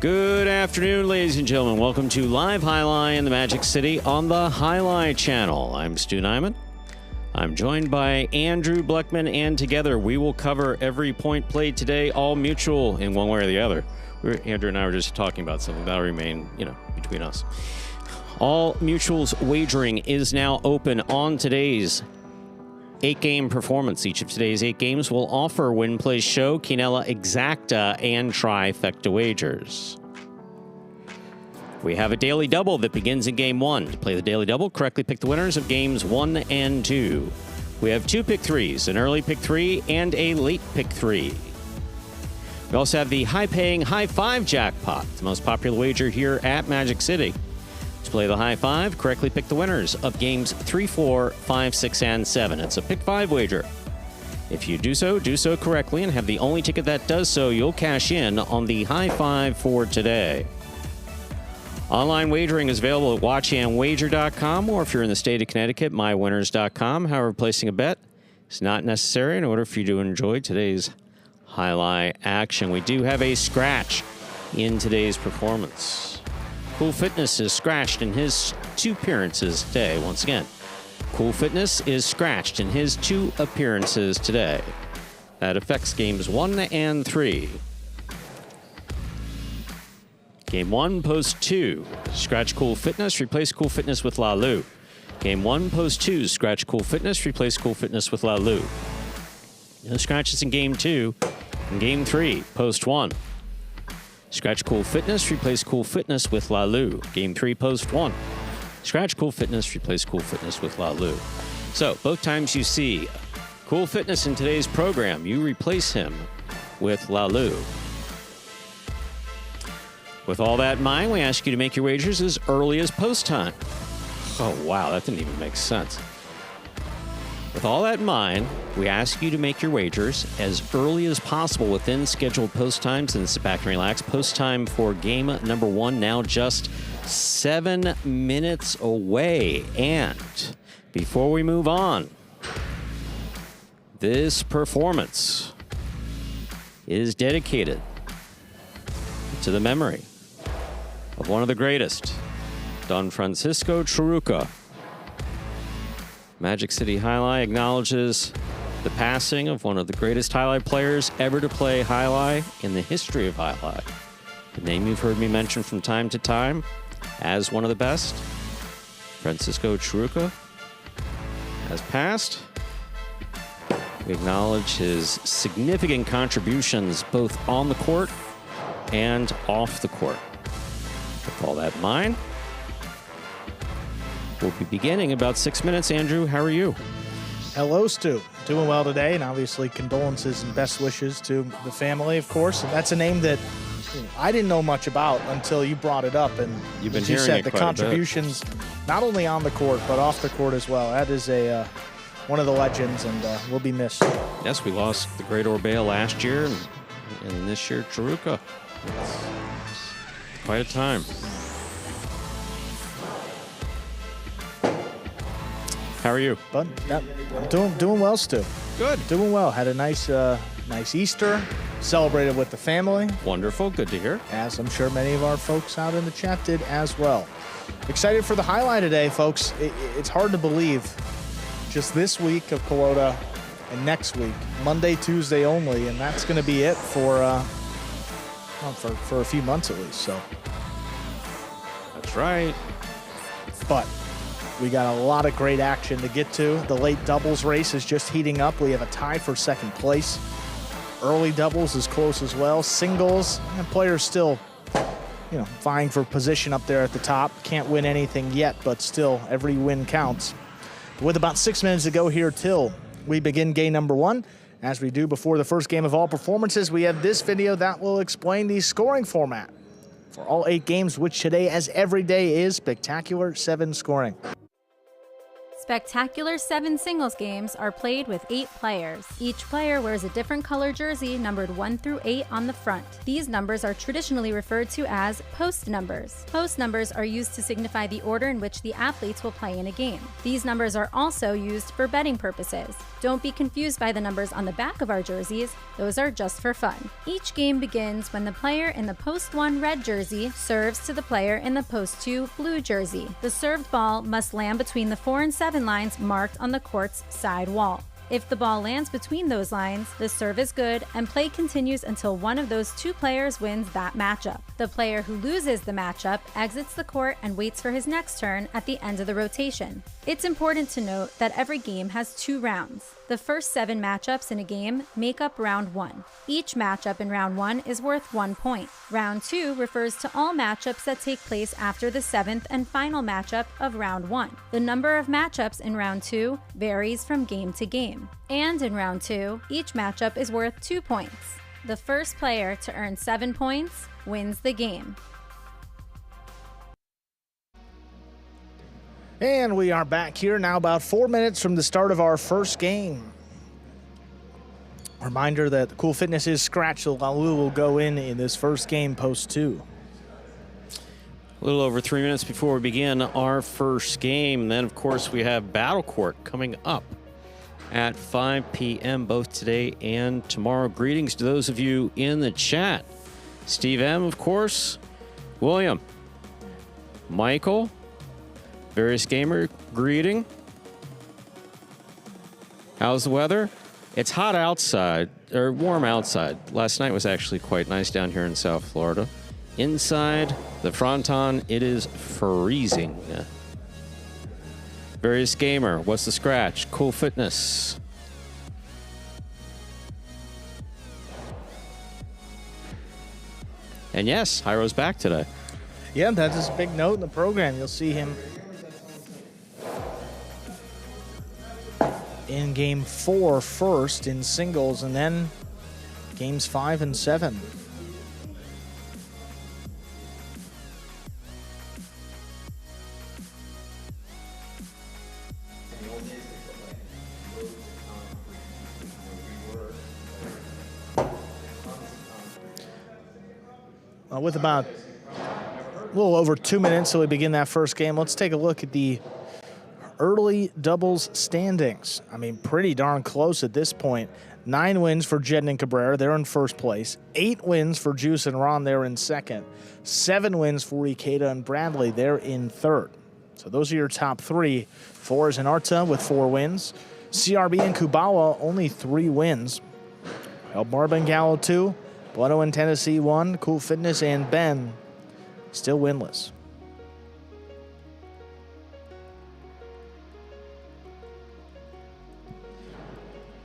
Good afternoon, ladies and gentlemen. Welcome to Live Highlight in the Magic City on the Highlight channel. I'm Stu Nyman. I'm joined by Andrew Bleckman, and together we will cover every point played today, all mutual in one way or the other. Andrew and I were just talking about something that'll remain, between us. All Mutuals wagering is now open on today's 8-game performance. Each of today's 8 games will offer Win Play Show, Quinella Exacta, and Trifecta wagers. We have a daily double that begins in Game 1. To play the daily double, correctly pick the winners of Games 1 and 2. We have 2 pick 3s, an early pick 3 and a late pick 3. We also have the high-paying High 5 jackpot, the most popular wager here at Magic City. To play the High 5, correctly pick the winners of Games 3, 4, 5, 6, and 7. It's a pick 5 wager. If you do so correctly and have the only ticket that does so, you'll cash in on the High 5 for today. Online wagering is available at watchandwager.com, or if you're in the state of Connecticut, mywinners.com. However, placing a bet is not necessary in order for you to enjoy today's highlight action. We do have a scratch in today's performance. Cool Fitness is scratched in his 2 appearances today. Once again, Cool Fitness is scratched in his 2 appearances today. That affects Games 1 and 3. Game 1, post 2. Scratch Cool Fitness, replace Cool Fitness with Lalu. Game 1, post 2. Scratch Cool Fitness, replace Cool Fitness with Lalu. No scratches in Game 2. In Game 3, post 1. Scratch Cool Fitness, replace Cool Fitness with Lalu. Game 3, post 1. Scratch Cool Fitness, replace Cool Fitness with Lalu. So, both times you see Cool Fitness in today's program, you replace him with Lalu. With all that in mind, we ask you to make your wagers as early as post time. Oh, wow, that didn't even make sense. With all that in mind, we ask you to make your wagers as early as possible within scheduled post times, and sit back and relax. Post time for game number 1 now just 7 minutes away. And before we move on, this performance is dedicated to the memory of one of the greatest, Don Francisco Churruca. Magic City Highlight acknowledges the passing of one of the greatest highlight players ever to play highlight in the history of highlight. The name you've heard me mention from time to time as one of the best, Francisco Churruca, has passed. We acknowledge his significant contributions both on the court and off the court. With all that in mind, we'll be beginning in about 6 minutes. Andrew, how are you? Hello, Stu. Doing well today, and obviously condolences and best wishes to the family, of course. And that's a name that I didn't know much about until you brought it up. And you've been as you hearing said, it the quite contributions, not only on the court, but off the court as well. That is one of the legends, and will be missed. Yes, we lost the great Orbea last year, and this year, Churruca. It's quite a time. How are you? But I'm doing well, Stu. Good. Doing well. Had a nice Easter. Celebrated with the family. Wonderful. Good to hear. As I'm sure many of our folks out in the chat did as well. Excited for the highlight today, folks. It's hard to believe. Just this week of Pelota and next week, Monday, Tuesday only, and that's going to be it for a few months at least. So. That's right. But we got a lot of great action to get to. The late doubles race is just heating up. We have a tie for second place. Early doubles is close as well. Singles, and players still, vying for position up there at the top. Can't win anything yet, but still, every win counts. With about 6 minutes to go here till we begin game number 1. As we do before the first game of all performances, we have this video that will explain the scoring format for all 8 games, which today, as every day, is spectacular 7 scoring. spectacular 7 singles games are played with 8 players. Each player wears a different color jersey numbered 1 through 8 on the front. These numbers are traditionally referred to as post numbers. Post numbers are used to signify the order in which the athletes will play in a game. These numbers are also used for betting purposes. Don't be confused by the numbers on the back of our jerseys, those are just for fun. Each game begins when the player in the post 1 red jersey serves to the player in the post 2 blue jersey. The served ball must land between the 4 and 7 lines marked on the court's side wall. If the ball lands between those lines, the serve is good and play continues until one of those 2 players wins that matchup. The player who loses the matchup exits the court and waits for his next turn at the end of the rotation. It's important to note that every game has 2 rounds. The first 7 matchups in a game make up round 1. Each matchup in round 1 is worth 1 point. Round 2 refers to all matchups that take place after the 7th and final matchup of round 1. The number of matchups in round 2 varies from game to game. And in round 2, each matchup is worth 2 points. The first player to earn 7 points wins the game. And we are back here now about 4 minutes from the start of our first game. Reminder that the Cool Fitness is scratched, so Lalu will go in this first game, post 2. A little over 3 minutes before we begin our first game. Then, of course, we have Battle Court coming up at 5 p.m. both today and tomorrow. Greetings to those of you in the chat. Steve M., of course. William. Michael. Various Gamer, greeting. How's the weather? It's hot outside, or warm outside. Last night was actually quite nice down here in South Florida. Inside the fronton, it is freezing. Various Gamer, what's the scratch? Cool Fitness. And yes, Hyro's back today. Yeah, that's his big note in the program. You'll see him in game 4 first in singles, and then games 5 and 7. With about a little over 2 minutes till we begin that first game, let's take a look at the early doubles standings. I mean, pretty darn close at this point. 9 wins for Jedden and Cabrera. They're in first place. 8 wins for Juice and Ron. They're in second. 7 wins for Ikeda and Bradley. They're in third. So those are your top 3. 4 is in Arta with 4 wins. CRB and Kubawa, only 3 wins. El Barba and Gallo, 2. Bueno and Tennessee, 1. Cool Fitness and Ben still winless.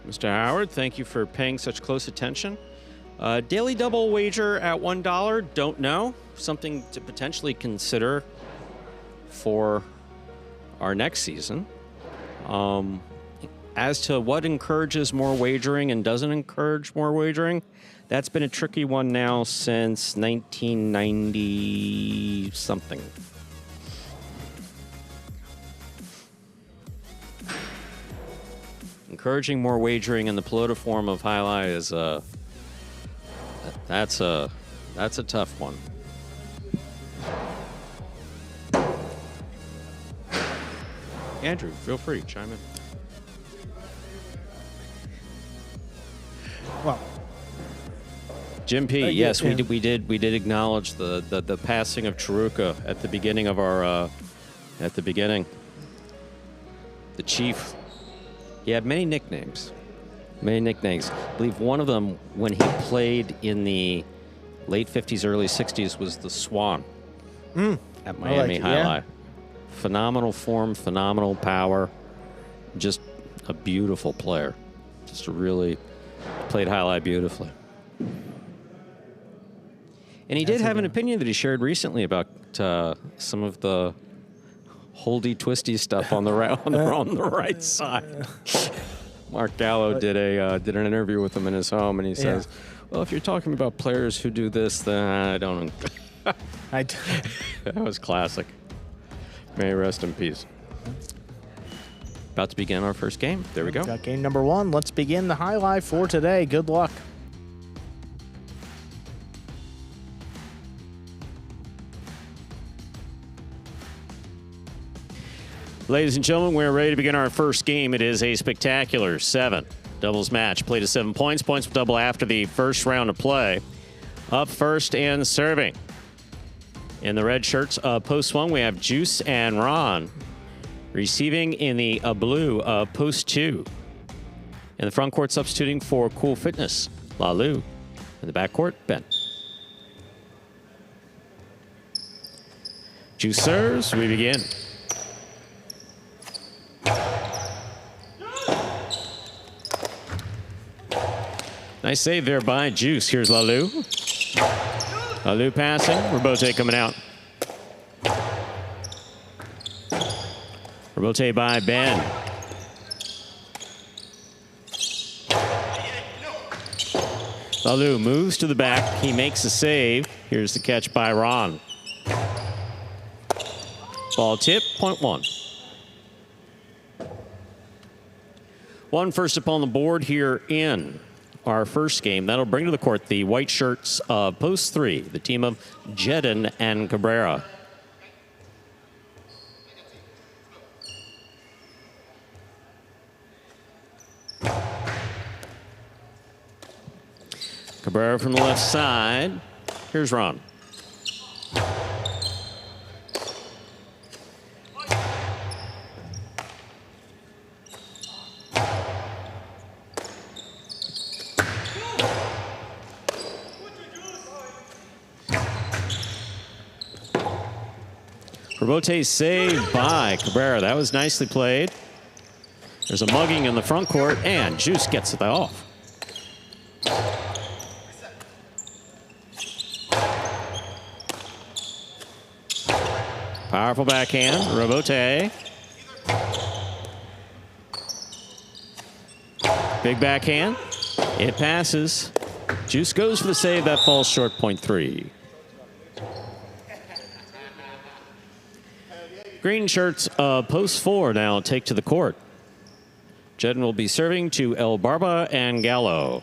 Mr. Howard, thank you for paying such close attention. Daily double wager at $1, don't know. Something to potentially consider for our next season. As to what encourages more wagering and doesn't encourage more wagering, that's been a tricky one now since 1990-something. Encouraging more wagering in the Pelota form of highlight is that's a tough one. Andrew, feel free, chime in. Well, Jim P. Yes, yeah. we did acknowledge the passing of Chiruka at the beginning of our the chief. He had many nicknames. I believe one of them, when he played in the late 50s, early 60s, was the Swan at Miami Highlight. Yeah. Phenomenal form, phenomenal power, just a beautiful player. Just really played highlight beautifully. And he did have an opinion that he shared recently about some of the holdy twisty stuff on the right side. Mark Gallo did an interview with him in his home, and he says, "Well, if you're talking about players who do this, then I don't." That was classic. May he rest in peace. About to begin our first game. There we go. Got game number 1. Let's begin the highlight for today. Good luck. Ladies and gentlemen, we're ready to begin our first game. It is a spectacular 7 doubles match. Played to 7 points. Points will double after the first round of play. Up first and serving. In the red shirts, post 1, we have Juice and Ron. Receiving in the blue, post 2. In the front court, substituting for Cool Fitness, Lalu. In the back court, Ben. Juice serves. We begin. Nice save there by Juice. Here's Lalu. Lalu passing. Robote coming out. Robote by Ben. Lalu moves to the back. He makes a save. Here's the catch by Ron. Ball tip, point 1. 1 first up on the board here in our first game. That'll bring to the court the white shirts of post 3, the team of Jedden and Cabrera. Cabrera from the left side. Here's Ron. Robote saved by Cabrera. That was nicely played. There's a mugging in the front court, and Juice gets it off. Powerful backhand, Robote. Big backhand. It passes. Juice goes for the save. That falls short, point 3. Green shirts, post 4 now take to the court. Jedden will be serving to El Barba and Gallo.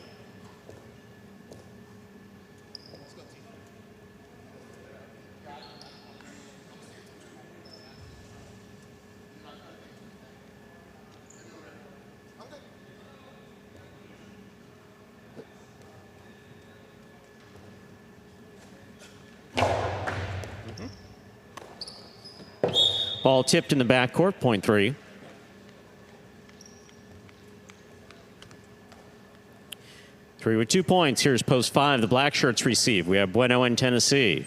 Ball tipped in the backcourt, point 3. Three with 2 points. Here's post 5. The black shirts receive. We have Bueno and Tennessee.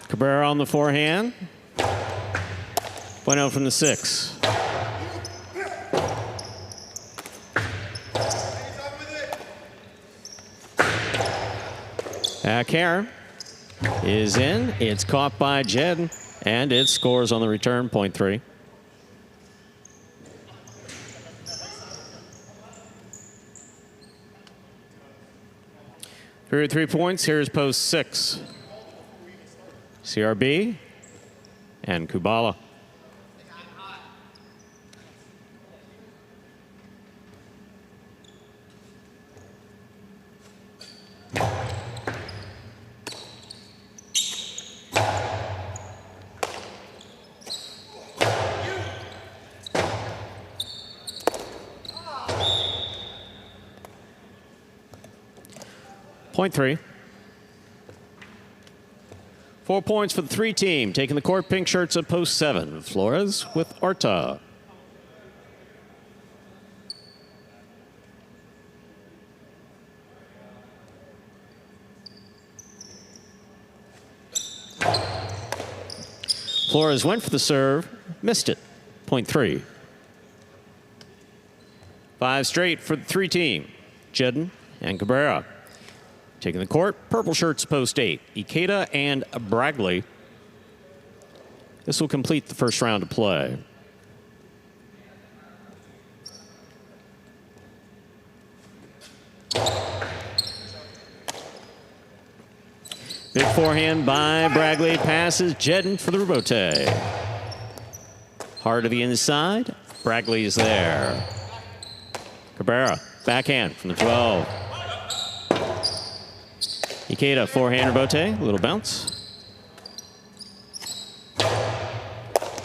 Cabrera on the forehand. Bueno from the 6. Backhand is in. It's caught by Jedden, and it scores on the return, point 3. Three with 3 points. Here's post 6. CRB and Kubala. Point 3. 4 points for the 3 team. Taking the court, pink shirts at post 7. Flores with Arta. Flores went for the serve, missed it. Point 3. 5 straight for the 3 team. Jedden and Cabrera. Taking the court, purple shirts post 8. Ikeda and Bragley. This will complete the first round of play. Big forehand by Bragley, passes Jedden for the rebote. Hard to the inside, Bragley is there. Cabrera, backhand from the 12. Ikeda, forehand rebote, a little bounce.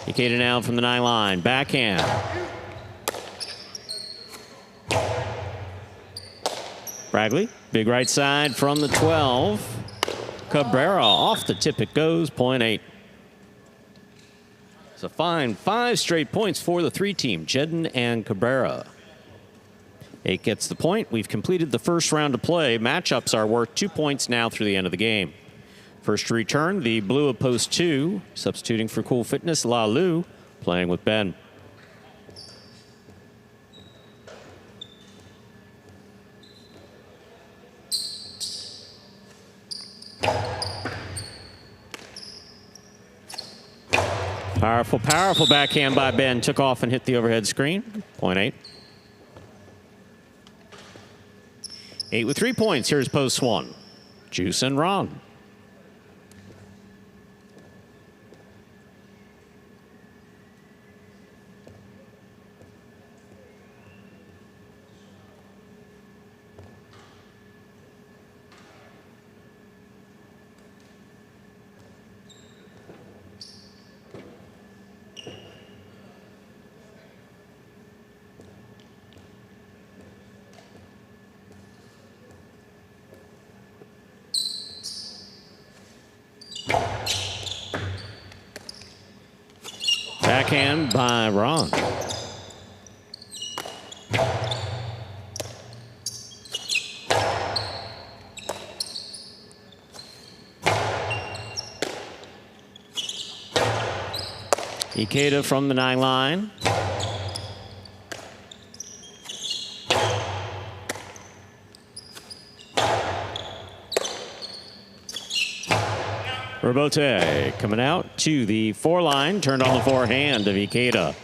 Ikeda now from the 9 line, backhand. Bragley, big right side from the 12. Cabrera, off the tip it goes, point 8. It's a fine 5 straight points for the 3 team, Jedden and Cabrera. 8 gets the point. We've completed the first round of play. Matchups are worth 2 points now through the end of the game. First to return, the blue of post 2, substituting for Cool Fitness, La Lu, playing with Ben. Powerful, powerful backhand by Ben. Took off and hit the overhead screen. Point 8. 8 with 3 points. Here's post 1. Juice and Ron. Backhand by Ron. Ikeda from the 9 line. Rebote coming out to the 4 line, turned on the forehand of Ikeda.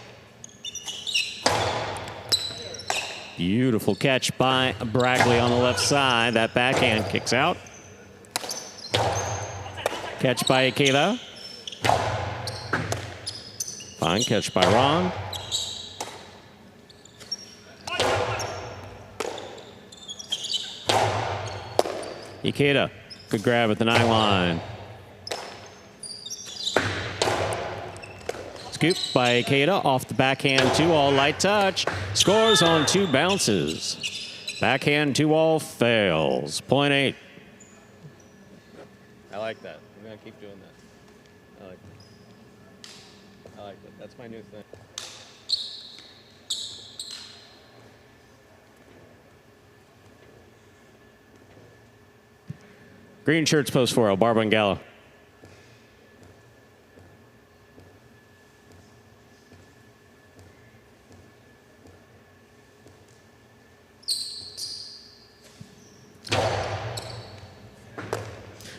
Beautiful catch by Bragley on the left side. That backhand kicks out. Catch by Ikeda. Fine catch by Ron. Ikeda, good grab at the 9 line. Scoop by Ikeda off the backhand 2-all light touch. Scores on 2 bounces. Backhand 2-all fails. Point 8. I like that. I'm going to keep doing that. I like that. I like that. That's my new thing. Green shirts post 4, Barba and Gallo.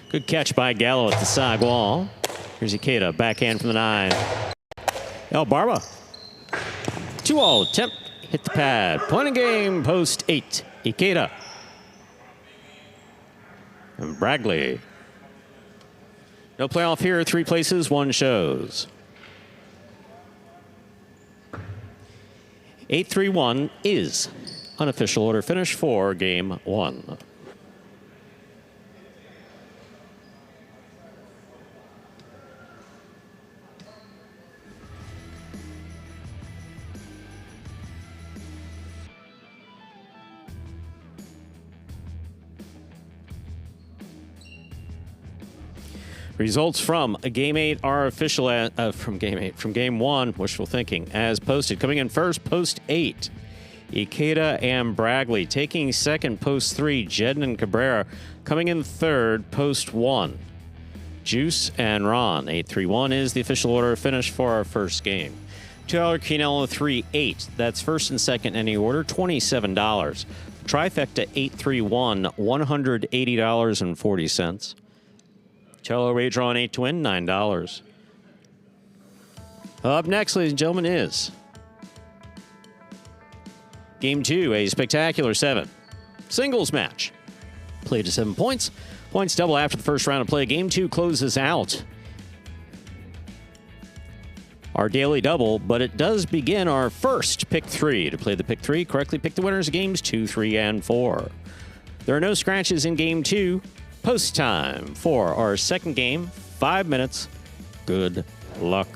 Good catch by Gallo at the side wall. Here's Ikeda, backhand from the 9. El Barba. 2-all attempt, hit the pad. Point of game, post 8. Ikeda. And Bragley. No playoff here, 3 places, 1 shows. 8-3-1 is unofficial order finish for game 1. Results from Game 8 are official from Game 1, wishful thinking, as posted. Coming in first, post 8, Ikeda and Bragley. Taking second, post 3, Jedden and Cabrera. Coming in third, post 1, Juice and Ron. 8-3-1 is the official order of finish for our first game. $2 Quinella 3-8. That's first and second in any order, $27. Trifecta 8-3-1, $180.40. Cello wager on 8 to win, $9. Up next, ladies and gentlemen, is Game 2, a spectacular 7 singles match. Play to 7 points. Points double after the first round of play. Game 2 closes out our daily double, but it does begin our first pick 3. To play the pick 3, correctly pick the winners of games 2, 3, and 4. There are no scratches in Game 2. Post time for our second game. 5 minutes. Good luck.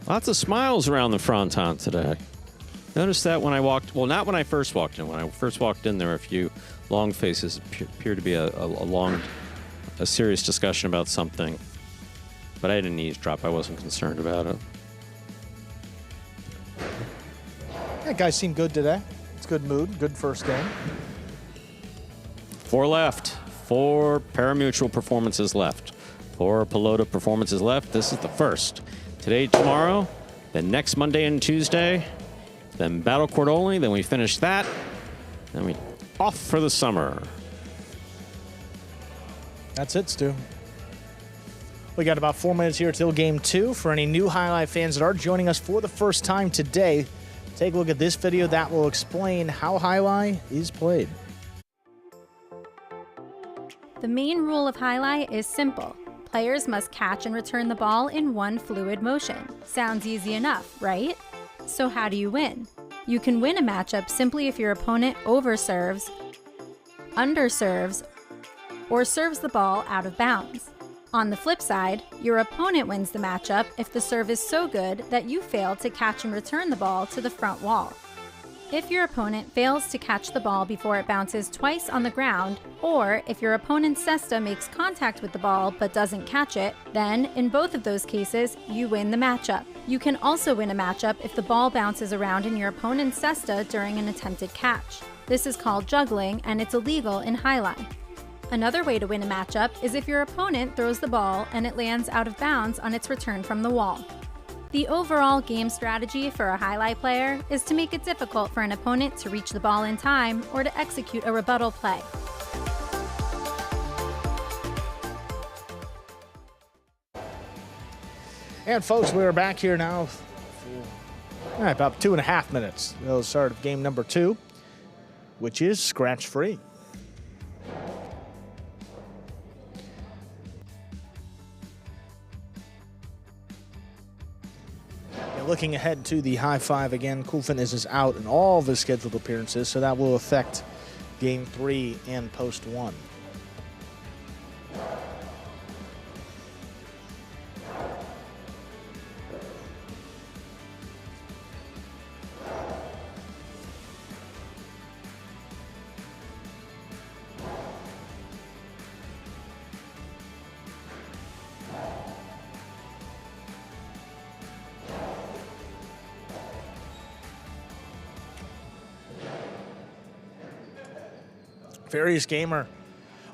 Lots of smiles around the fronton today. Noticed that when I walked, well, not when I first walked in. When I first walked in, there were a few long faces. Appeared to be a serious discussion about something. But I didn't eavesdrop. I wasn't concerned about it. That guy seemed good today. It's good mood, good first game. 4 left. 4 Pari-mutuel performances left. 4 Pelota performances left. This is the first. Today, tomorrow, then next Monday and Tuesday, then Battle Court only, then we finish that, then we off for the summer. That's it, Stu. We got about 4 minutes here till Game 2. For any new highlight fans that are joining us for the first time today, take a look at this video that will explain how highlight is played. The main rule of highlight is simple. Players must catch and return the ball in one fluid motion. Sounds easy enough, right? So how do you win? You can win a matchup simply if your opponent overserves, underserves, or serves the ball out of bounds. On the flip side, your opponent wins the matchup if the serve is so good that you fail to catch and return the ball to the front wall. If your opponent fails to catch the ball before it bounces twice on the ground, or if your opponent's cesta makes contact with the ball but doesn't catch it, then, in both of those cases, you win the matchup. You can also win a matchup if the ball bounces around in your opponent's cesta during an attempted catch. This is called juggling, and it's illegal in highlight. Another way to win a matchup is if your opponent throws the ball and it lands out of bounds on its return from the wall. The overall game strategy for a highlight player is to make it difficult for an opponent to reach the ball in time or to execute a rebuttal play. And folks, we are back here now for about 2.5 minutes. The start of game number 2, which is scratch-free. Looking ahead to the high five again, Cool Fitness is out in all of his scheduled appearances, so that will affect Game 3 and Post 1. Farious Gamer,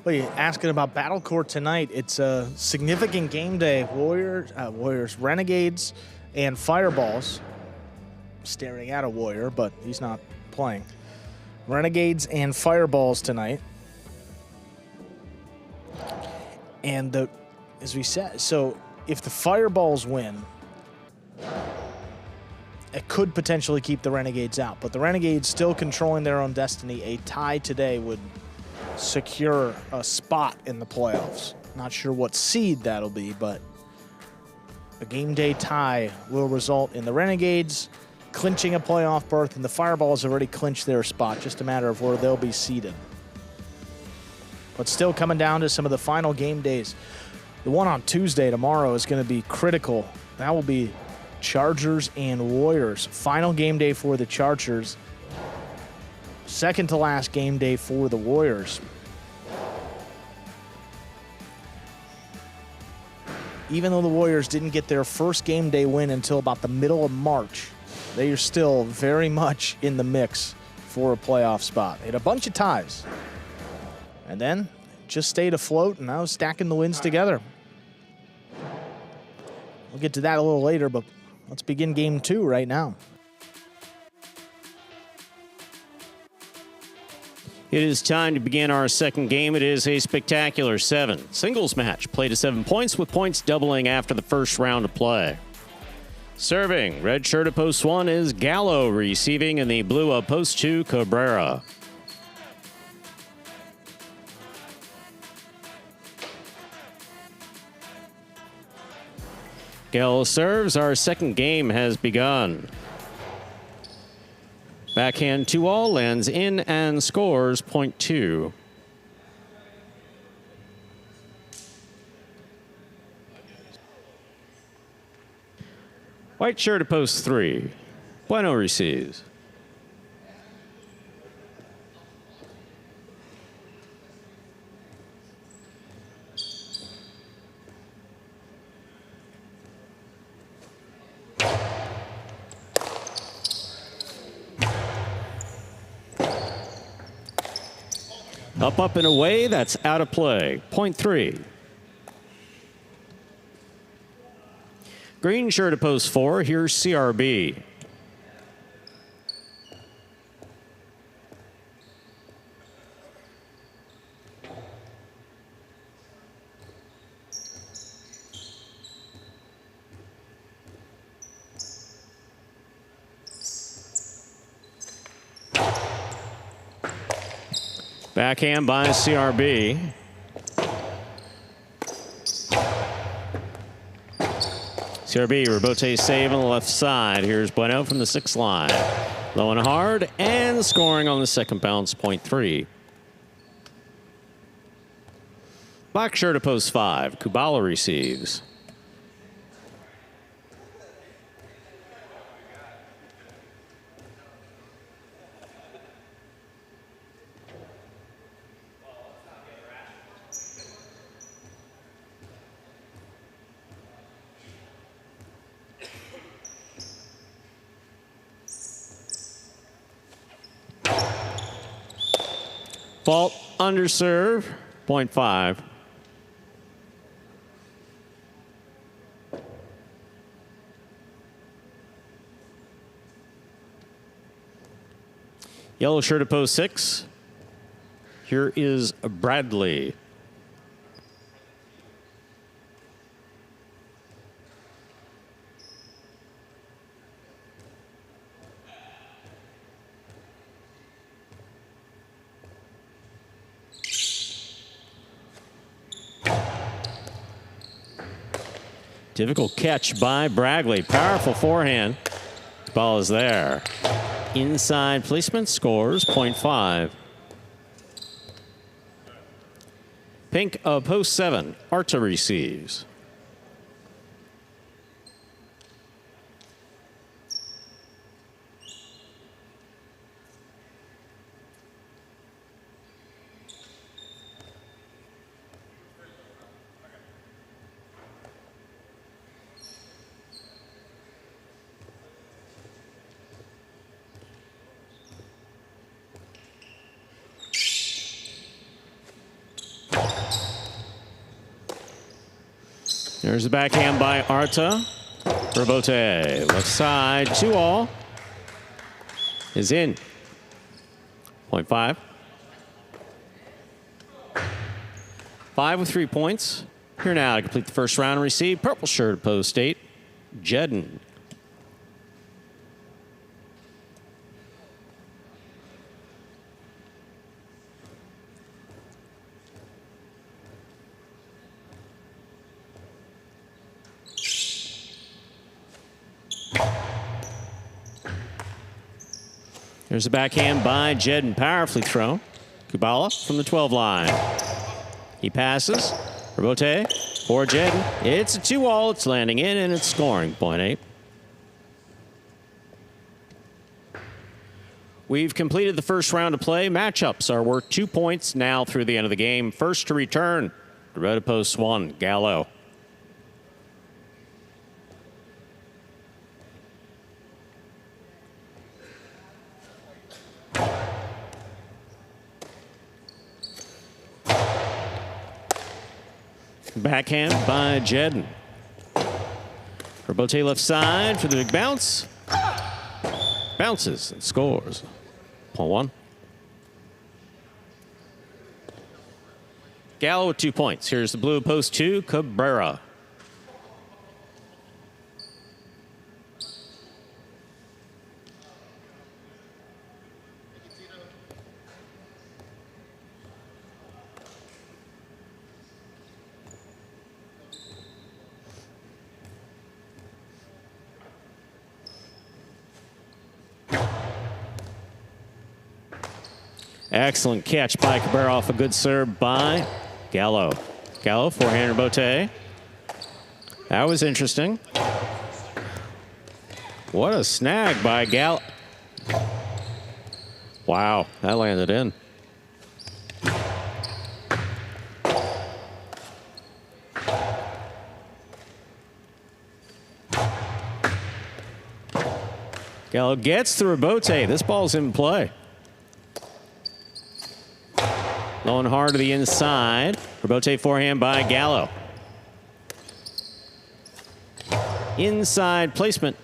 what are you asking about Battle Court tonight? It's a significant game day. Warriors, Renegades, and Fireballs. Staring at a Warrior, but he's not playing. Renegades and Fireballs tonight. And as we said, so if the Fireballs win, it could potentially keep the Renegades out. But the Renegades still controlling their own destiny. A tie today would secure a spot in the playoffs. Not sure what seed that'll be, but a game day tie will result in the Renegades clinching a playoff berth, and the Fireballs already clinched their spot. Just a matter of where they'll be seated. But still coming down to some of the final game days. The one on Tuesday tomorrow is going to be critical. That will be Chargers and Warriors. Final game day for the Chargers. Second to last game day for the Warriors. Even though the Warriors didn't get their first game day win until about the middle of March, they are still very much in the mix for a playoff spot. They had a bunch of ties. And then just stayed afloat and now stacking the wins together. We'll get to that a little later, but let's begin game 2 right now. It is time to begin our second game. It is a spectacular 7 singles match, played to 7 points, with points doubling after the first round of play. Serving, red shirt at post 1 is Gallo, receiving in the blue at post 2, Cabrera. Gallo serves. Our second game has begun. Backhand 2-all, lands in and scores point 2. White shirt at post 3. Bueno receives. Up, and away. That's out of play. Point 3. Green shirt at post 4. Here's CRB. Backhand by CRB. CRB, Rebote save on the left side. Here's Bueno from the 6th line. Low and hard, and scoring on the second bounce, point 3. Black shirt at post 5. Kubala receives. Fault, underserve, point 5. Yellow shirt at post 6. Here is Bradley. Difficult catch by Bradley. Powerful forehand. Ball is there. Inside placement, scores point 5. Pink of post 7. Arta receives. There's the backhand by Arta. Rebote, left side, 2-all. Is in. Point 5. 5 with 3 points. Here now to complete the first round and receive. Purple shirt, post 8. Jedden. There's a backhand by Jedden, powerfully thrown. Kubala from the 12 line. He passes. Rebote for Jedden. It's a 2-all. It's landing in and it's scoring. Point 8. We've completed the first round of play. Matchups are worth 2 points now through the end of the game. First to return, the red of post 1, Gallo. Backhand by Jedden. Rebote left side for the big bounce. Bounces and scores. Point 1. Gallo with 2 points. Here's the blue post 2, Cabrera. Excellent catch by Cabrera off a good serve by Gallo. Gallo, forehand rebote. That was interesting. What a snag by Gallo. Wow, that landed in. Gallo gets the rebote. This ball's in play. Low and hard to the inside. Rebote forehand by Gallo. Inside placement.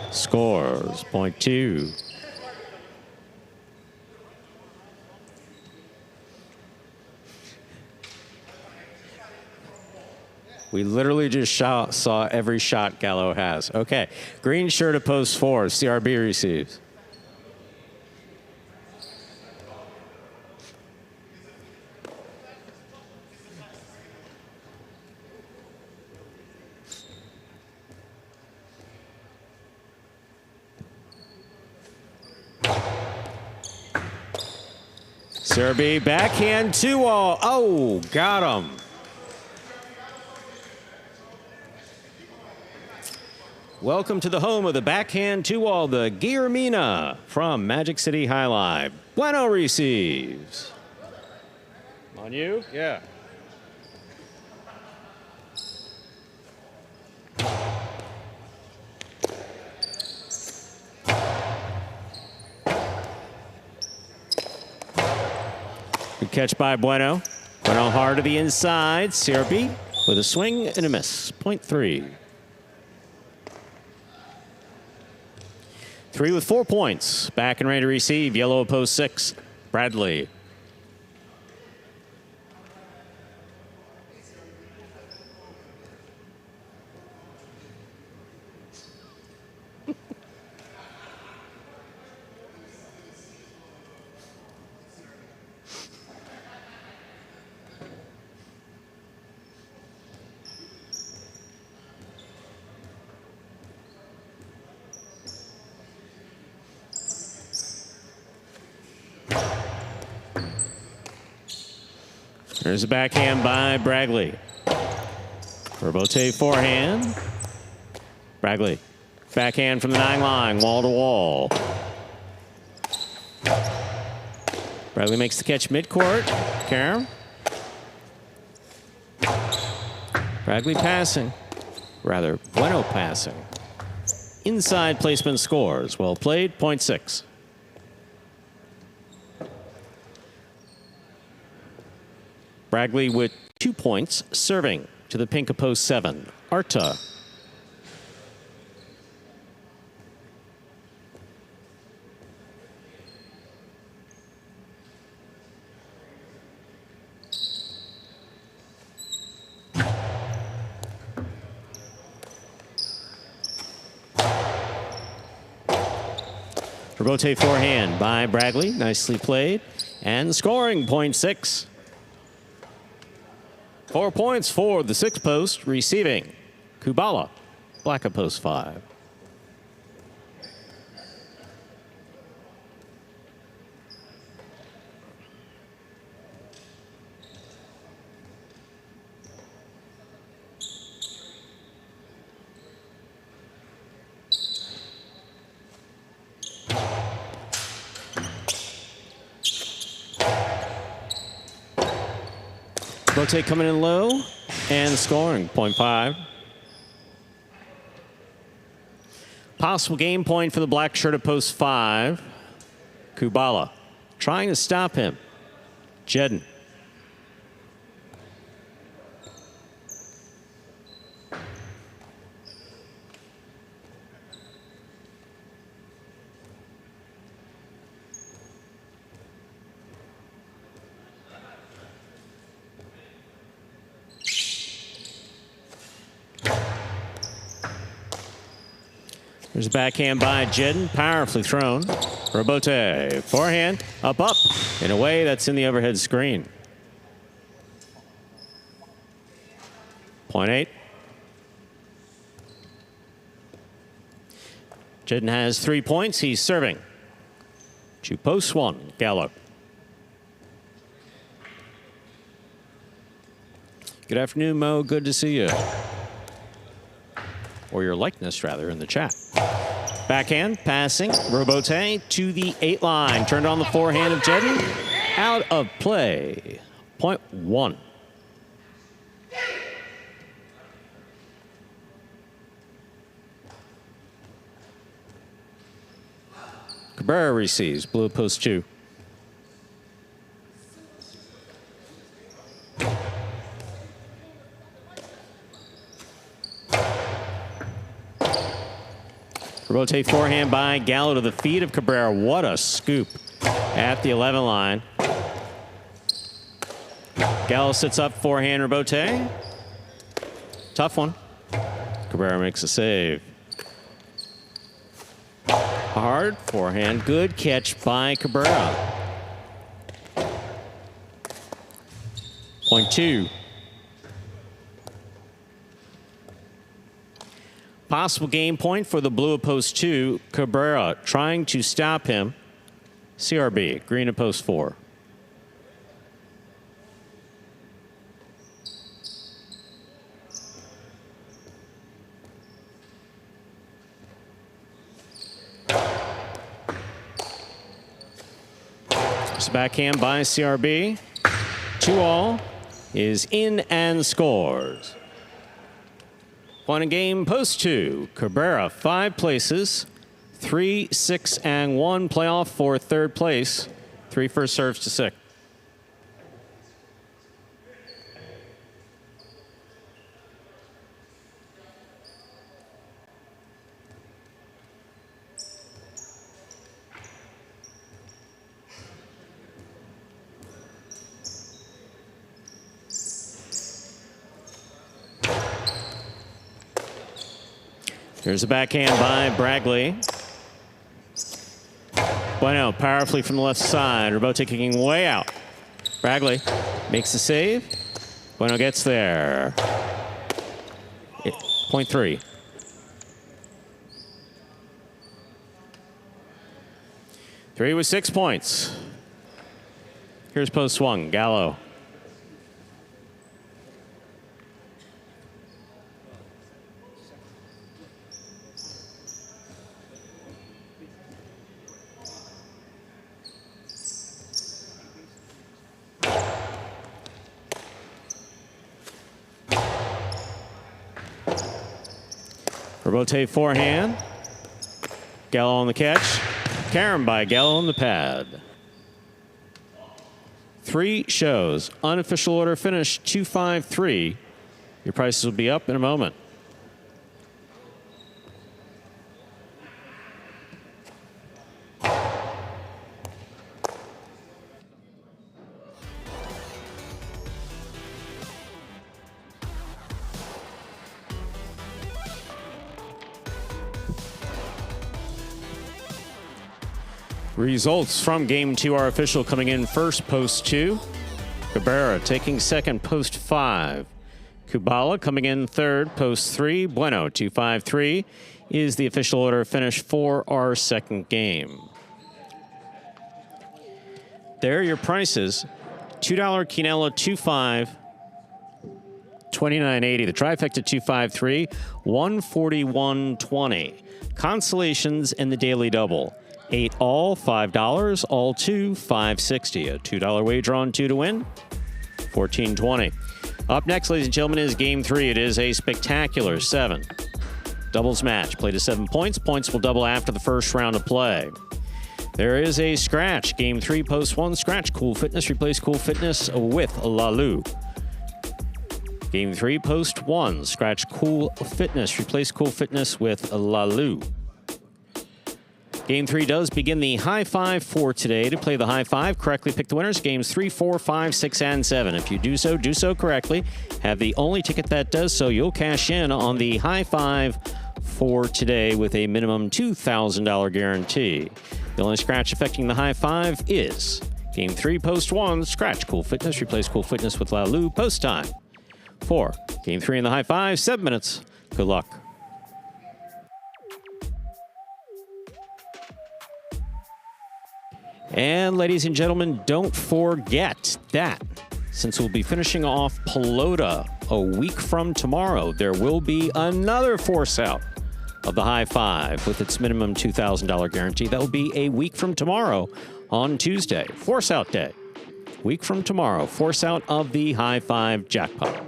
Scores. Point 2. We literally just saw every shot Gallo has. Okay. Green shirt at post 4. CRB receives. Serby backhand 2-all. Oh, got him. Welcome to the home of the backhand 2-all, the Guillermina from Magic City Highlight. Bueno receives. On you? Yeah. Good catch by Bueno. Bueno hard to the inside. CRB with a swing and a miss. Point 3. 3 with 4 points. Back and ready to receive. Yellow post 6. Bradley. There's a backhand by Bradley. Rebote forehand. Bradley. Backhand from the 9 line, wall to wall. Bradley makes the catch midcourt. Karam. Bradley passing. Rather, Bueno passing. Inside placement scores. Well played, point 6. Bradley with 2 points, serving to the pink of post 7. Arta. Rebote forehand by Bradley, nicely played. And scoring, point 6. 4 points for the 6 post, receiving Kubala, black of post 5. Bote coming in low and scoring, point 5. Possible game point for the black shirt at post 5. Kubala trying to stop him. Jedden. There's a backhand by Jedden, powerfully thrown. Robote, forehand, up, in a way that's in the overhead screen. Point 8. Jedden has 3 points. He's serving. To post 1, Gallo. Good afternoon, Mo. Good to see you. Or your likeness, rather, in the chat. Backhand, passing, Robote to the 8 line. Turned on the forehand of Jedden. Out of play. Point 1. Cabrera receives, blue post 2. Robote forehand by Gallo to the feet of Cabrera. What a scoop at the 11 line. Gallo sits up, forehand Robote. Tough one. Cabrera makes a save. Hard forehand. Good catch by Cabrera. Point 2. Possible game point for the blue at post 2. Cabrera trying to stop him. CRB, green at post 4. This backhand by CRB. 2-all is in and scores. Point a game, post 2. Cabrera, 5 places. 3, 6, and 1 playoff for 3rd place. 3 first serves to 6. Here's a backhand by Bragley. Bueno, powerfully from the left side. Robote kicking way out. Bragley makes the save. Bueno gets there. Point 3. Three with 6 points. Here's post 1, Gallo. Robote forehand. Gallo on the catch. Carom by Gallo on the pad. 3 shows. Unofficial order finish 253. Your prices will be up in a moment. Results from game 2 are official. Coming in first, post 2. Cabrera taking second, post 5. Kubala coming in third, post 3. Bueno, 253 is the official order finish for our second game. There are your prices. $2 Quinella, 2.5. $29.80. The trifecta 253, 141.20. Consolations and the daily double. 8 all, $5. All 2, $5.60. A $2 wager on 2 to win, $14.20. Up next, ladies and gentlemen, is game 3. It is a spectacular 7 doubles match. Play to 7 points. Points will double after the first round of play. There is a scratch. Game 3, post 1. Scratch Cool Fitness. Replace Cool Fitness with Lalu. Game 3, post 1. Scratch Cool Fitness. Replace Cool Fitness with Lalu. Game 3 does begin the high 5 for today. To play the high 5, correctly pick the winners. Games 3, 4, 5, 6, and 7. If you do so correctly. Have the only ticket that does so. You'll cash in on the high 5 for today with a minimum $2,000 guarantee. The only scratch affecting the high five is Game 3, Post 1, scratch Cool Fitness, replace Cool Fitness with Lalu, post time. 4, Game 3 in the high five, 7 minutes. Good luck. And ladies and gentlemen, don't forget that since we'll be finishing off Pelota a week from tomorrow, there will be another force out of the high five with its minimum $2,000 guarantee. That will be a week from tomorrow on Tuesday. Force out day. Week from tomorrow, force out of the high five jackpot.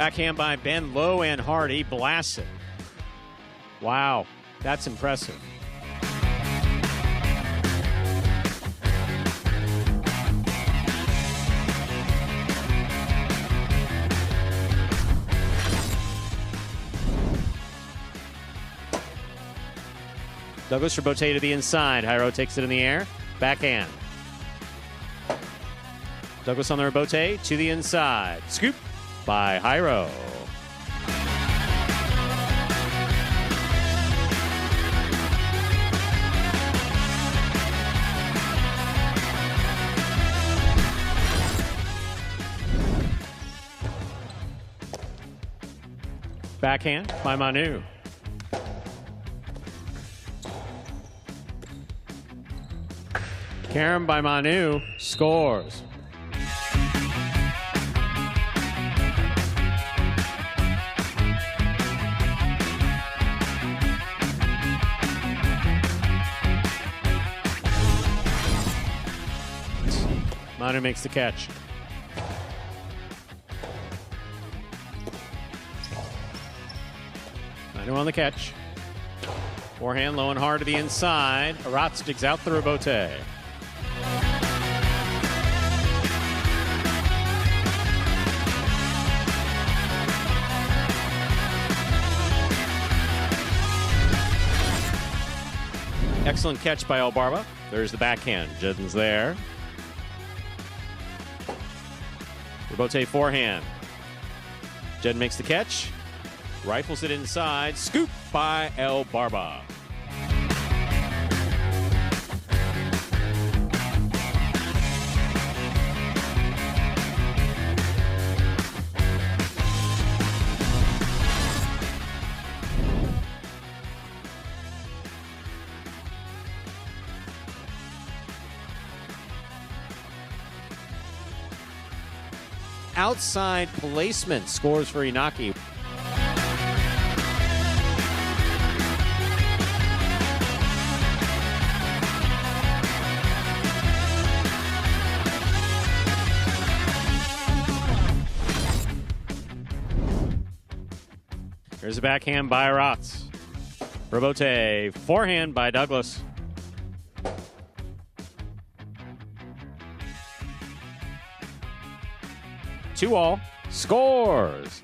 Backhand by Ben, low and hard. He blasts it. Wow, that's impressive. Douglas Rabote to the inside. Jairo takes it in the air. Backhand. Douglas on the Rabote to the inside. Scoop by Jairo. Backhand by Manu. Karam by Manu scores. Manu makes the catch. Manu on the catch. Forehand low and hard to the inside. Aratz digs out the Rabote. Excellent catch by El Barba. There's the backhand. Jedden's there. Rabote forehand. Jedden makes the catch. Rifles it inside. Scoop by El Barba. Outside placement scores for Inaki. Here's a backhand by Aratz. Rabote, forehand by Douglas. Two all, scores.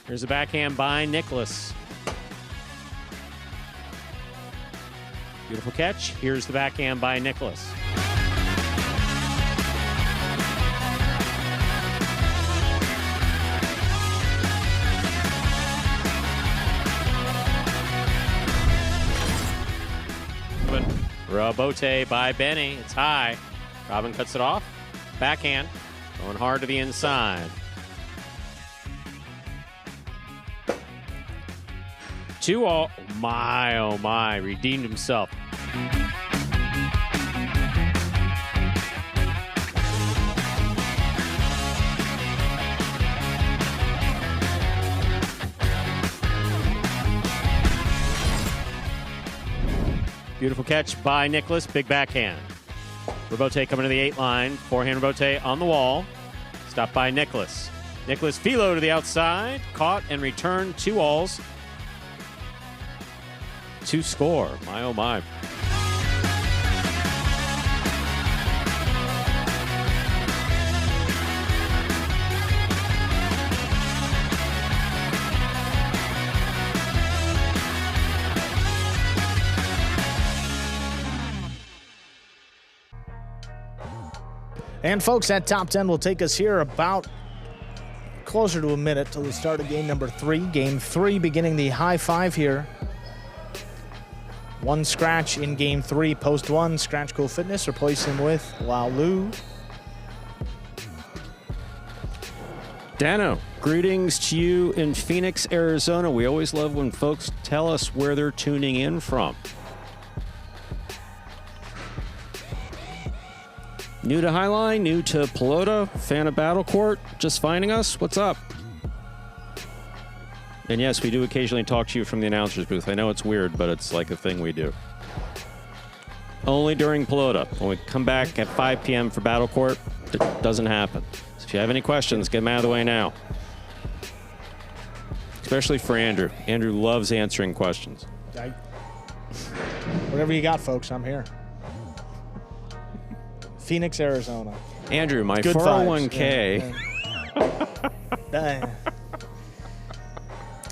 Here's a backhand by Nicholas. Beautiful catch. Here's the backhand by Nicholas. Rabote by Benny. It's high. Robin cuts it off. Backhand. Going hard to the inside. Two all. Oh my. Redeemed himself. Beautiful catch by Nicholas. Big backhand. Rebote coming to the 8 line. Forehand Rebote on the wall. Stopped by Nicholas. Nicholas Filo to the outside. Caught and returned 2 alls. To score. My, oh, my. And folks, that top 10 will take us here about closer to a minute till the start of game number 3. Game 3 beginning the high 5 here. 1 scratch in game 3. Post 1, Scratch Cool Fitness. Replace him with Lalu. Dano, greetings to you in Phoenix, Arizona. We always love when folks tell us where they're tuning in from. New to Highline, new to Pelota, fan of Battle Court, just finding us? What's up? And yes, we do occasionally talk to you from the announcer's booth. I know it's weird, but it's like a thing we do. Only during Pelota. When we come back at 5 p.m. for Battle Court, it doesn't happen. So if you have any questions, get them out of the way now. Especially for Andrew. Andrew loves answering questions. Whatever you got, folks, I'm here. Phoenix, Arizona. Andrew, my Good 401k. Yeah.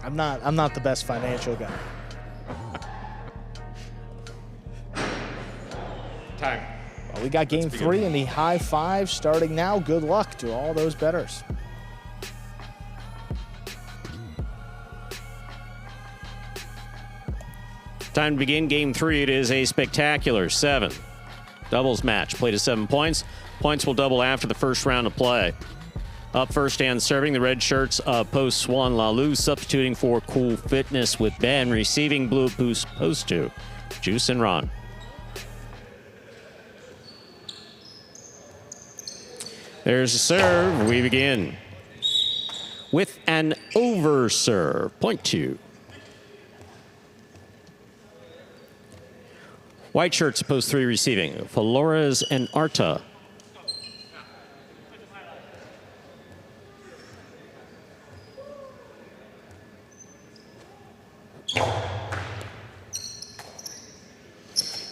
I'm not the best financial guy. Time. Well, we got game 3 in the high 5 starting now. Good luck to all those bettors. Time to begin game 3. It is a spectacular 7 doubles match. Play to 7 points. Points will double after the first round of play. Up first and serving the red shirts of Post Swan Lalu, substituting for Cool Fitness with Ben. Receiving blue Post 2, Juice and Ron. There's a serve. We begin with an over serve. Point 2. White shirts, Post 3 receiving. Flores and Arta.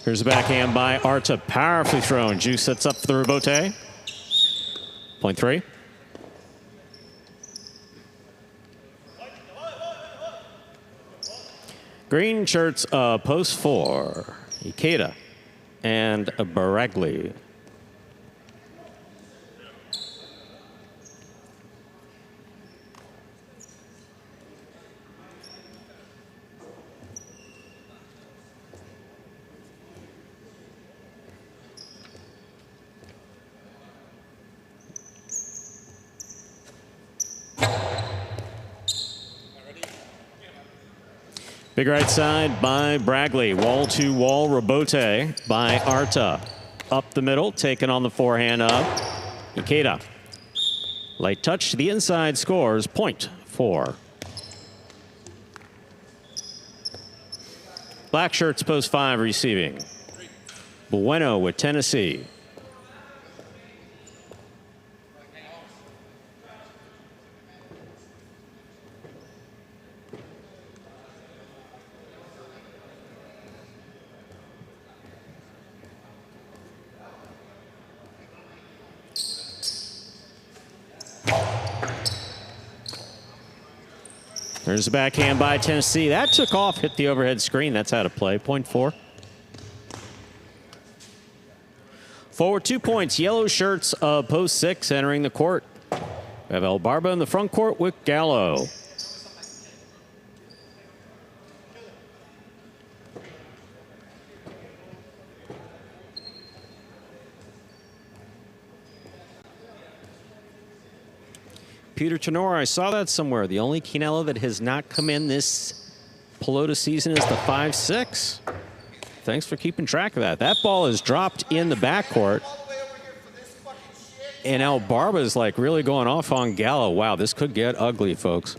Here's a backhand by Arta. Powerfully thrown. Juice sets up for the rebote. Point 3. Green shirts, Post 4. Ikeda and Baragli. Big right side by Bragley. Wall to wall rebote by Arta. Up the middle, taken on the forehand of Ikeda. Light touch to the inside, scores point 4. Black shirts, Post 5 receiving. Bueno with Tennessee. There's a backhand by Tennessee. That took off, hit the overhead screen. That's out of play. Point 4. Forward 2 points. Yellow shirts of Post 6 entering the court. We have El Barba in the front court with Gallo. Peter Tenor, I saw that somewhere. The only Quinella that has not come in this Pelota season is the 5-6. Thanks for keeping track of that. That ball is dropped in the backcourt. And El Barba is like really going off on Gallo. Wow, this could get ugly, folks.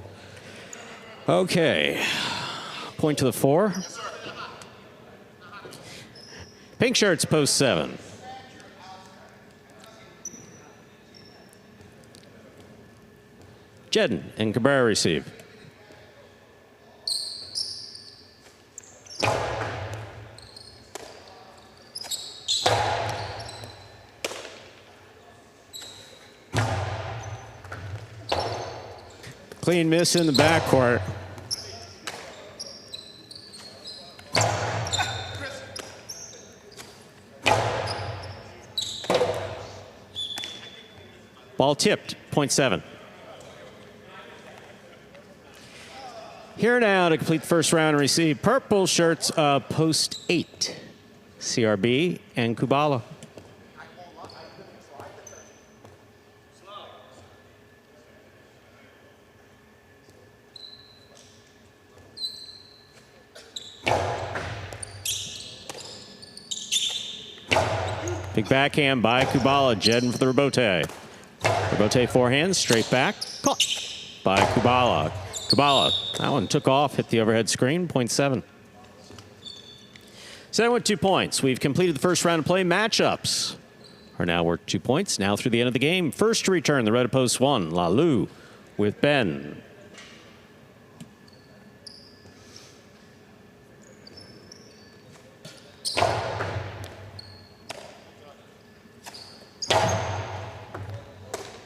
Okay. Point to the 4. Pink shirts, Post 7. Jedden and Cabrera receive. Clean miss in the backcourt. Ball tipped, .7. Here now to complete the first round and receive purple shirts of post 8. CRB and Kubala. Big backhand by Kubala. Jedden for the rebote. Rebote forehand, straight back. Caught by Kubala. Kubala, that one took off, hit the overhead screen, .7. So with 2 points. We've completed the first round of play. Matchups are now worth 2 points. Now through the end of the game. First to return, the red of post 1, Lalu with Ben.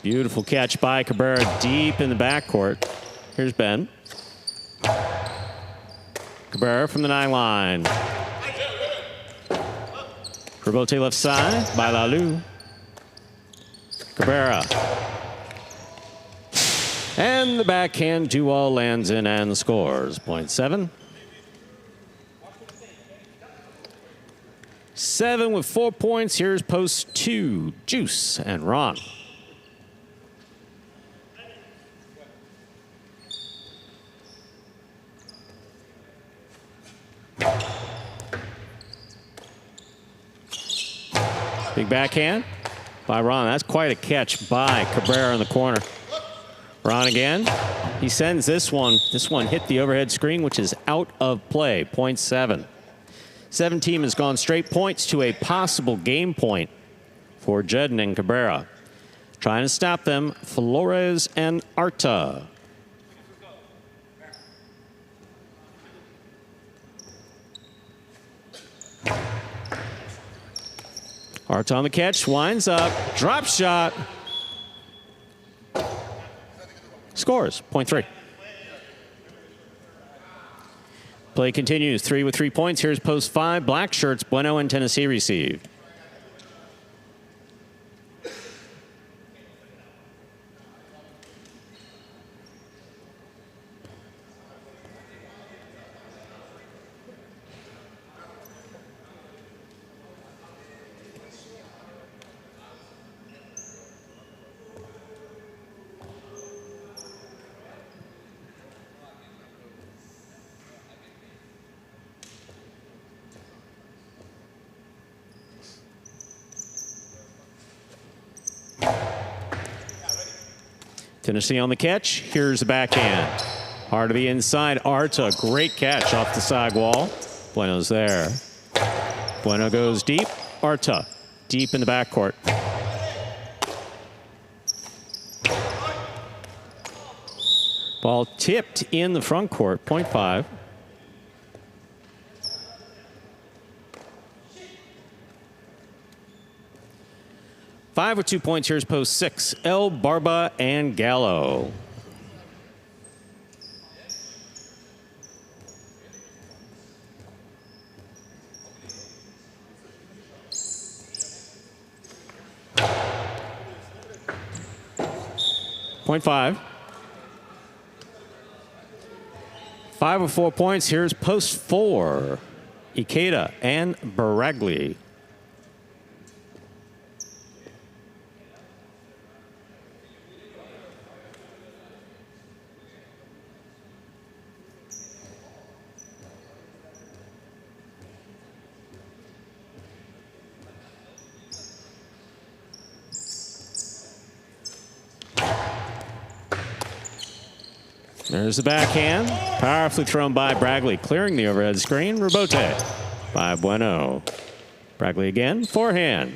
Beautiful catch by Cabrera deep in the backcourt. Here's Ben. Cabrera from the 9 line. Rebote left side by Lalu. Cabrera. And the backhand two-all lands in and scores. .7. 7 with 4 points. Here's post 2, Juice and Ron. Big backhand by Ron. That's quite a catch by Cabrera in the corner. Ron again. He sends this one. This one hit the overhead screen, which is out of play. .7. 7 team has gone straight points to a possible game point for Jedden and Cabrera. Trying to stop them, Flores and Arta. Arta on the catch, winds up, drop shot. Scores, .3. Play continues, 3 with 3 points. Here's post 5, black shirts, Bueno and Tennessee receive. Tennessee on the catch. Here's the backhand. Hard to the inside. Arta, great catch off the side wall. Bueno's there. Bueno goes deep. Arta, deep in the backcourt. Ball tipped in the front court. .5. Five with 2 points. Here's post 6. El Barba and Gallo. .5. 5 with 4 points. Here's post 4. Ikeda and Baragli. There's the backhand. Powerfully thrown by Bragley, clearing the overhead screen. Rebote by Bueno. Bragley again. Forehand.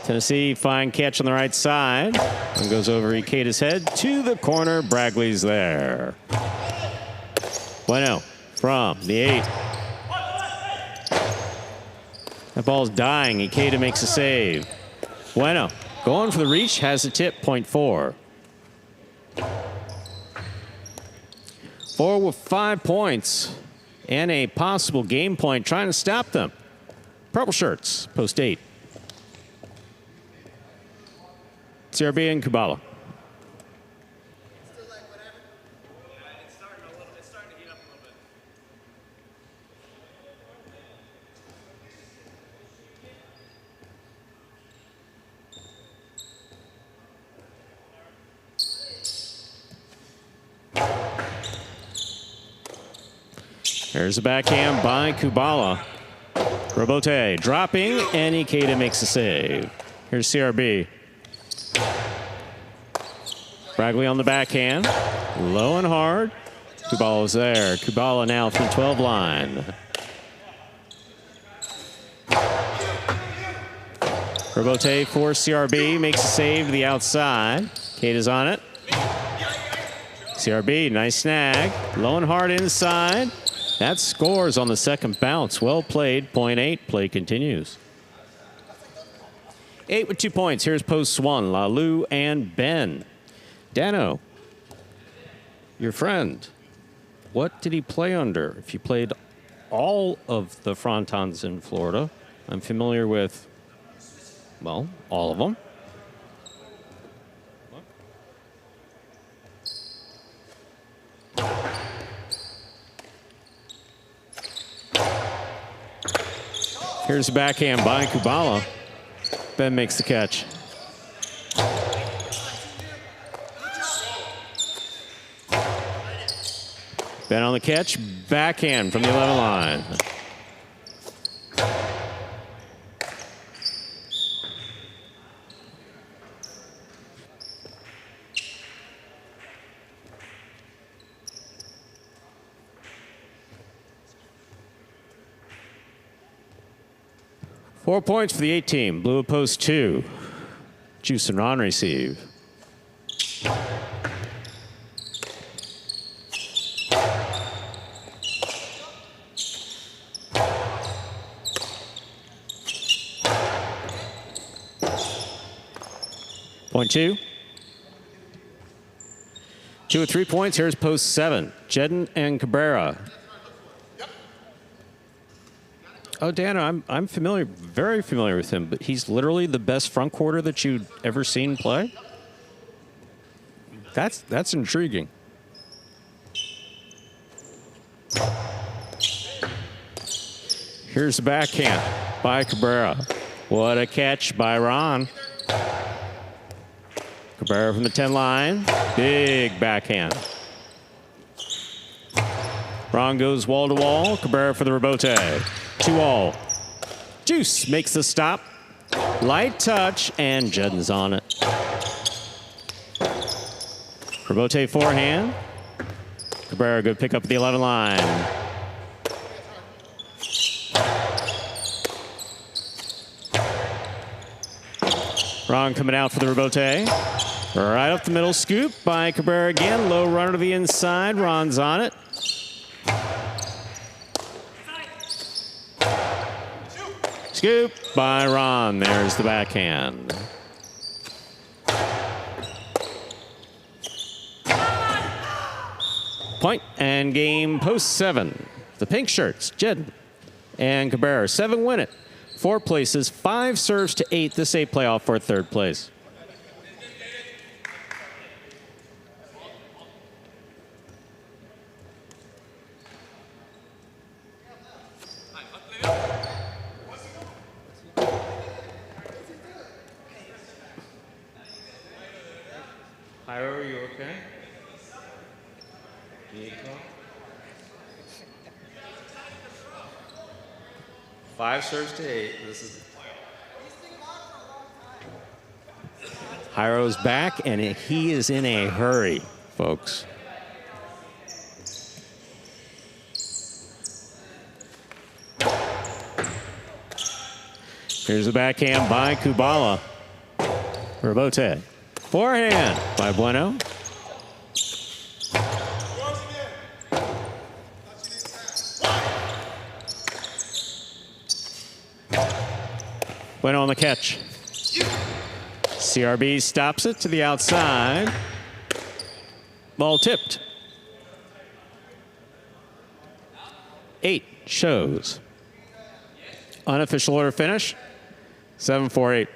Tennessee, fine catch on the right side. One goes over Ikeda's head to the corner. Bragley's there. Bueno from the 8. That ball's dying. Ikeda makes a save. Bueno going for the reach, has a tip, point 4. 4 with 5 points and a possible game point trying to stop them. Purple shirts, post 8. CRB and Kubala. There's a backhand by Kubala. Robote dropping, and Ikeda makes a save. Here's CRB. Bragley on the backhand. Low and hard. Kubala's there. Kubala now from 12 line. Robote for CRB. Makes a save to the outside. Ikeda's on it. CRB, nice snag. Low and hard inside. That scores on the second bounce. Well played, point 8. Play continues. 8 with 2 points. Here's post 1, Lalu and Ben. Dano, your friend, what did he play under? If he played all of the frontons in Florida, I'm familiar with, well, all of them. Here's the backhand by Kubala. Ben makes the catch. Ben on the catch, backhand from the 11 line. Four points for the 8 team. Blue at post 2. Juice and Ron receive. Point 2. 2 with 3 points. Here's post 7. Jedden and Cabrera. Oh, Dano, I'm familiar, very familiar with him, but he's literally the best front quarter that you'd ever seen play? That's intriguing. Here's the backhand by Cabrera. What a catch by Ron. Cabrera from the 10 line. Big backhand. Ron goes wall to wall. Cabrera for the rebote. 2-all. Juice makes the stop. Light touch, and Jedden's on it. Rebote forehand. Cabrera, good pick up at the 11 line. Ron coming out for the rebote. Right up the middle, scoop by Cabrera again. Low runner to the inside. Ron's on it. Scoop by Ron. There's the backhand. Point and game post 7. The pink shirts, Jedden and Cabrera. 7 win it. 4 places, 5 serves to 8. This 8 playoff for 3rd place. Hyro, are you okay? You need to talk? 5 serves to 8. This is Hyro's back, and he is in a hurry, folks. Here's the backhand by Kubala. Rebote. Forehand by Bueno. Bueno on the catch. CRB stops it to the outside. Ball tipped. 8 shows. Unofficial order finish. 7-4-8.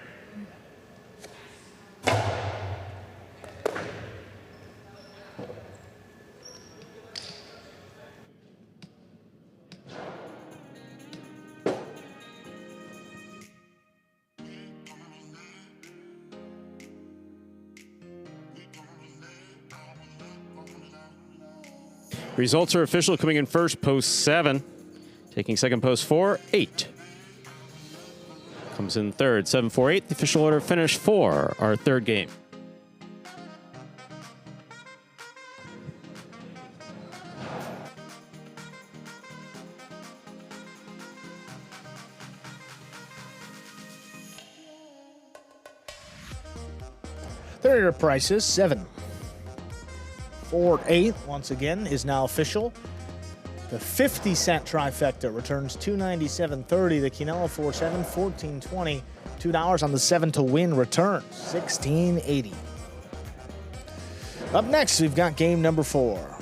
Results are official. Coming in first, post 7. Taking second, post 4, 8. Comes in third, 7-4-8. The official order finish 4, our third game. There are your prices. 7-4-8 once again is now official. The 50-cent trifecta returns $297.30. The Quinella 4-7, $14.20. $2 on the 7 to win returns $16.80. Up next, we've got game number 4.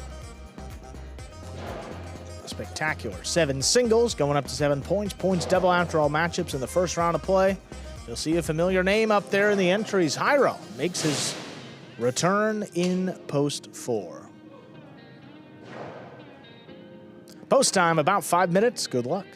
Spectacular 7 singles going up to 7 points. Points double after all matchups in the first round of play. You'll see a familiar name up there in the entries. Jairo makes his return in post 4. Post time, about 5 minutes. Good luck.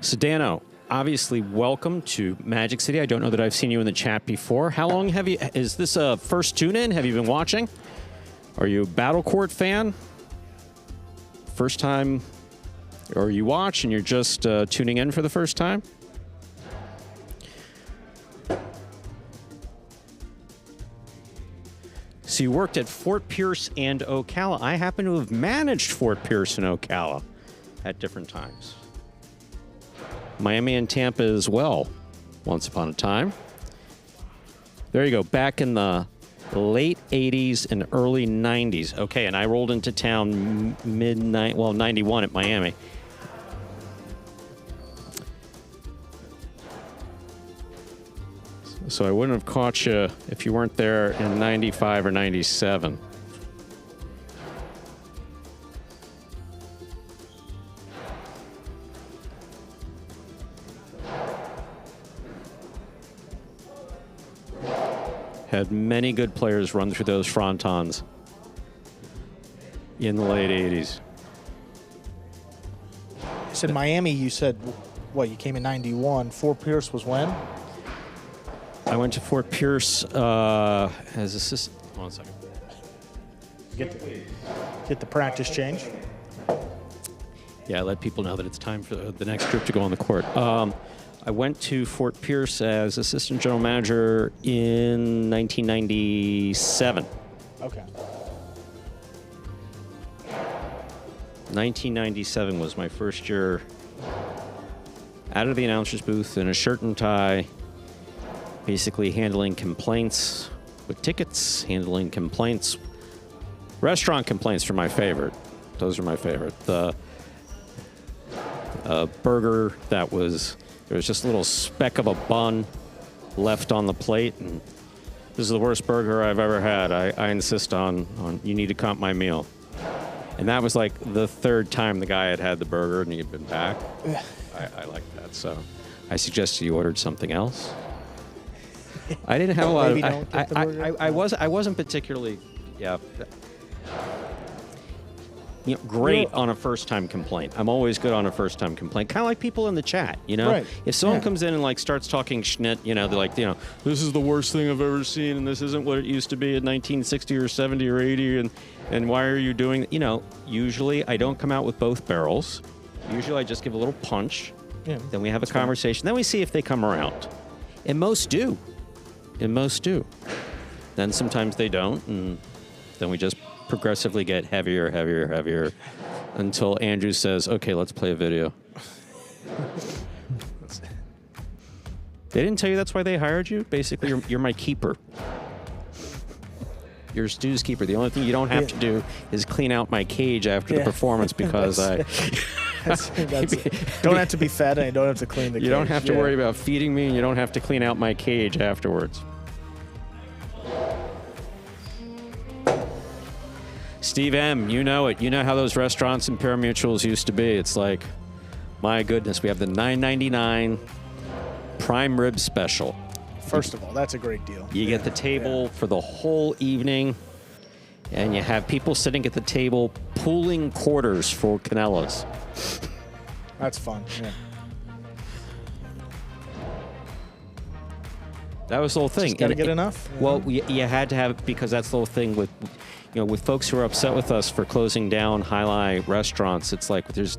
Sedano, obviously welcome to Magic City. I don't know that I've seen you in the chat before. How long have you, is this a first tune-in? Have you been watching? Are you a Battle Court fan? First time, or you watch and you're just tuning in for the first time? So you worked at Fort Pierce and Ocala. I happen to have managed Fort Pierce and Ocala at different times. Miami and Tampa as well, once upon a time. There you go, back in the late 80s and early 90s. Okay, and I rolled into town midnight, well, 91 at Miami. So I wouldn't have caught you if you weren't there in 95 or 97. Had many good players run through those frontons in the late 80s. You said Miami, you said, what, you came in 91. Fort Pierce was when? I went to Fort Pierce as assistant. Hold on a second. Get the practice change. Yeah, I let people know that it's time for the next group to go on the court. I went to Fort Pierce as assistant general manager in 1997. Okay. 1997 was my first year out of the announcer's booth in a shirt and tie, basically handling complaints with tickets, handling complaints. Restaurant complaints are my favorite. Those are my favorite. The burger that was... There was just a little speck of a bun left on the plate, and this is the worst burger I've ever had. I insist on you need to comp my meal. And that was like the third time the guy had the burger and he had been back. I like that, so I suggested you ordered something else. I didn't have a lot of... I wasn't particularly... Yeah. great on a first-time complaint. I'm always good on a first-time complaint. Kind of like people in the chat, Right. If someone comes in and like starts talking schnitt, they're like, this is the worst thing I've ever seen, and this isn't what it used to be in 1960 or 70 or 80, and why are you doing? Usually I don't come out with both barrels. Usually I just give a little punch. Yeah, then we have a conversation. Then we see if they come around. And most do. Then sometimes they don't, and then we just progressively get heavier, until Andrew says, okay, let's play a video. They didn't tell you that's why they hired you? Basically, you're my keeper. You're Stu's keeper. The only thing you don't have to do is clean out my cage after the performance because don't have to be fed and you don't have to clean the cage. You don't have to worry about feeding me, and you don't have to clean out my cage afterwards. Steve M., you know it. You know how those restaurants and Pari-mutuels used to be. It's like, my goodness, we have the $9.99 prime rib special. First of all, that's a great deal. You get the table for the whole evening, and you have people sitting at the table pooling quarters for Canellas. That's fun, yeah. That was the whole thing. Just gotta get enough. Well, you had to have it because that's the whole thing with, with folks who are upset with us for closing down highlight restaurants. It's like it's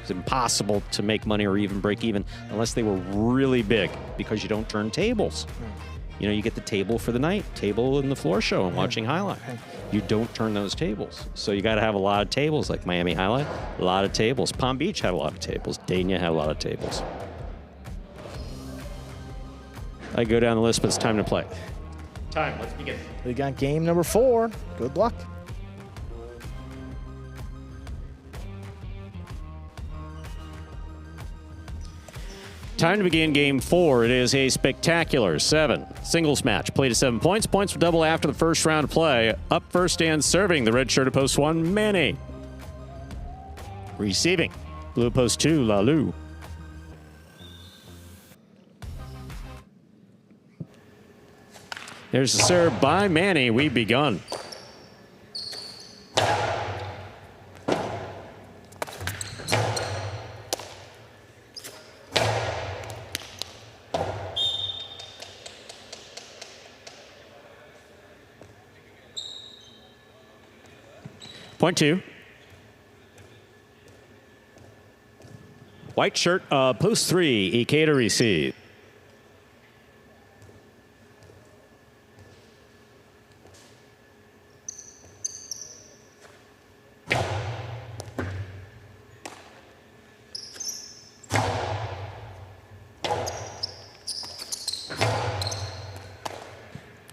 impossible to make money or even break even unless they were really big because you don't turn tables. You get the table for the night, table in the floor show and watching highlight. You don't turn those tables. So you got to have a lot of tables, like Miami Highlight, a lot of tables. Palm Beach had a lot of tables. Dania had a lot of tables. I go down the list, but it's time to play. Time, let's begin. We got game number 4. Good luck. Time to begin game 4. It is a spectacular 7 singles match. Played to 7 points. Points will double after the first round of play. Up first and serving, the red shirt of post 1, Manny. Receiving, blue post 2, Lalu. There's the serve by Manny. We've begun. Point 2. White shirt, post 3, Ikeda receive.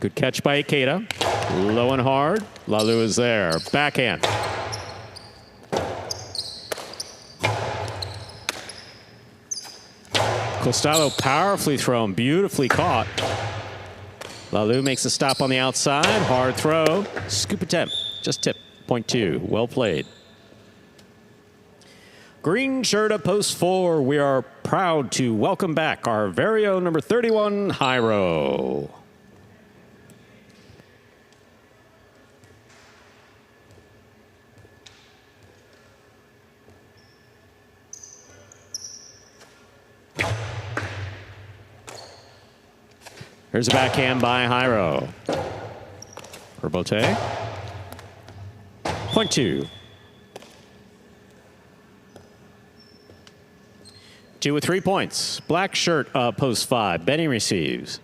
Good catch by Ikeda. Low and hard. Lalu is there. Backhand. Costello powerfully thrown. Beautifully caught. Lalu makes a stop on the outside. Hard throw. Scoop attempt. Just tip. Point 2. Well played. Green shirt of post 4. We are proud to welcome back our very own number 31, Hyro. Here's a backhand by Hyro. Herbote. Point 2. 2 with 3 points. Black shirt, post 5. Benny receives.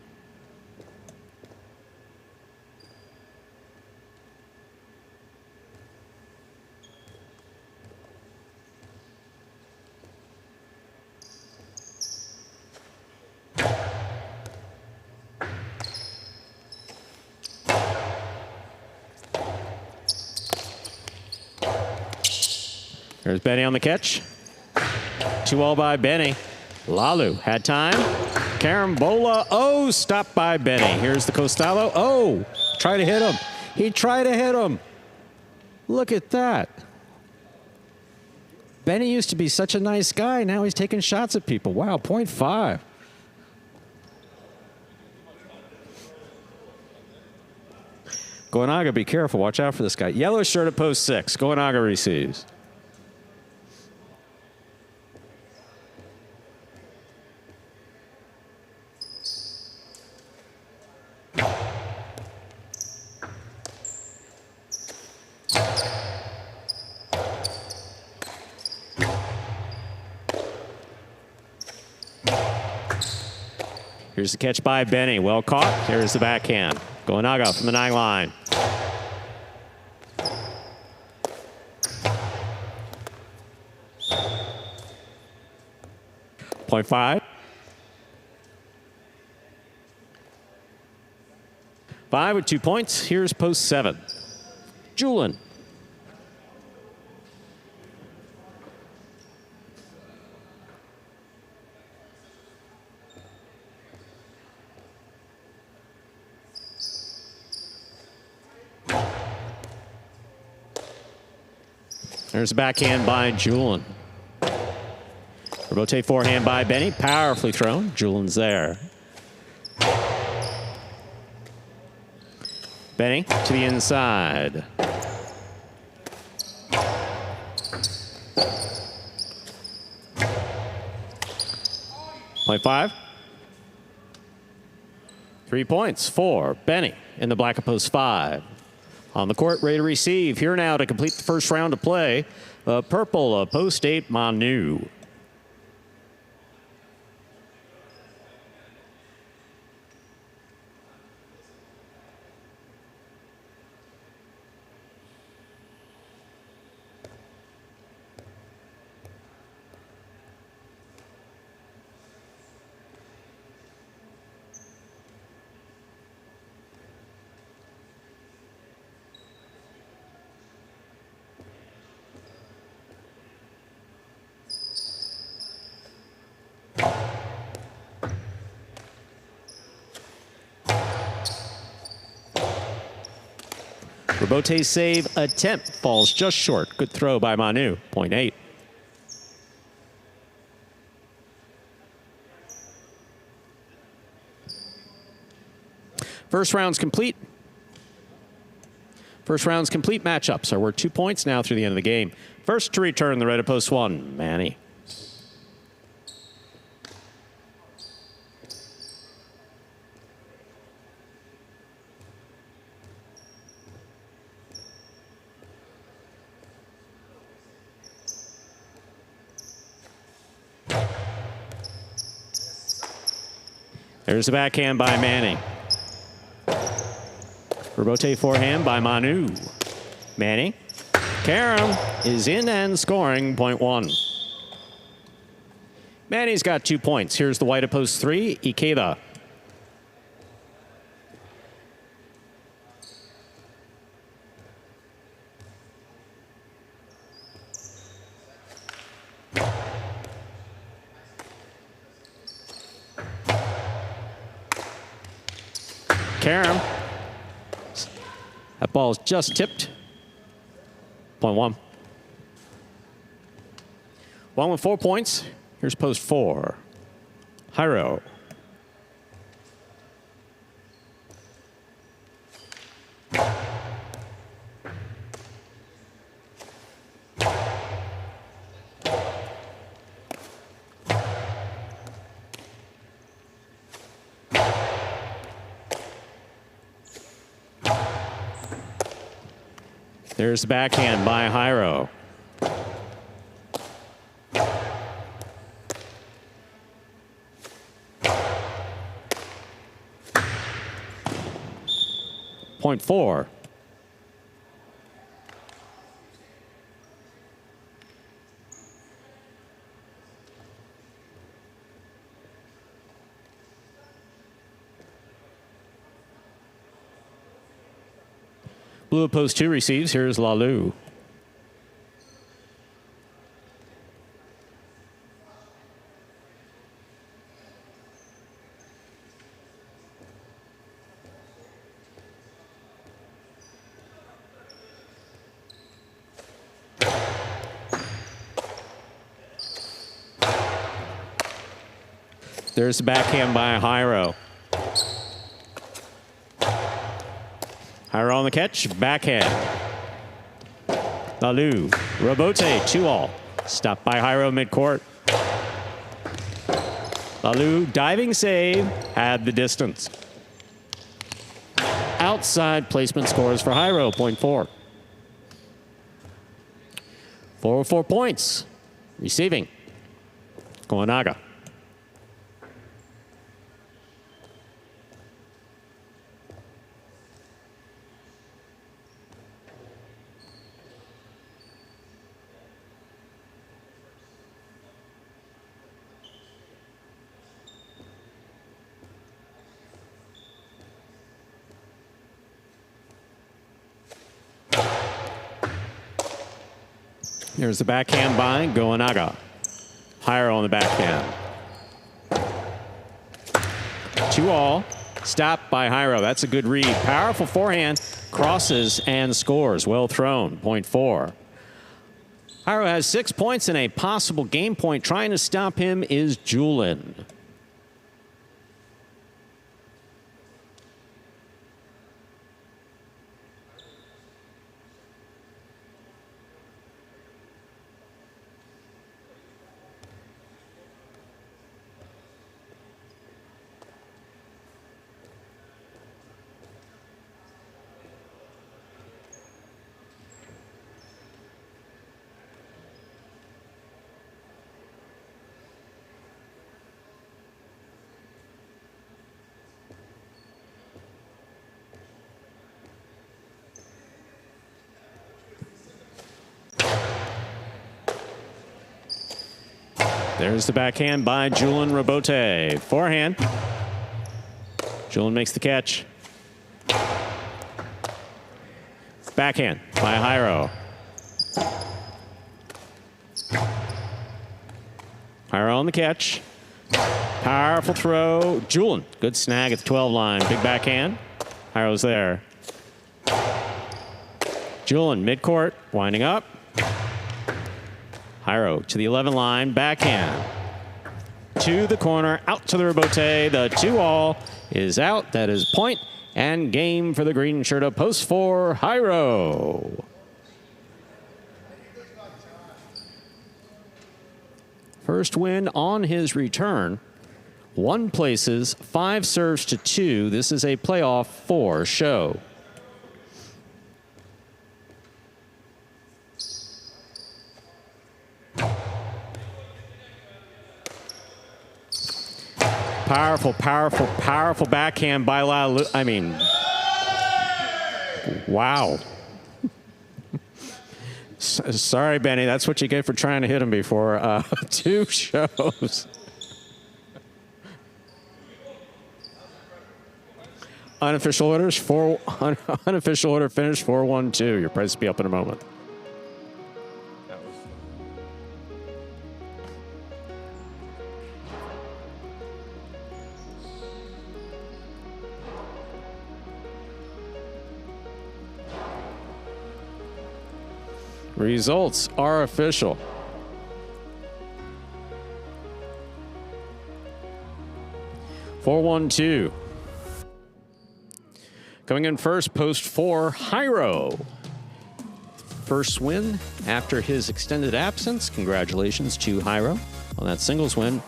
There's Benny on the catch. 2-all by Benny. Lalu had time. Carambola. Oh, stopped by Benny. Here's the Costello. Oh, try to hit him. He tried to hit him. Look at that. Benny used to be such a nice guy. Now he's taking shots at people. Wow, 0.5. Goenaga, be careful. Watch out for this guy. Yellow shirt at post 6. Goenaga receives. Here's the catch by Benny. Well caught. Here's the backhand. Goenaga from the 9 line. Point 5. 5 with 2 points. Here's post 7. Julin. There's a backhand by Julin. Robote forehand by Benny. Powerfully thrown. Julin's there. Benny to the inside. Point 5. 3 points for Benny in the black of post 5. On the court, ready to receive. Here now to complete the first round of play. Purple, post 8, Manu. Robote's save attempt falls just short. Good throw by Manu. Point 8. First round's complete. First round's complete matchups are worth 2 points now through the end of the game. First to return the red of post 1, Manny. There's the backhand by Manny. Robote forehand by Manu. Manny. Karam is in and scoring. Point 1. Manny's got 2 points. Here's the white of post 3, Ikeda. Karam. That ball's just tipped. Point 1. 1 with 4 points. Here's post 4. Hyro. There's the backhand by Hyro. Point 4. Blue of post 2 receives. Here's Lalu. There's the backhand by Hyro. Hyro on the catch, backhand. Lalu, Robote, 2-all. Stopped by Hyro midcourt. Lalu, diving save, had the distance. Outside placement scores for Hyro, point 4. 4 4 points. Receiving. Goenaga. Here's the backhand by Goenaga. Jairo on the backhand. 2-all. Stopped by Jairo. That's a good read. Powerful forehand. Crosses and scores. Well thrown. Point 4. Jairo has 6 points and a possible game point. Trying to stop him is Julin. There's the backhand by Julin Robote. Forehand. Julin makes the catch. Backhand by Jairo. Jairo on the catch. Powerful throw. Julin. Good snag at the 12 line. Big backhand. Jairo's there. Julin midcourt. Winding up. Jairo to the 11 line, backhand. To the corner, out to the Robote. The 2-all is out. That is point and game for the green shirt of post 4, Jairo. First win on his return. 1 places, 5 serves to 2. This is a playoff 4 show. Powerful, powerful, powerful backhand by Lalu. I mean, wow. Sorry, Benny. That's what you get for trying to hit him before 2 shows. Unofficial orders, unofficial order finish 4-1-2. Your price will be up in a moment. Results are official. Four, 1-2. Coming in first, post 4, Jairo. First win after his extended absence. Congratulations to Jairo on that singles win.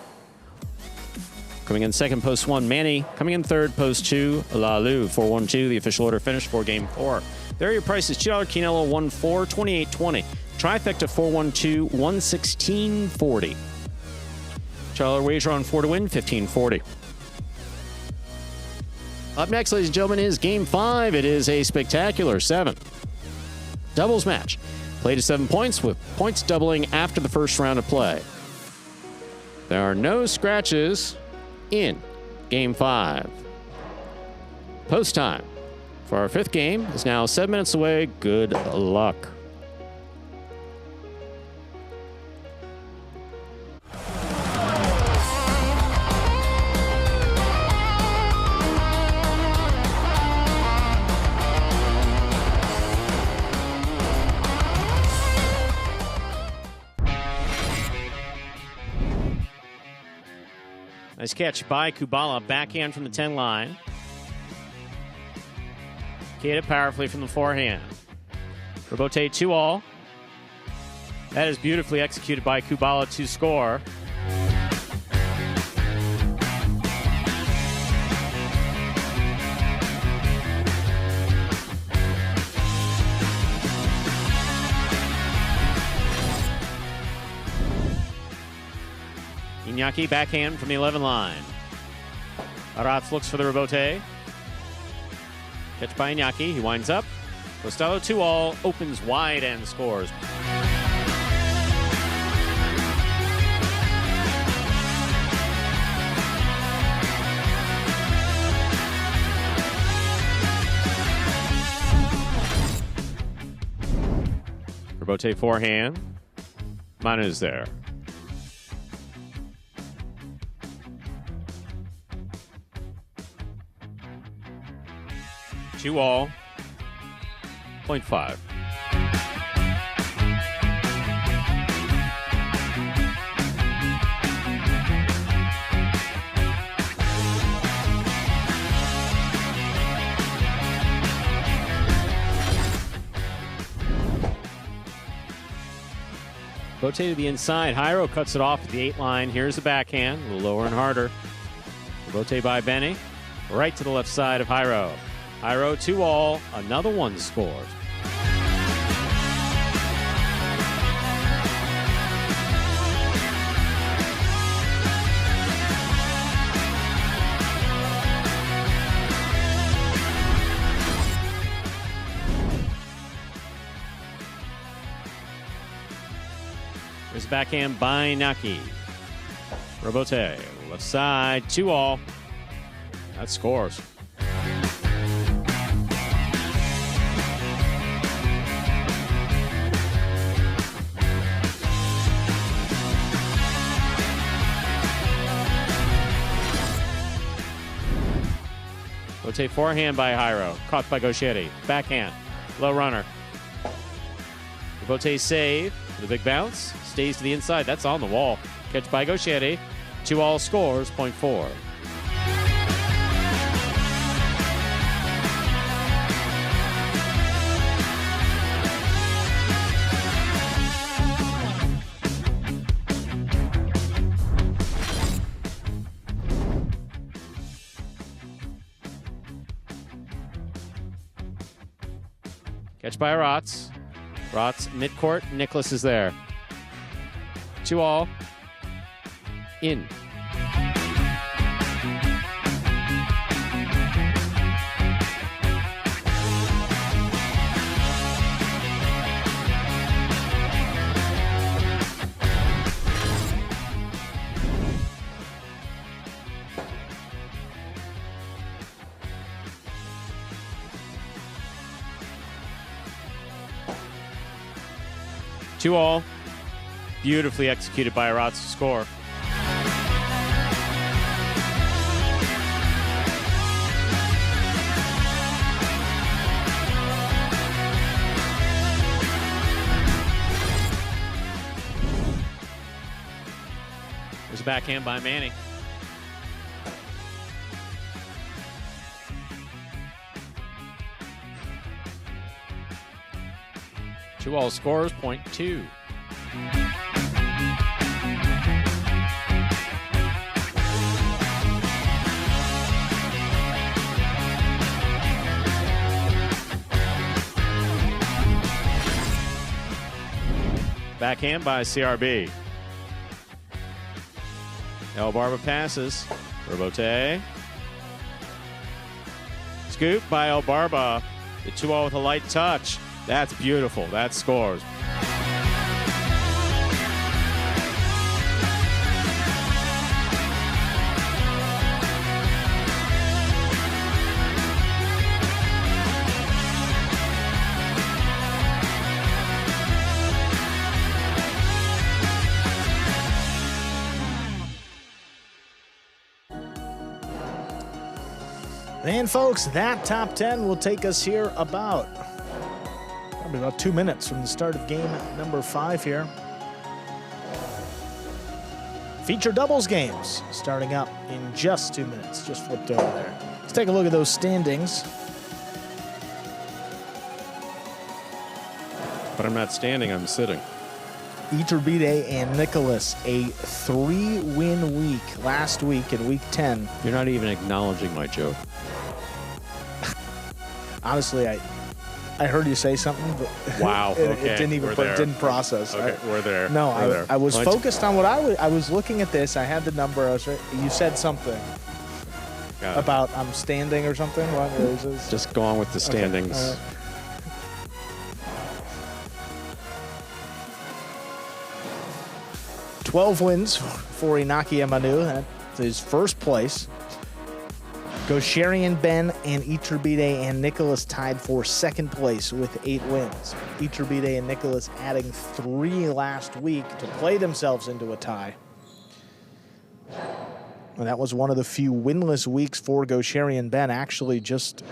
Coming in second, post 1, Manny. Coming in third, post 2, Lalu. 4-1-2, the official order finish for game 4. There are your prices. $2 Quinello, 1-4, 28.20. Trifecta 4-1-2, 116.40. $2 wager on 4 to win, 15.40. Up next, ladies and gentlemen, is game 5. It is a spectacular 7 doubles match. Played to 7 points with points doubling after the first round of play. There are no scratches in game 5. Post time for our 5th game is now 7 minutes away. Good luck. Nice catch by Kubala. Backhand from the 10 line. Hit it powerfully from the forehand. Robote 2-all. That is beautifully executed by Kubala to score. Iñaki backhand from the 11 line. Aratz looks for the Robote. Catch by Iñaki. He winds up. Costello 2-all. Opens wide and scores. Robote forehand. Manu's there. Two all. 0.5. Rotate to the inside. Hyro cuts it off at the 8 line. Here's the backhand. A little lower and harder. Rotate by Benny. Right to the left side of Hyro. Hyro 2-all. Another one scores. There's backhand by Naki. Robote, left side, 2-all. That scores. Rotate forehand by Hyro. Caught by Gauchetti. Backhand. Low runner. Robote save. The big bounce. Stays to the inside. That's on the wall. Catch by Gauchetti. 2-all scores, 0.4. Catch by Rotz. Rotz midcourt. Nicholas is there. 2-all. In. Two all. Beautifully executed by Rotz to score. There's a backhand by Manny. Two-all scores, 0.2. Backhand by CRB. El Barba passes. Robote. Scoop by El Barba. The 2-all with a light touch. That's beautiful. That scores. And folks, that top 10 will take us here about 2 minutes from the start of game number 5 here. Feature doubles games starting up in just 2 minutes. Just flipped over there. Let's take a look at those standings. But I'm not standing, I'm sitting. Iturbide and Nicholas, a 3-win week last week in week 10. You're not even acknowledging my joke. Honestly, I heard you say something, but wow, okay. it didn't process. Okay, we're there. No, we're I was focused on what I was looking at this. I had the number. You said something about I'm standing or something. What is this? Just go on with the standings. Okay. 12 wins for Inaki Manu. That's his first place. Gosharian Ben and Iturbide and Nicholas tied for second place with 8 wins. Iturbide and Nicholas adding 3 last week to play themselves into a tie. And that was one of the few winless weeks for Gosharian Ben. Actually, just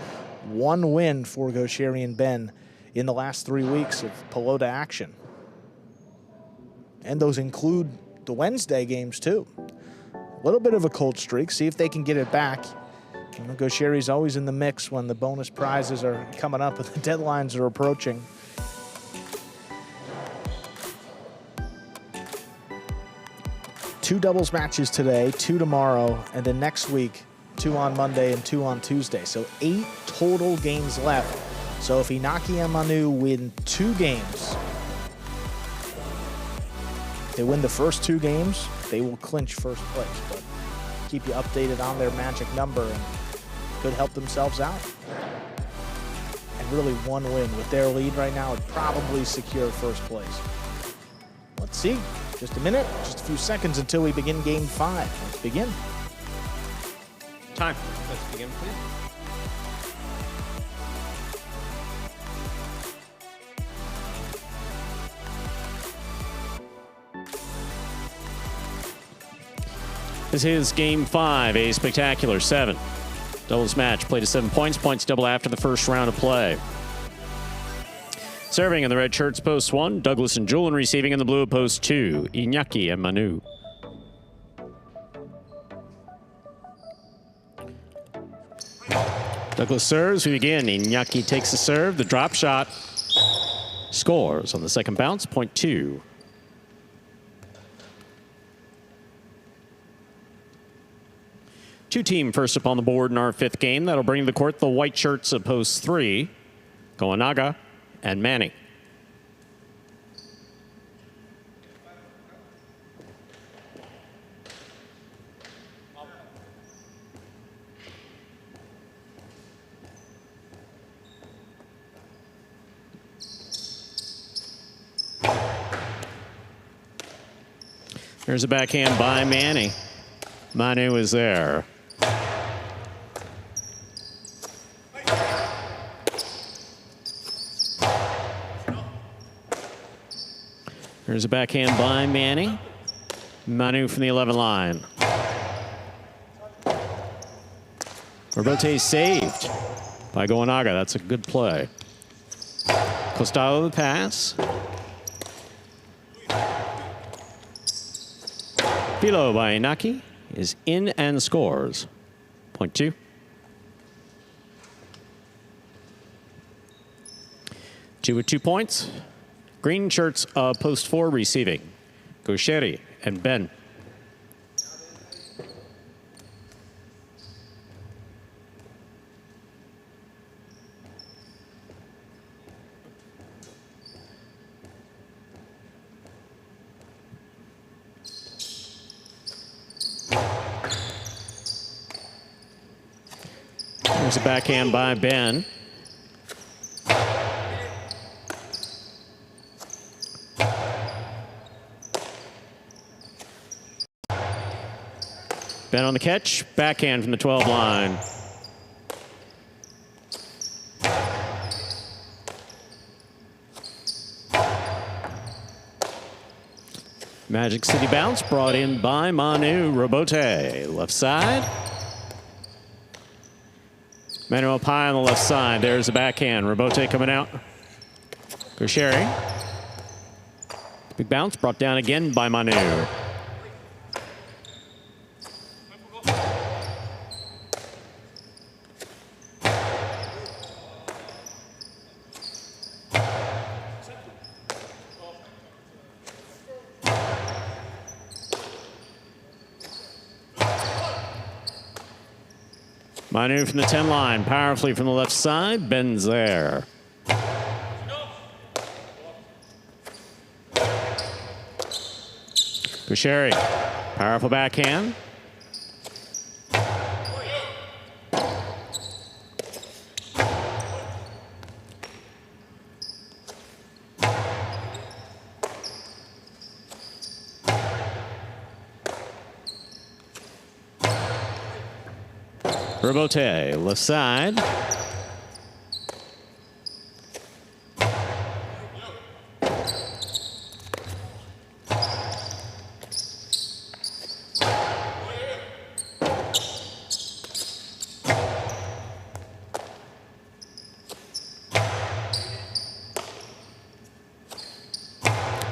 1 win for Gosharian Ben in the last 3 weeks of Pelota action. And those include the Wednesday games, too. A little bit of a cold streak. See if they can get it back. You know, Goshari's always in the mix when the bonus prizes are coming up and the deadlines are approaching. Two doubles matches today, 2 tomorrow, and then next week, 2 on Monday and 2 on Tuesday. So 8 total games left. So if Inaki and Manu win 2 games, they win the first 2 games, they will clinch first place. But keep you updated on their magic number and could help themselves out. And really 1 win with their lead right now would probably secure first place. Let's see. Just a minute, just a few seconds until we begin game 5. Let's begin. Time. Let's begin, please. This is game 5, a spectacular 7. Doubles match, played to 7 points. Points double after the first round of play. Serving in the red shirts, post 1, Douglas and Julian. Receiving in the blue, post 2, Iñaki and Manu. Douglas serves. We begin. Iñaki takes the serve. The drop shot scores on the second bounce, point 2. Two-team first up on the board in our 5th game. That'll bring to the court the white shirts of post 3, Goanaga and Manny. There's a backhand by Manny. Manu is there. There's a backhand by Manny. Manu from the 11 line. Robote saved by Goanaga. That's a good play. Costado the pass. Filo by Inaki is in and scores. Point 2. Two with 2 points. Green shirts post 4 receiving. Gosheri and Ben. There's a backhand by Ben. Ben on the catch, backhand from the 12 line. Magic City bounce brought in by Manu Robote. Left side. Manu up high on the left side. There's the backhand. Robote coming out. Gosheri. Big bounce brought down again by Manu. Manu from the 10 line, powerfully from the left side. Ben's there. Gosheri, powerful backhand. Robote, left side.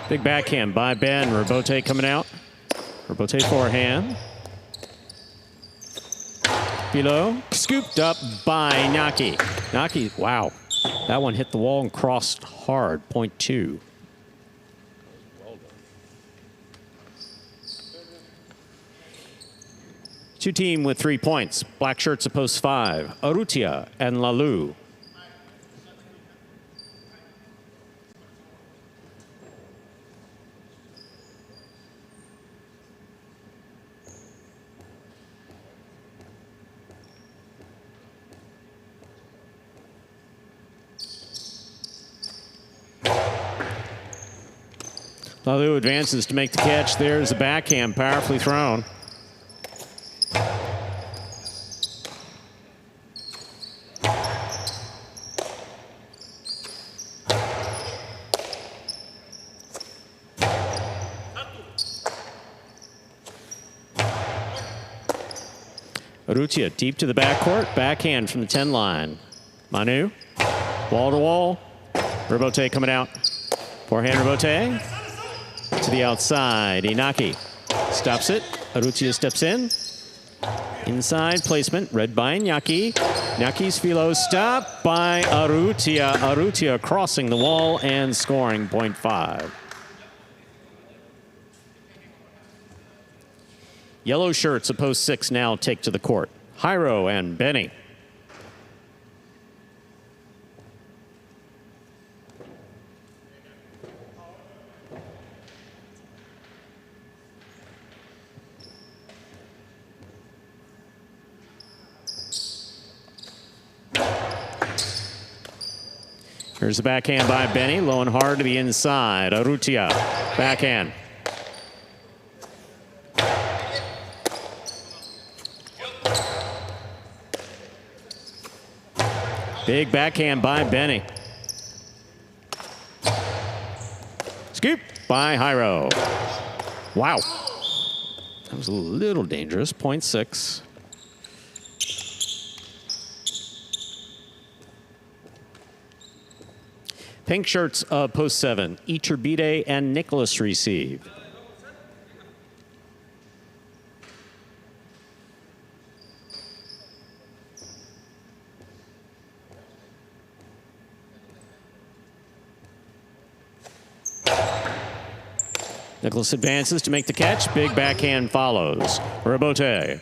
Big backhand by Ben. Robote coming out. Robote forehand. Below. Scooped up by Naki. Naki, wow. That one hit the wall and crossed hard. .2. Two team with 3 points. Black shirts at post 5. Arutia and Lalu. Lalu advances to make the catch. There's a backhand, powerfully thrown. Arutia deep to the backcourt, backhand from the 10 line. Manu, wall to wall. Robote coming out. Forehand Robote. To the outside, Inaki stops it. Arutia steps in. Inside placement, read by Iñaki. Inyaki's Philo stopped by Arutia. Arutia crossing the wall and scoring .5. Yellow shirts at post 6 now take to the court. Jairo and Benny. Here's the backhand by Benny, low and hard to the inside. Arutia, backhand. Big backhand by Benny. Scoop by Jairo. Wow. That was a little dangerous, .6. Pink shirts of post 7. Iturbide and Nicholas receive. Nicholas advances to make the catch. Big backhand follows. Robote.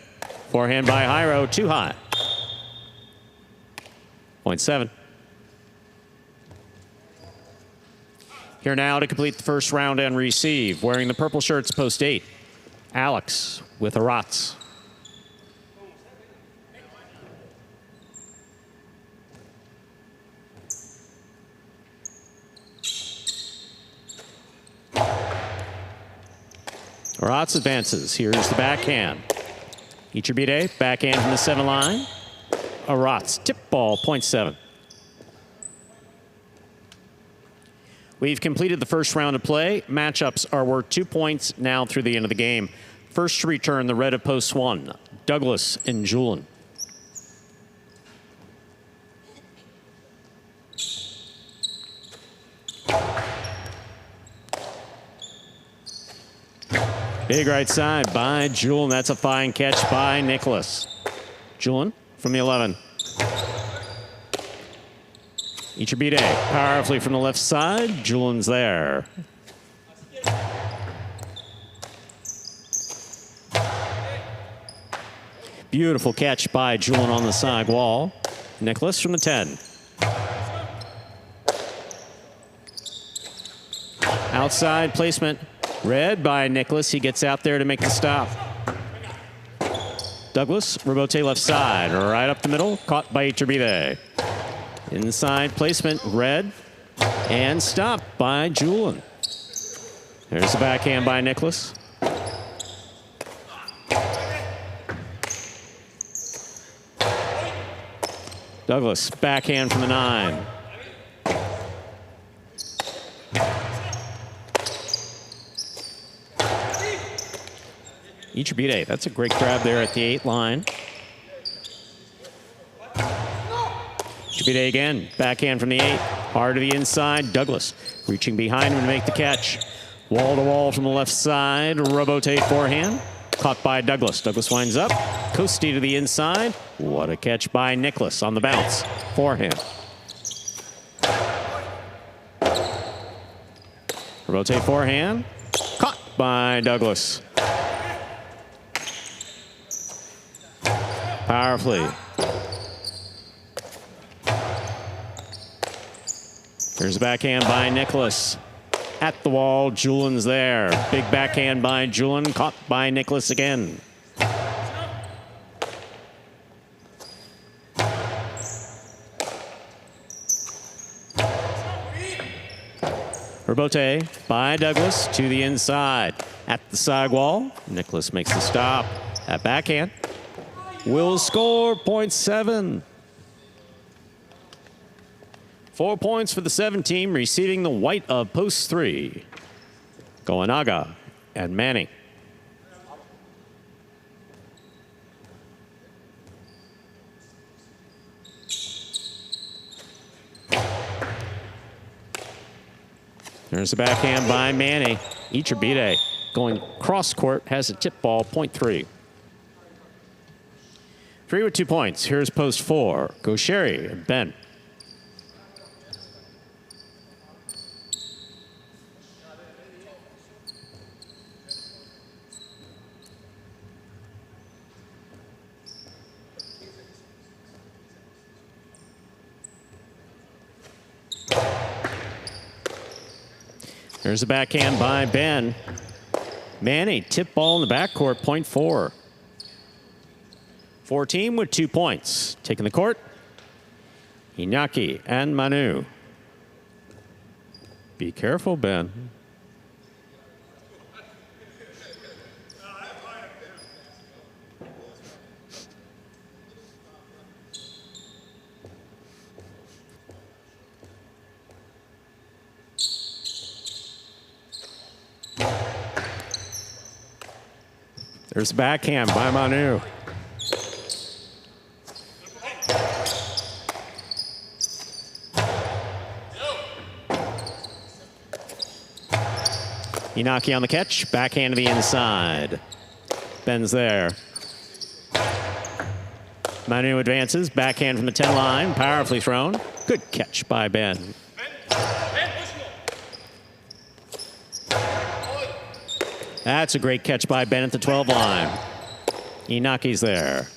Forehand by Jairo, too high. .7. Here now to complete the first round and receive. Wearing the purple shirts, post 8. Alex with Arats. Arats advances. Here's the backhand. Iturbide, backhand from the 7 line. Arats, tip ball, .7. We've completed the first round of play. Matchups are worth 2 points now through the end of the game. First to return the red of post 1, Douglas and Julian. Big right side by Julian. That's a fine catch by Nicholas. Julian from the 11. Iturbide powerfully from the left side. Julian's there. Beautiful catch by Julian on the side wall. Nicholas from the 10. Outside placement. Read by Nicholas. He gets out there to make the stop. Douglas, Robote left side. Right up the middle. Caught by Iturbide. Inside placement, red, and stopped by Julian. There's the backhand by Nicholas. Douglas, backhand from the 9. Ichibide, that's a great grab there at the 8 line. Ichibide again, backhand from the 8. Hard to the inside, Douglas reaching behind him to make the catch. Wall to wall from the left side, Robote forehand. Caught by Douglas. Douglas winds up. Costi to the inside. What a catch by Nicholas on the bounce. Forehand. Robote forehand. Caught by Douglas. Powerfully. Here's a backhand by Nicholas. At the wall, Julian's there. Big backhand by Julian, caught by Nicholas again. Robote by Douglas to the inside. At the side wall, Nicholas makes the stop. At backhand will score, 0.7. 4 points for the 7 team, receiving the white of post 3. Goenaga and Manning. There's a backhand by Manning. Ichibide going cross court, has a tip ball, 0.3. 3 with 2 points. Here's post 4. Gaucheri and Ben. There's a backhand by Ben. Manny, tip ball in the backcourt, 0.4. 4 team with 2 points. Taking the court, Iñaki and Manu. Be careful, Ben. There's a backhand by Manu. Inaki on the catch, backhand to the inside. Ben's there. Manu advances, backhand from the 10 line, powerfully thrown. Good catch by Ben. That's a great catch by Ben at the 12 line. Inaki's there.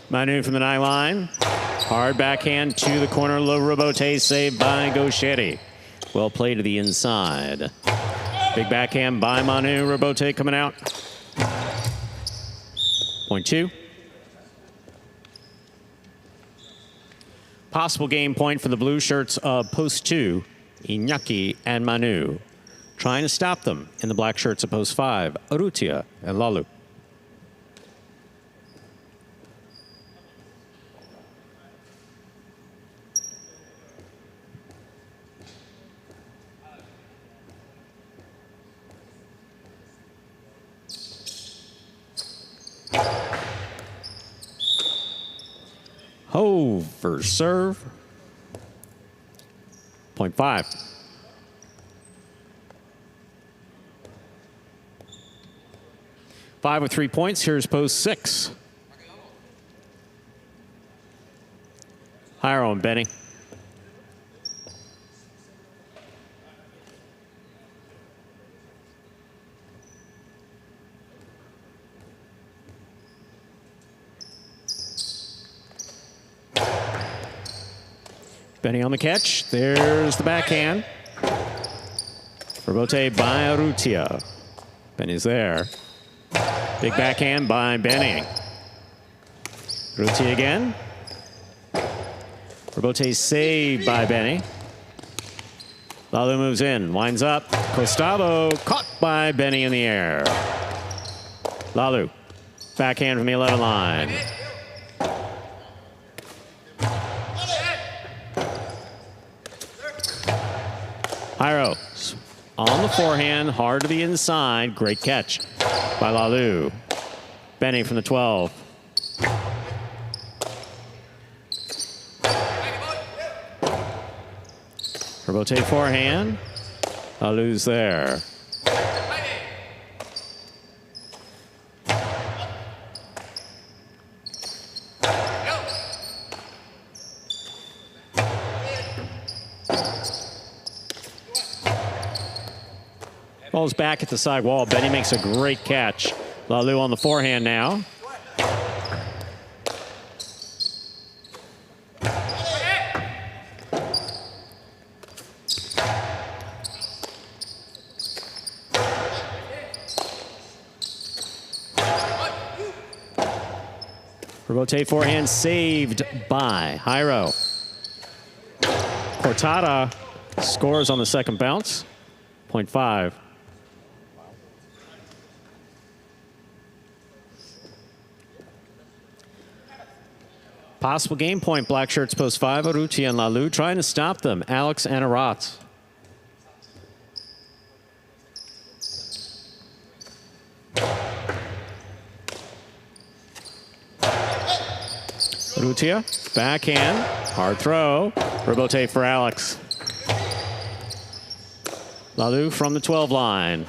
Manu from the 9 line. Hard backhand to the corner. Low Robote saved by Gaucheri. Well played to the inside. Big backhand by Manu. Robote coming out. 0.2. Possible game point for the blue shirts of post 2, Iñaki and Manu. Trying to stop them in the black shirts of post 5, Arutia and Lalu. Hove for serve. 0.5. Five with 3 points. Here's post 6. Higher on Benny. Benny on the catch. There's the backhand. Robote by Arutia. Benny's there. Big backhand by Benny. Arutia again. Robote saved by Benny. Lalu moves in, winds up. Costado caught by Benny in the air. Lalu, backhand from the 11 line. Jairo on the forehand, hard to the inside. Great catch by Lalu. Benny from the 12. Rebote forehand. Lalu's there. Ball's back at the side wall. Benny makes a great catch. Lalu on the forehand now. Rebote forehand saved by Jairo. Cortada scores on the second bounce. 0.5. Possible game point. Black shirts post 5. Urrutia and Lalu trying to stop them. Alex and Arat. Urrutia, backhand, hard throw. Rebote for Alex. Lalu from the 12 line.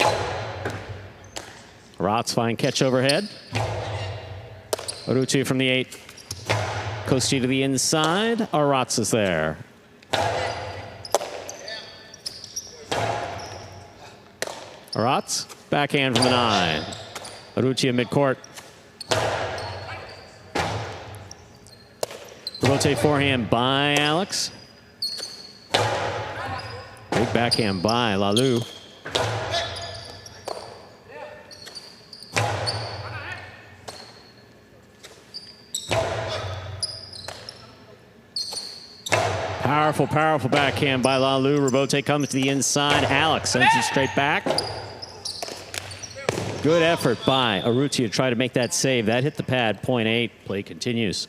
Arat's fine catch overhead. Urrutia from the 8. Costi to the inside. Aratz is there. Aratz, backhand from the 9. Urrutia midcourt. Rebote forehand by Alex. Big backhand by Lalu. Powerful, powerful backhand by Lalu. Rebote comes to the inside. Alex sends it straight back. Good effort by Urrutia to try to make that save. That hit the pad, 0.8. Play continues.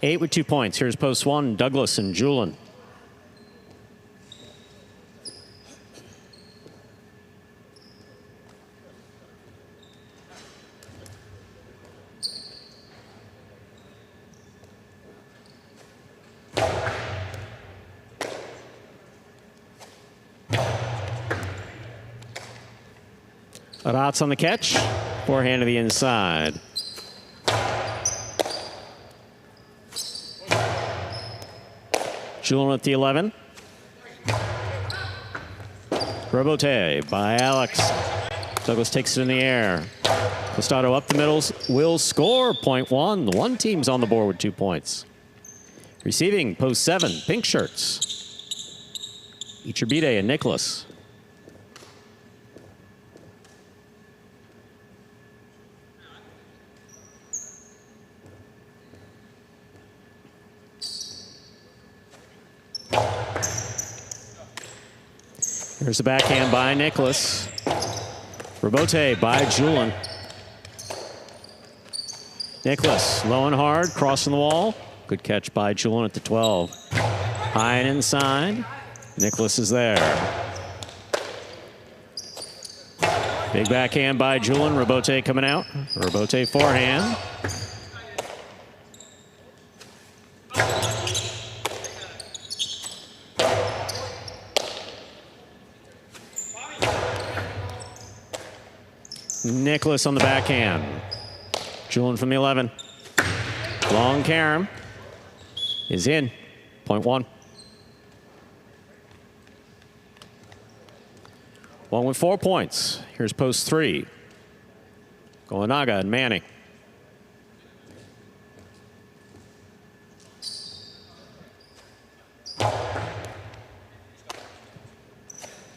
8 with 2 points. Here's post 1, Douglas and Julin. Aratz on the catch. Forehand to the inside. Julin at the 11. Rebote by Alex. Douglas takes it in the air. Costado up the middles. Will score. 0.1. One team's on the board with 2 points. Receiving post 7. Pink shirts. Iturbide and Nicholas. Here's the backhand by Nicholas. Rebote by Julin. Nicholas, low and hard, crossing the wall. Good catch by Julin at the 12. High and inside. Nicholas is there. Big backhand by Julin. Rebote coming out. Rebote forehand. Nicholas on the backhand. Julin from the 11. Long carom is in. 0.1. 1 with 4 points. Here's post 3. Goanaga and Manning.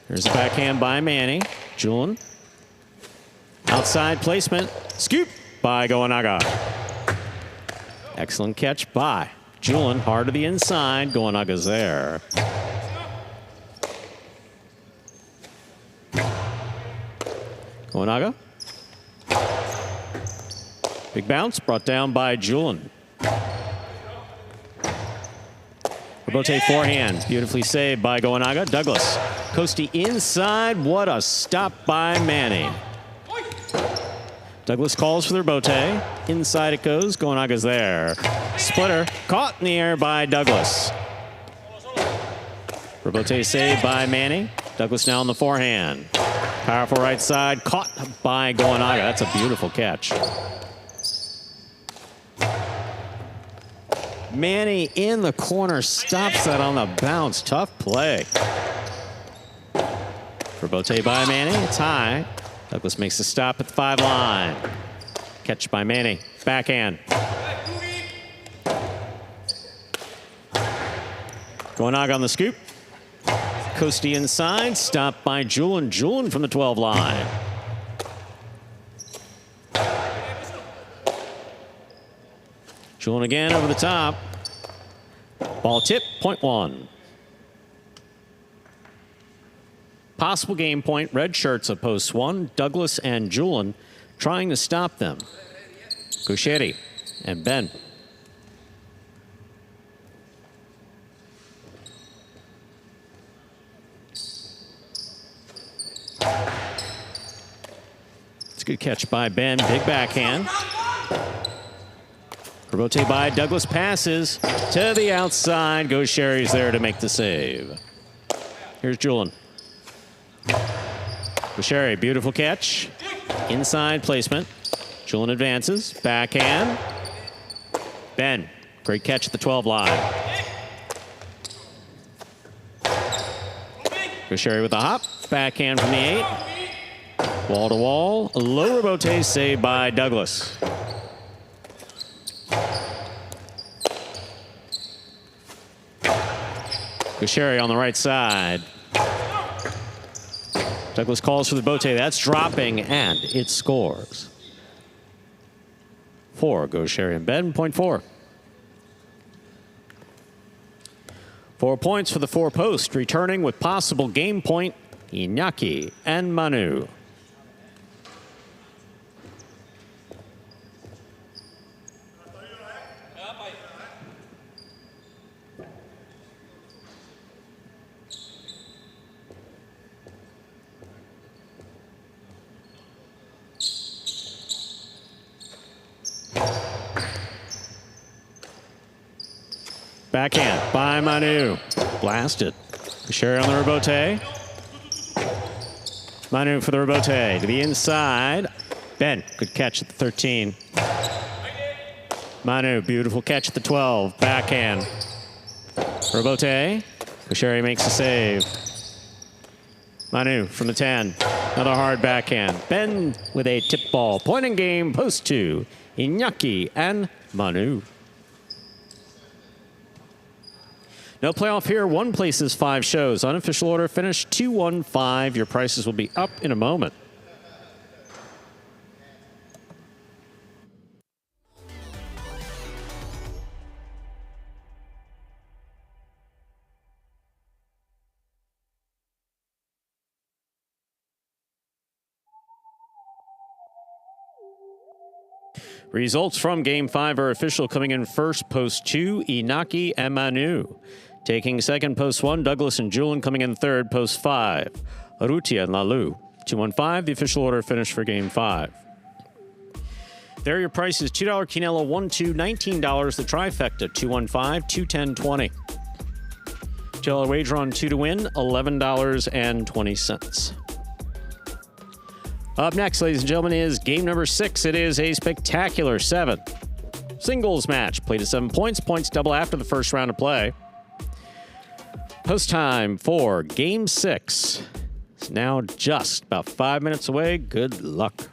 Here's the backhand by Manning. Julin. Outside placement. Scoop by Goanaga. Excellent catch by Julian hard to the inside. Goenaga's there. Goenaga. Big bounce brought down by Julian. Robote forehand, beautifully saved by Goenaga. Douglas, Coasty inside. What a stop by Manny. Douglas calls for the Robote. Inside it goes. Goenaga's there. Splitter caught in the air by Douglas. Robote saved by Manny. Douglas now on the forehand. Powerful right side, caught by Goenaga. That's a beautiful catch. Manny in the corner, stops that on the bounce. Tough play. Robote by Manny, it's high. Douglas makes a stop at the 5 line. Catch by Manny, backhand. Goenaga on the scoop. Coasty inside, stopped by Julian. Julian from the 12 line. Julian again over the top. Ball tip, point 1. Possible game point, red shirts at post 1. Douglas and Julian trying to stop them. Gaucheri and Ben. It's a good catch by Ben, big backhand. Robote by Douglas, passes to the outside. Gaucheri's there to make the save. Here's Julian. Gaucheri, beautiful catch. Inside placement. Julian advances. Backhand. Ben, great catch at the 12 line. Gaucheri with a hop. Backhand from the 8. Wall to wall. Low Robote saved by Douglas. Gaucheri on the right side. Douglas calls for the Bote. That's dropping, and it scores. 4, Gaucheri and Ben, point 4. 4 points for the 4 post, returning with possible game point, Iñaki and Manu. Backhand by Manu. Blasted. Gaucheri on the Robote. Manu for the Robote to the inside. Ben, good catch at the 13. Manu, beautiful catch at the 12. Backhand. Robote. Gaucheri makes a save. Manu from the 10. Another hard backhand. Ben with a tip ball. Point in game, post 2. Iñaki and Manu. No playoff here. 1 places, 5 shows. Unofficial order finish 2-1-5. Your prices will be up in a moment. Results from Game 5 are official. Coming in first, post 2, Iñaki and Manu. Taking second, post 1, Douglas and Julian. Coming in third, post 5, Rutia and Lalu. 2-1-5, the official order finish for Game 5. There are your prices. $2 Quinella, 1-2, $19. The trifecta, 2-1-5, 2-10-20. $2 wager on 2 to win, $11.20. Up next, ladies and gentlemen, is game number 6. It is a spectacular 7 singles match. Played at 7 points. Points double after the first round of play. Post time for game 6. It's now just about 5 minutes away. Good luck.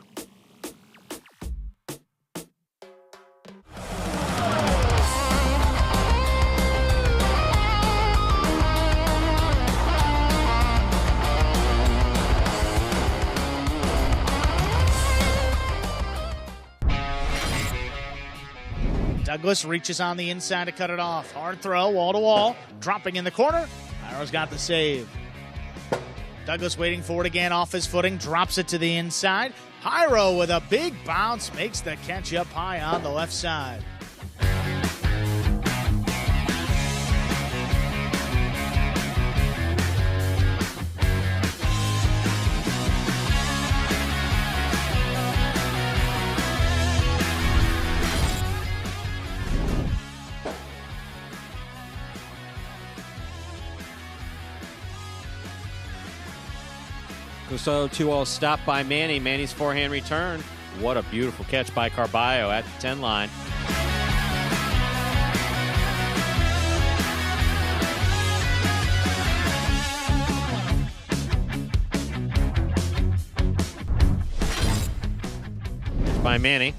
Douglas reaches on the inside to cut it off. Hard throw, wall to wall, dropping in the corner. Pyro's got the save. Douglas waiting for it again off his footing, drops it to the inside. Pyro with a big bounce makes the catch up high on the left side. So 2-0 stop by Manny. Manny's forehand return. What a beautiful catch by Carballo at the 10 line. By Manny.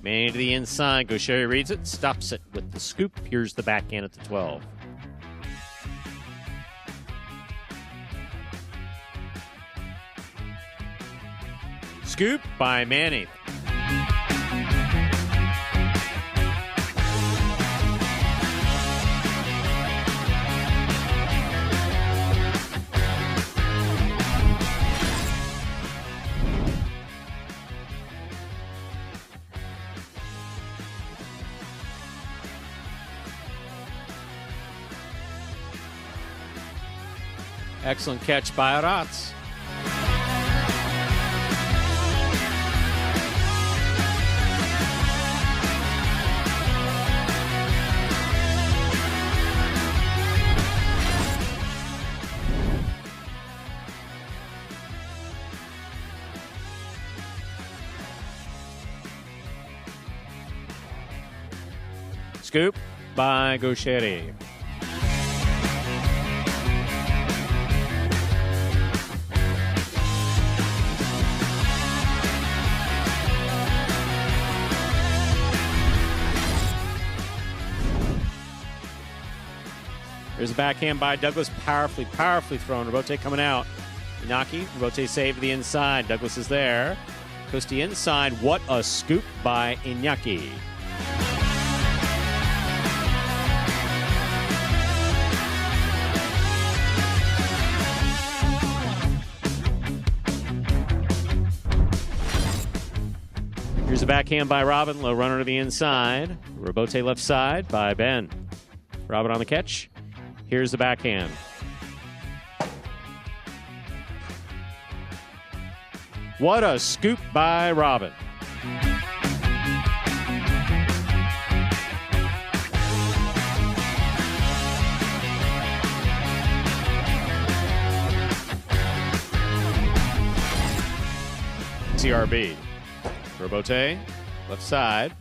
Manny to the inside. Gaucheri reads it, stops it with the scoop. Here's the backhand at the 12. Scoop by Manny. Excellent catch by Aratz. Scoop by Gaucheri. There's a backhand by Douglas, powerfully thrown. Robote coming out. Inaki, Robote save to the inside. Douglas is there. Goes to the inside. What a scoop by Iñaki. Here's a backhand by Robin. Low runner to the inside. Robote left side by Ben. Robin on the catch. Here's the backhand. What a scoop by Robin. CRB. Robote, left side.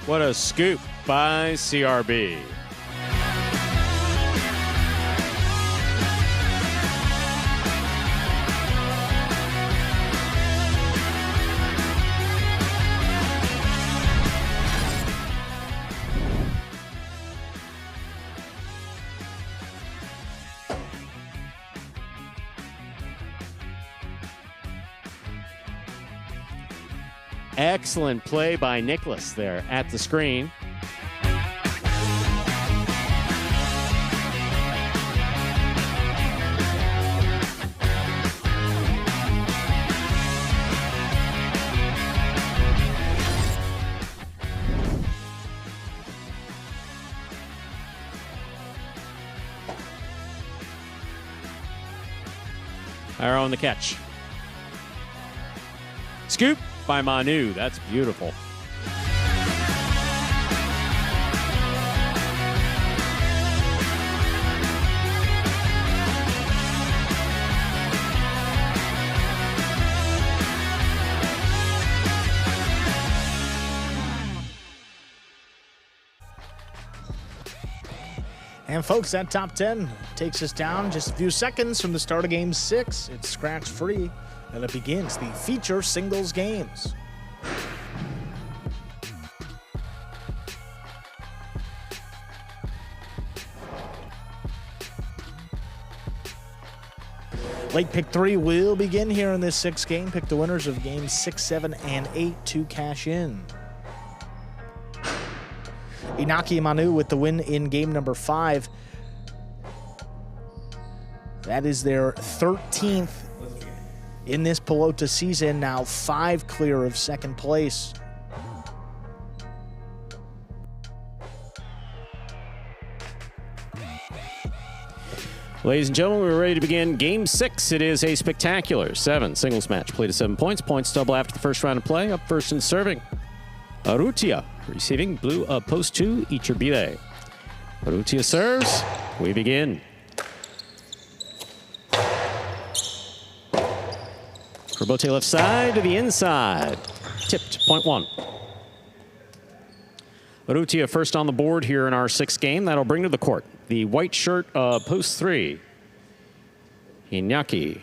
What a scoop by CRB. Excellent play by Nicholas there at the screen. Arrow on the catch. Scoop by Manu. That's beautiful. And folks, that top 10 takes us down just a few seconds from the start of Game 6. It's scratch free, and it begins the feature singles games. Late pick 3 will begin here in this 6th game. Pick the winners of games 6, 7, and 8 to cash in. Inaki Manu with the win in game number 5. That is their 13th in this Pelota season, now 5 clear of 2nd place. Ladies and gentlemen, we're ready to begin Game 6. It is a spectacular 7 singles match. Played to 7 points. Points double after the first round of play. Up first and serving, Arrutia. Receiving, blue post 2, Iturbide. Arrutia serves. We begin. Rebote left side to the inside. Tipped, point 1. Arrutia first on the board here in our 6th game. That'll bring to the court the white shirt, post 3, Iñaki.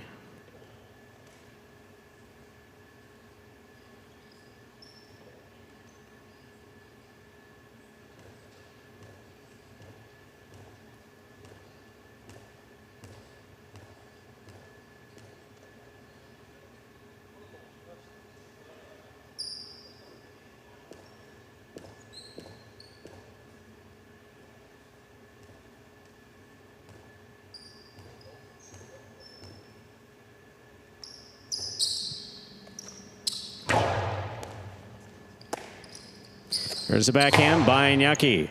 There's a backhand by Iñaki.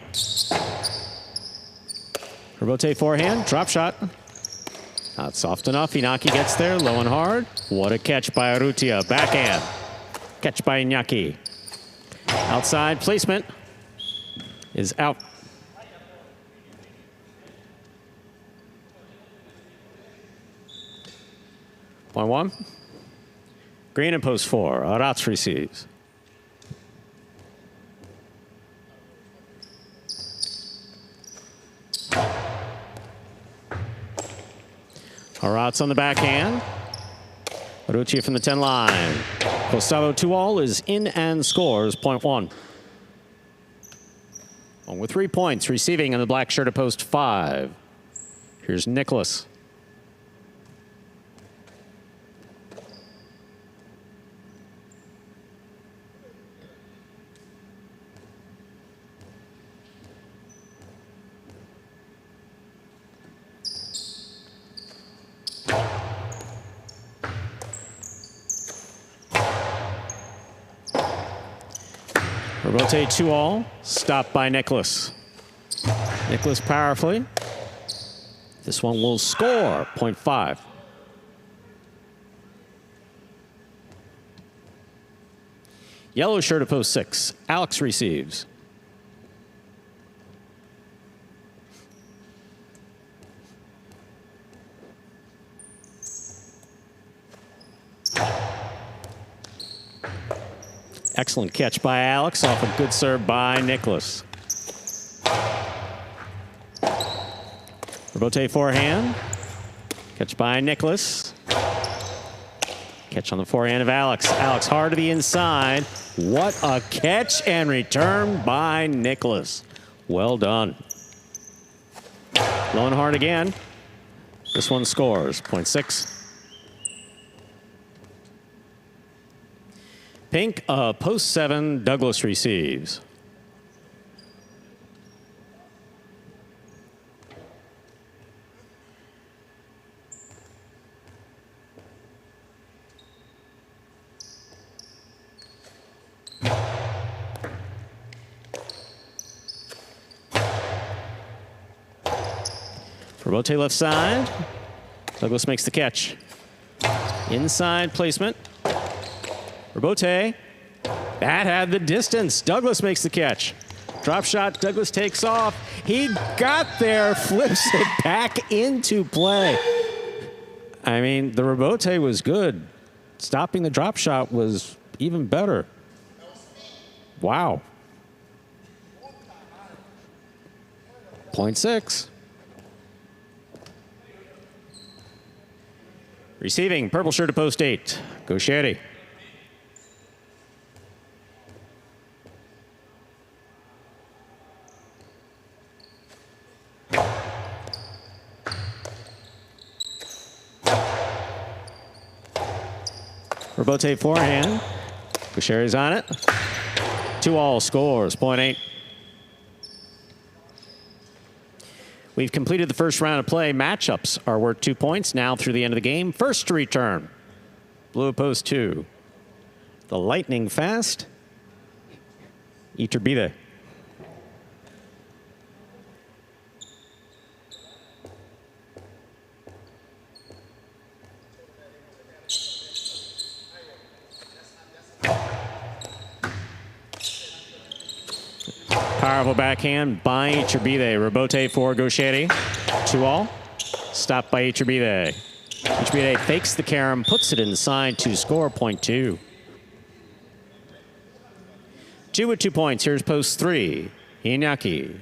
Rebote forehand, drop shot. Not soft enough. Inaki gets there, low and hard. What a catch by Arrutia. Backhand. Catch by Iñaki. Outside placement is out. Point 1. Green and post 4. Arats receives. Arats on the backhand. Arrutia from the 10 line. Costado 2-all is in and scores point 1. On with 3 points, receiving in the black shirt at post 5. Here's Nicholas. Rebote 2-all, stopped by Nicholas. Nicholas powerfully. This one will score, point 5. Yellow shirt at post 6. Alex receives. Excellent catch by Alex off a good serve by Nicholas. Rebote forehand. Catch by Nicholas. Catch on the forehand of Alex. Alex hard to the inside. What a catch and return by Nicholas. Well done. Low and hard again. This one scores, point 6. Pink, post 7, Douglas receives. Rebote left side. Douglas makes the catch. Inside placement. Rebote. That had the distance. Douglas makes the catch. Drop shot. Douglas takes off. He got there, flips it back into play. I mean, the rebote was good. Stopping the drop shot was even better. Wow. Point 6. Receiving, purple shirt to post 8. Gaucheri. Rebote forehand. Gaucheri's on it. 2-all scores, point 8. We've completed the first round of play. Matchups are worth 2 points now through the end of the game. First to return, blue opposed 2. The lightning fast, Iturbide. Powerful backhand by Iturbide. Rebote for Gaucheri. 2-all. Stopped by Iturbide. Iturbide fakes the carom, puts it inside to score, point 2. 2 with 2 points. Here's post 3. Iñaki.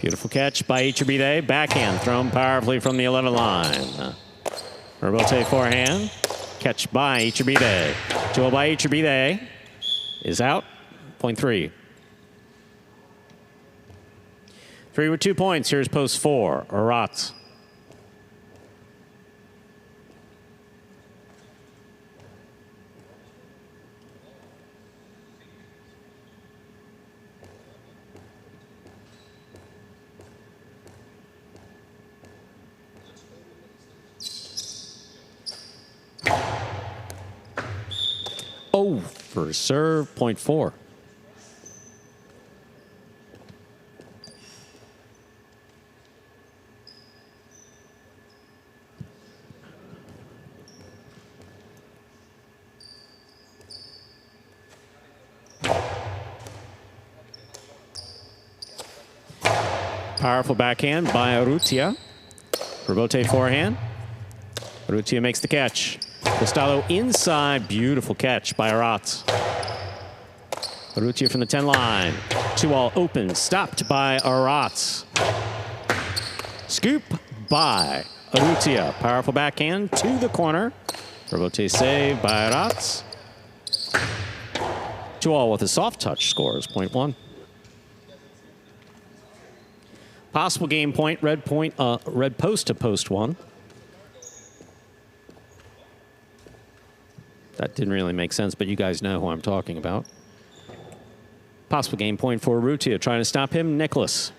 Beautiful catch by Iturbide. Backhand thrown powerfully from the 11 line. Rebote forehand. Catch by Iturbide. 2-0 by Iturbide. Is out. Point 3. 3 with 2 points. Here's post 4. Aratz. Oh, for serve, point 4. Powerful backhand by Urrutia. Rebote forehand. Urrutia makes the catch. Costello inside. Beautiful catch by Aratz. Urrutia from the 10 line. 2-all open. Stopped by Aratz. Scoop by Urrutia. Powerful backhand to the corner. Rebote save by Aratz. 2-all with a soft touch scores, point 1. Possible game point, red post to post 1. That didn't really make sense, but you guys know who I'm talking about. Possible game point for Urrutia. Trying to stop him, Nicholas.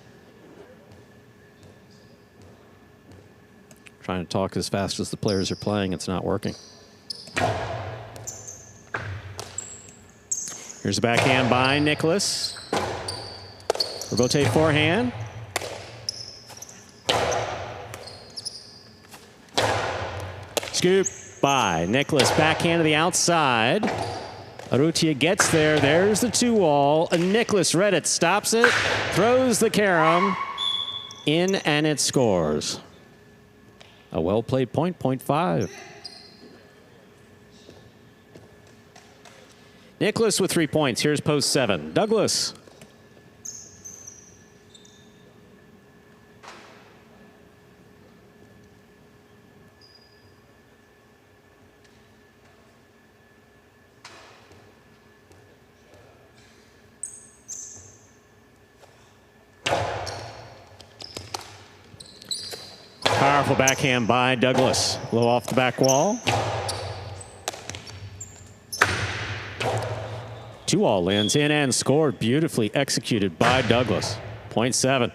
Trying to talk as fast as the players are playing. It's not working. Here's a backhand by Nicholas. Rebote forehand. Scoop by Nicholas. Backhand to the outside. Urrutia gets there. There's the 2-all. Nicholas read it, stops it, throws the carom in, and it scores. A well-played point, point 5. Nicholas with 3 points. Here's post 7. Douglas. Powerful backhand by Douglas. Low off the back wall. 2-all lands in and scored. Beautifully executed by Douglas. Point 7.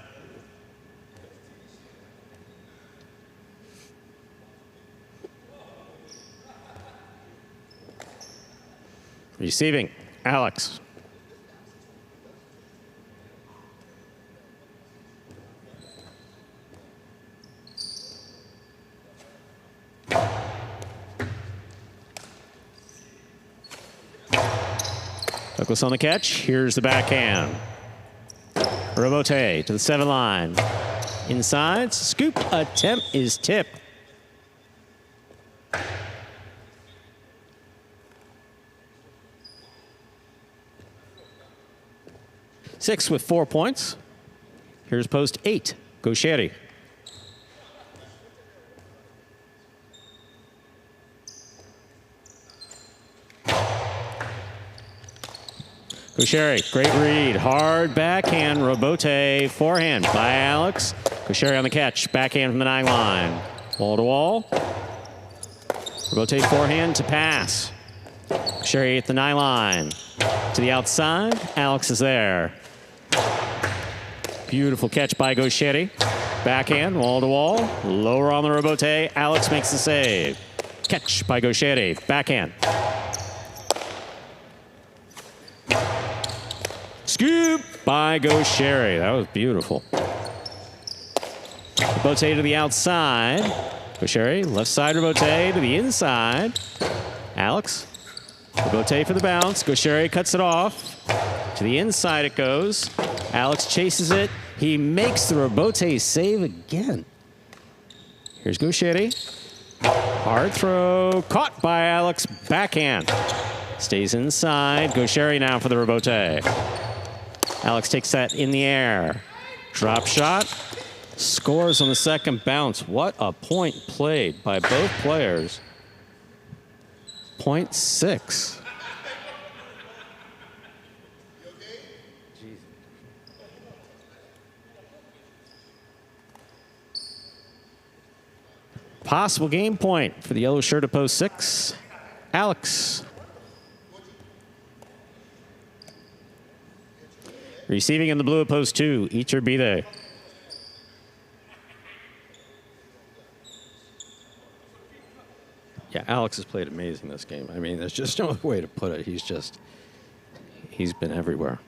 Receiving, Alex. Douglas on the catch. Here's the backhand. Rebote to the 7 line. Inside. Scoop attempt is tipped. Six with 4 points. Here's post 8. Gaucheri. Gaucheri, great read. Hard backhand, rebote, forehand by Alex. Gaucheri on the catch, backhand from the 9 line. Wall to wall. Rebote forehand to pass. Gaucheri at the 9 line. To the outside, Alex is there. Beautiful catch by Gaucheri. Backhand, wall to wall. Lower on the rebote, Alex makes the save. Catch by Gaucheri, backhand. Scoop by Gaucheri. That was beautiful. Rebote to the outside. Gaucheri, left side rebote to the inside. Alex, rebote for the bounce. Gaucheri cuts it off. To the inside it goes. Alex chases it. He makes the rebote save again. Here's Gaucheri. Hard throw. Caught by Alex. Backhand. Stays inside. Gaucheri now for the rebote. Alex takes that in the air. Drop shot. Scores on the second bounce. What a point played by both players. .6. Possible game point for the yellow shirt at post 6. Alex. Receiving in the blue at post 2. Each or be there. Yeah, Alex has played amazing this game. I mean, there's just no other way to put it. He's been everywhere.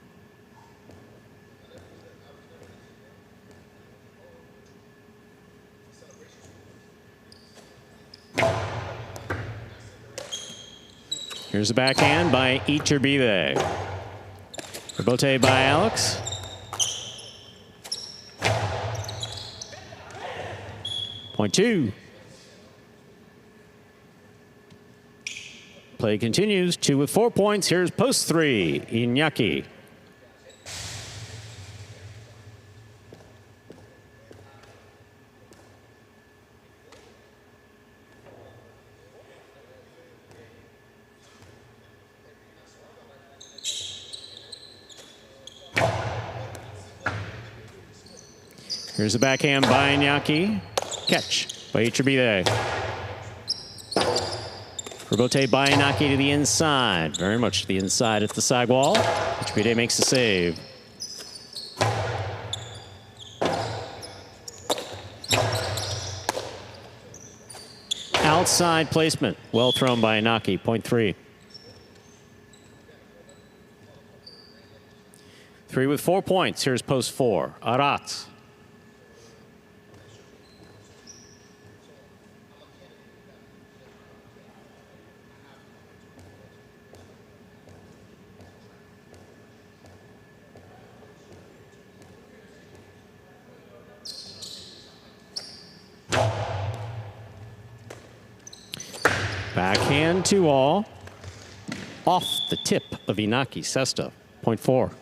Here's the backhand by Each or be there. Rebote by Alex. .2. Play continues. 2 with 4 points. Here's post 3. Iñaki. Here's the backhand by Iñaki. Catch by Ichibide. Rebote by Iñaki to the inside. Very much to the inside at the side wall. Ichibide makes the save. Outside placement. Well thrown by Iñaki. .3. 3 with 4 points. Here's post 4. Arat. Backhand to all. Off the tip of Iñaki. Sesta. .4.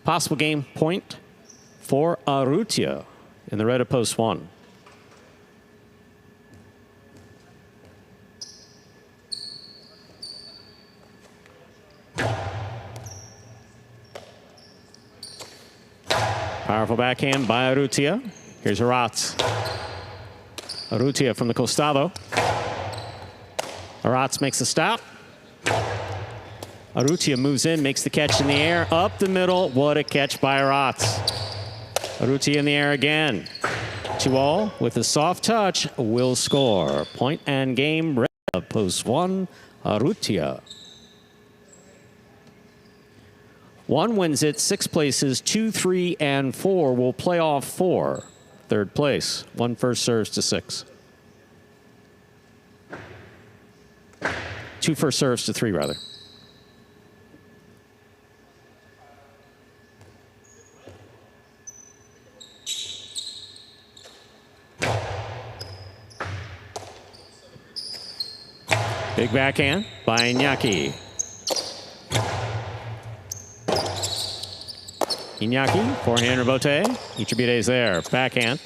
Possible game point for Arrutia in the red of post 1. Powerful backhand by Arrutia. Here's Aratz. Arrutia from the costado. Aratz makes the stop. Arrutia moves in, makes the catch in the air, up the middle. What a catch by Aratz. Arrutia in the air again. 2-all with a soft touch will score. Point and game, red of post 1, Arrutia. 1 wins it 6 places, 2, 3, and 4 will play off 4. Third place. 1 first serves to 6. 2 first serves to 3, rather. Big backhand by Iñaki. Iñaki, forehand rebote. Ichibide's there. Backhand.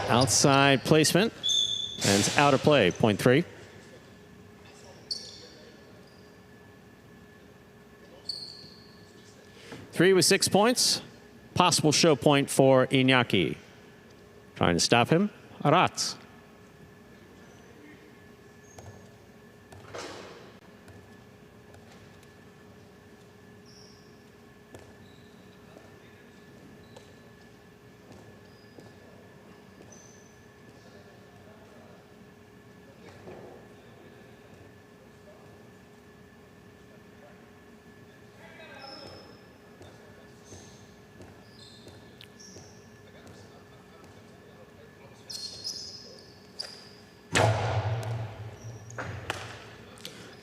Outside placement. And it's out of play. Point 3. Three with 6 points. Possible show point for Iñaki. Trying to stop him. Aratz.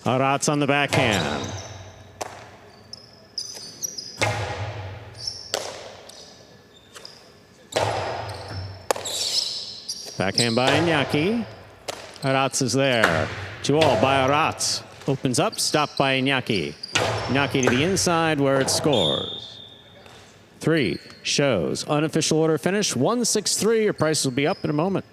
Aratz on the backhand. Backhand by Iñaki. Aratz is there. 2-all by Aratz. Opens up, stopped by Iñaki. Iñaki to the inside where it scores. 3 shows. Unofficial order finish. 1-6-3. Your price will be up in a moment.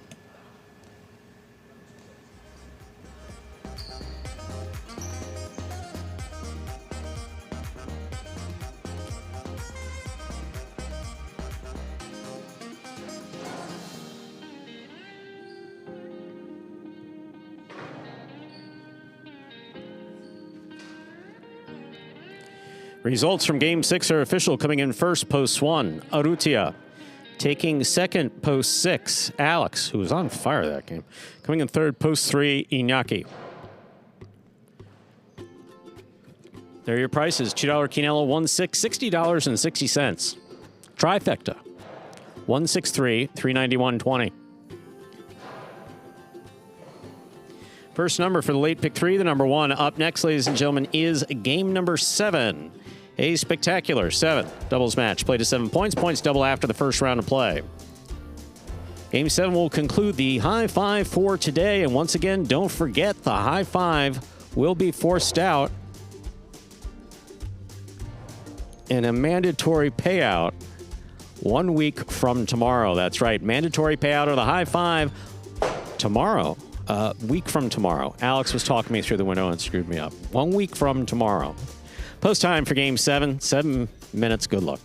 Results from Game 6 are official. Coming in first, post 1, Urrutia. Taking second, post 6, Alex, who was on fire that game. Coming in third, post 3, Iñaki. There are your prices. $2 Quinella, 1/6, $60.60. Trifecta, 163, $391.20. First number for the late pick 3, the number 1. Up next, ladies and gentlemen, is game number 7. A spectacular 7 doubles match. Played to 7 points. Points double after the first round of play. Game 7 will conclude the high five for today. And once again, don't forget the high five will be forced out. And a mandatory payout 1 week from tomorrow. That's right. Mandatory payout of the high five tomorrow. Week from tomorrow. Alex was talking me through the window and screwed me up. 1 week from tomorrow. Post time for game 7. 7 minutes. Good luck.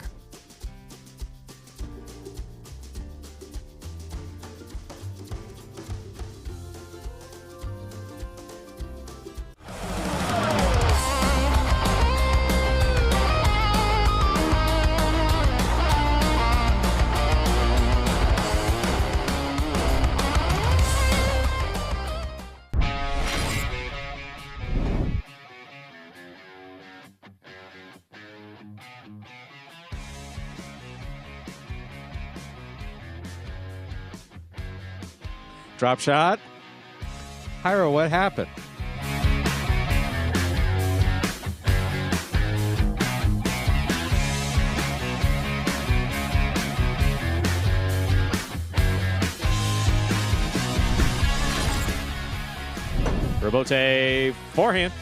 Drop shot. Hyro, what happened? Rebote forehand.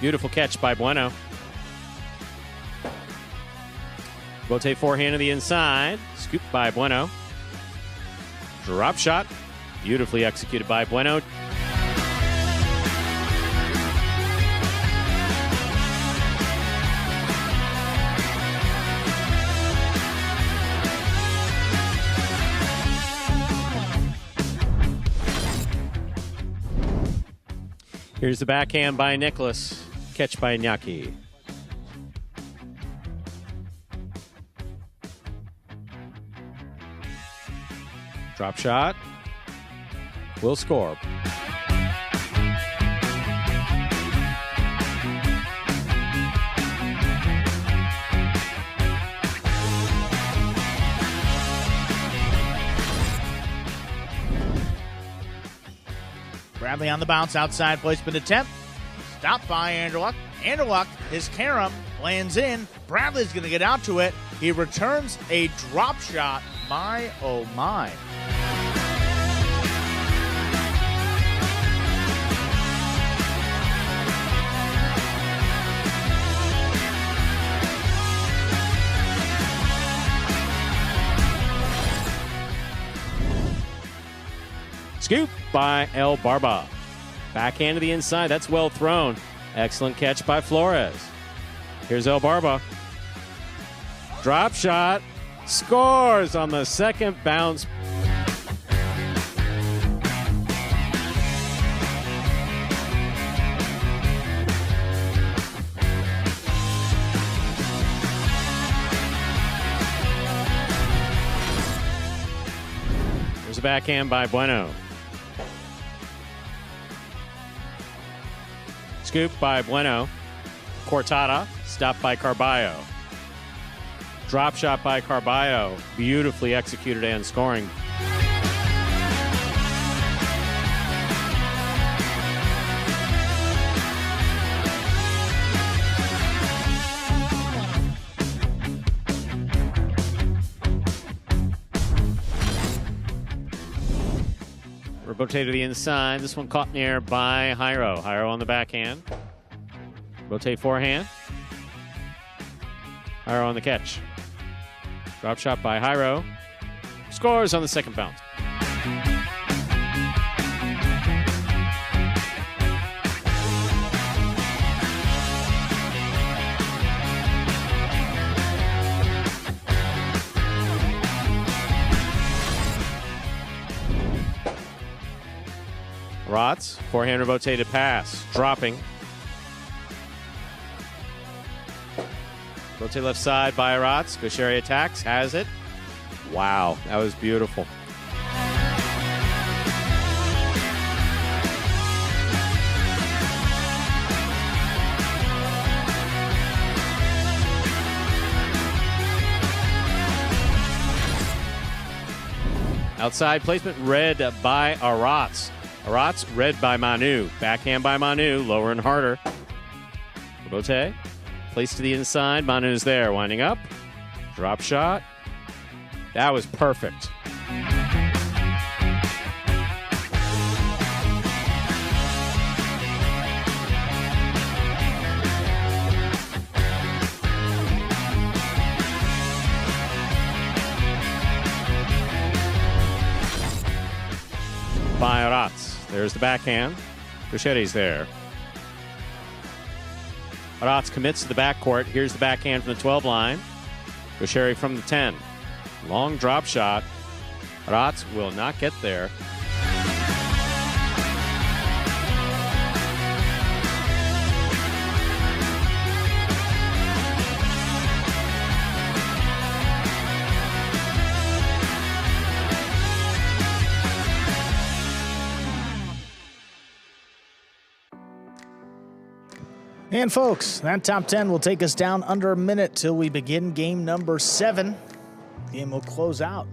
Beautiful catch by Bueno. Rebote forehand to the inside. Scoop by Bueno. Drop shot. Beautifully executed by Bueno. Here's the backhand by Nicholas. Catch by Iñaki. Drop shot. Will score. Bradley on the bounce, outside placement attempt. Stopped by Anderluck. Anderluck, his carom, lands in. Bradley's going to get out to it. He returns a drop shot. My, oh my. Scoop by El Barba. Backhand to the inside. That's well thrown. Excellent catch by Flores. Here's El Barba. Drop shot. Scores on the second bounce. There's a backhand by Bueno. Scoop by Bueno. Cortada, stopped by Carballo. Drop shot by Carballo, beautifully executed and scoring. Rebote to the inside. This one caught in the air by Jairo. Jairo on the backhand. Rotate forehand. Jairo on the catch. Drop shot by Jairo. Scores on the second bounce. Rotz, forehand rotated pass, dropping. Rotate left side by Rotz. Gaucheri attacks, has it. Wow, that was beautiful. Outside placement read by Aratz. Aratz read by Manu. Backhand by Manu, lower and harder. Robote. Place to the inside. Manu's there. Winding up. Drop shot. That was perfect. By Aratz. There's the backhand. Gaucheri's there. Aratz commits to the backcourt. Here's the backhand from the 12 line. Gaucheri from the 10. Long drop shot. Aratz will not get there. And folks, that top 10 will take us down under a minute till we begin game number 7. Game will close out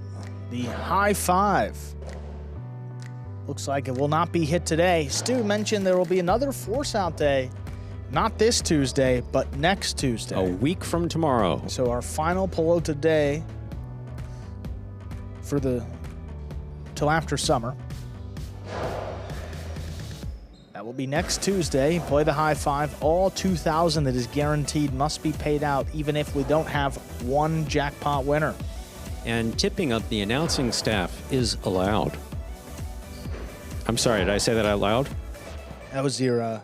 the high five. Looks like it will not be hit today. Stu mentioned there will be another force out day, not this Tuesday, but next Tuesday. A week from tomorrow. So our final Pelota day for till after summer. That will be next Tuesday. Play the high five. All $2,000 that is guaranteed must be paid out, even if we don't have one jackpot winner. And tipping of the announcing staff is allowed. I'm sorry, did I say that out loud? That was your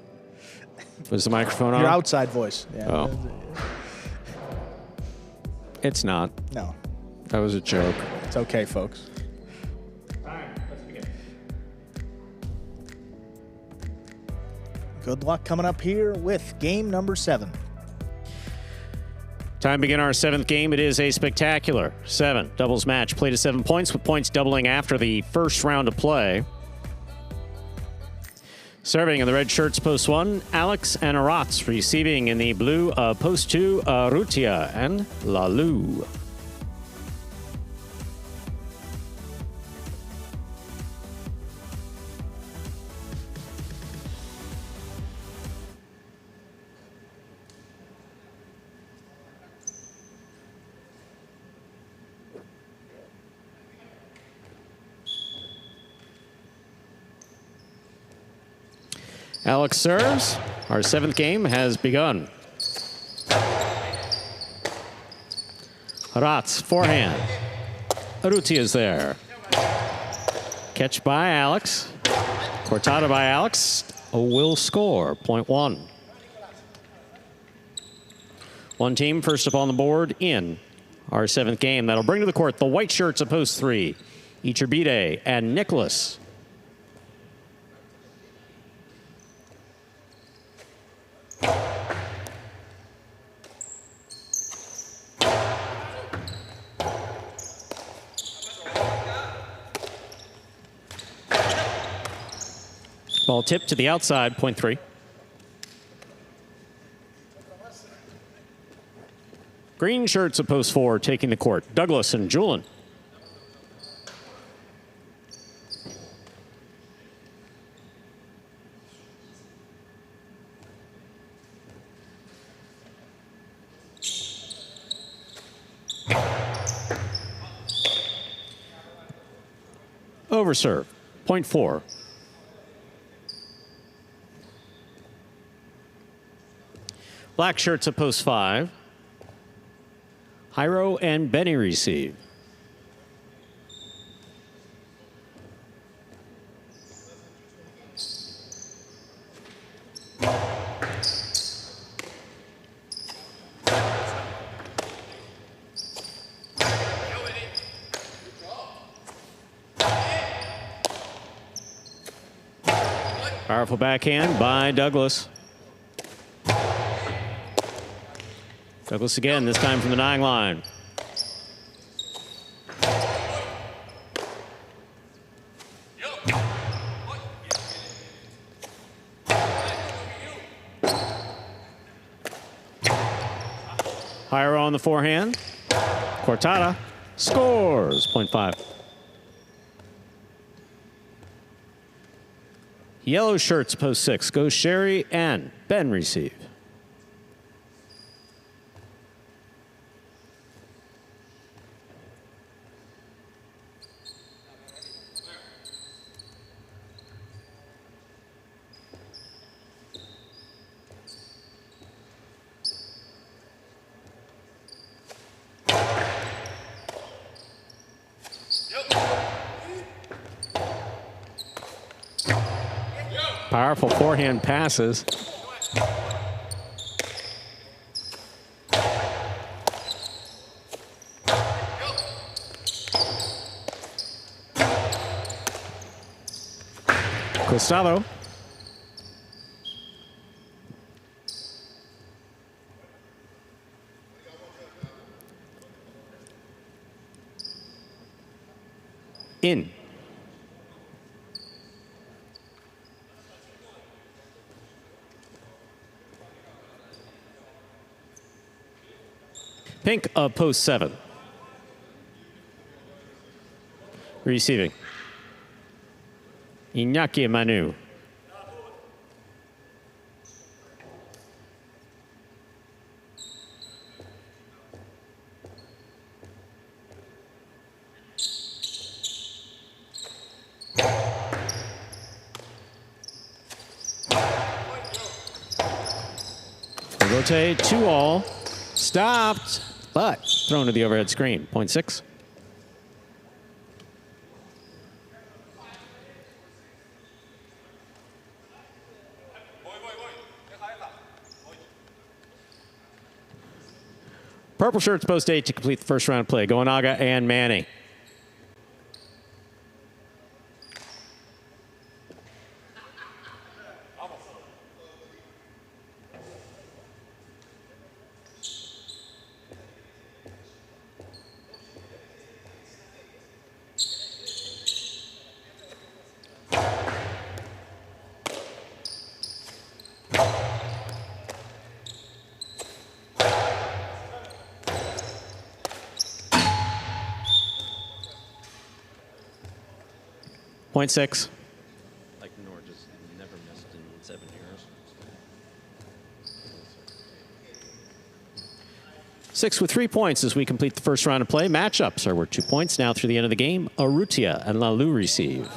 Was the microphone on? your outside voice. Yeah. Oh. It's not. No, That was a joke. it's okay, folks. Good luck coming up here with game number 7. Time to begin our 7th game. It is a spectacular 7 doubles match. Played to 7 points, with points doubling after the first round of play. Serving in the red shirts, post 1, Alex and Aratz. Receiving in the blue, post 2, Rutia and Lalu. Alex serves. Our 7th game has begun. Aratz, forehand. Aruti is there. Catch by Alex. Cortada by Alex. Will score. 0.1. One team first up on the board in our 7th game. That'll bring to the court the white shirts of post 3. Iturbide and Nicholas. Ball tipped to the outside, 0.3. Green shirts of post 4 taking the court. Douglas and Julian. Overserve, 0.4. Black shirts at post 5. Jairo and Benny receive. Powerful backhand by Douglas. Douglas again, this time from the 9 line. Jairo on the forehand. Cortada scores. 0.5. Yellow shirts post 6. Goes Sherry and Ben receive. Powerful forehand passes. Gustavo. In. Pink of post 7. Receiving. Iñaki Manu. Rotate 2-all. Stopped, but thrown to the overhead screen. 0.6. Purple shirts post 8 to complete the first round play. Goenaga and Manny. Point 6. Like Nor just never missed in 7 years. 6 with 3 points as we complete the first round of play. Matchups are worth 2 points now through the end of the game. Urrutia and Lalu receive.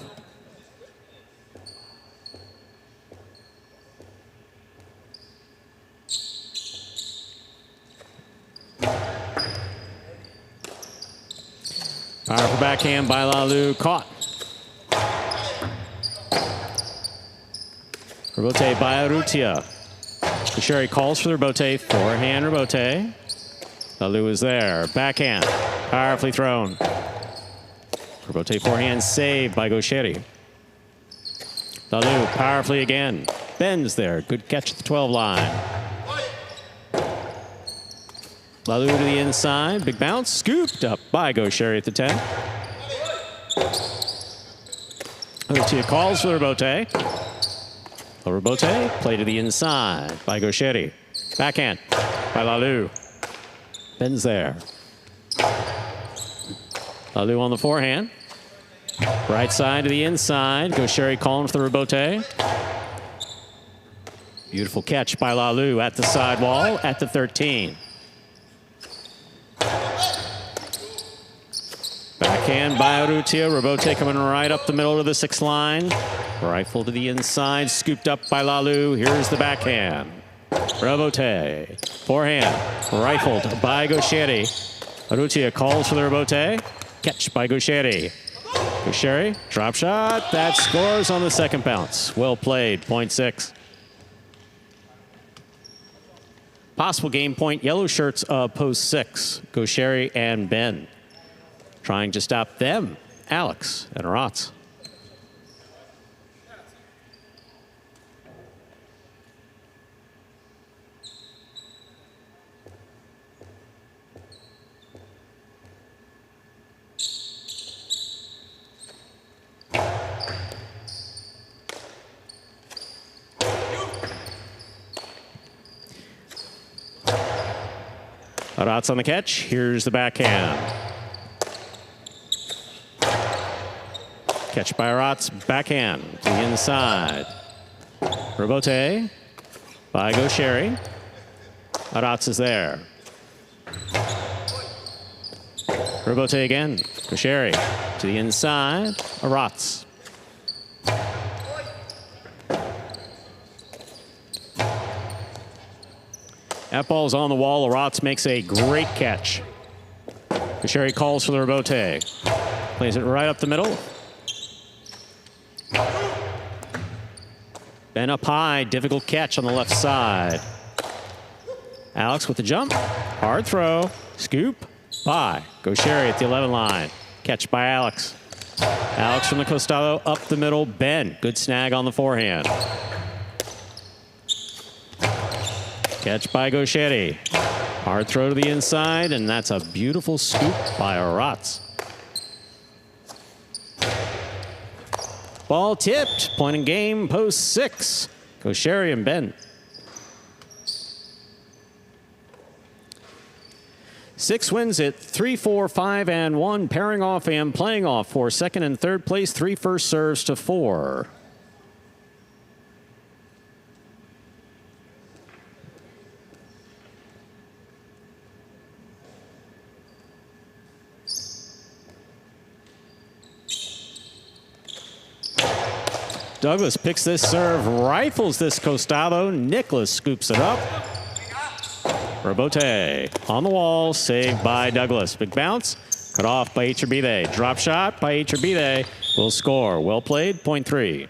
Powerful backhand by Lalu. Caught. Rebote by Urrutia. Kusheri calls for the rebote. Forehand rebote. Lalu is there. Backhand. Powerfully thrown. Rebote forehand saved by Gaucheri. Lalu powerfully again. Bends there. Good catch at the 12 line. Lalu to the inside. Big bounce. Scooped up by Gaucheri at the 10. Urrutia calls for the rebote. A rebote. Play to the inside by Gaucheri. Backhand by Lalu. Bends there. Lalu on the forehand. Right side to the inside. Gaucheri calling for the rebote. Beautiful catch by Lalu at the sidewall at the 13. Backhand by Urrutia. Rebote coming right up the middle to the 6th line. Rifle to the inside. Scooped up by Lalu. Here's the backhand. Rebote. Forehand. Rifled by Gaucheri. Urrutia calls for the rebote. Catch by Gaucheri. Gaucheri, drop shot. That scores on the second bounce. Well played, point 6. Possible game point, yellow shirts of post 6. Gaucheri and Ben. Trying to stop them, Alex and Rotz. Rotz on the catch. Here's the backhand. Catch by Rotz. Backhand to the inside. Rebote by Gaucheri. Rotz is there. Rebote again. Gaucheri to the inside. Rotz. That ball's on the wall. Rotz makes a great catch. Gaucheri calls for the rebote. Plays it right up the middle. Ben up high. Difficult catch on the left side. Alex with the jump. Hard throw. Scoop by Gaucheri at the 11 line. Catch by Alex. Alex from the costado up the middle. Ben. Good snag on the forehand. Catch by Gaucheri. Hard throw to the inside, and that's a beautiful scoop by Rotz. Ball tipped. Point in game, post 6. Gaucheri and Ben. 6 wins it 3-4, 5-1, pairing off and playing off for second and third place. 3 first serves to 4. Douglas picks this serve, rifles this costado. Nicholas scoops it up. Rebote on the wall, saved by Douglas. Big bounce, cut off by Iturbide. Drop shot by Iturbide will score. Well played, point 3.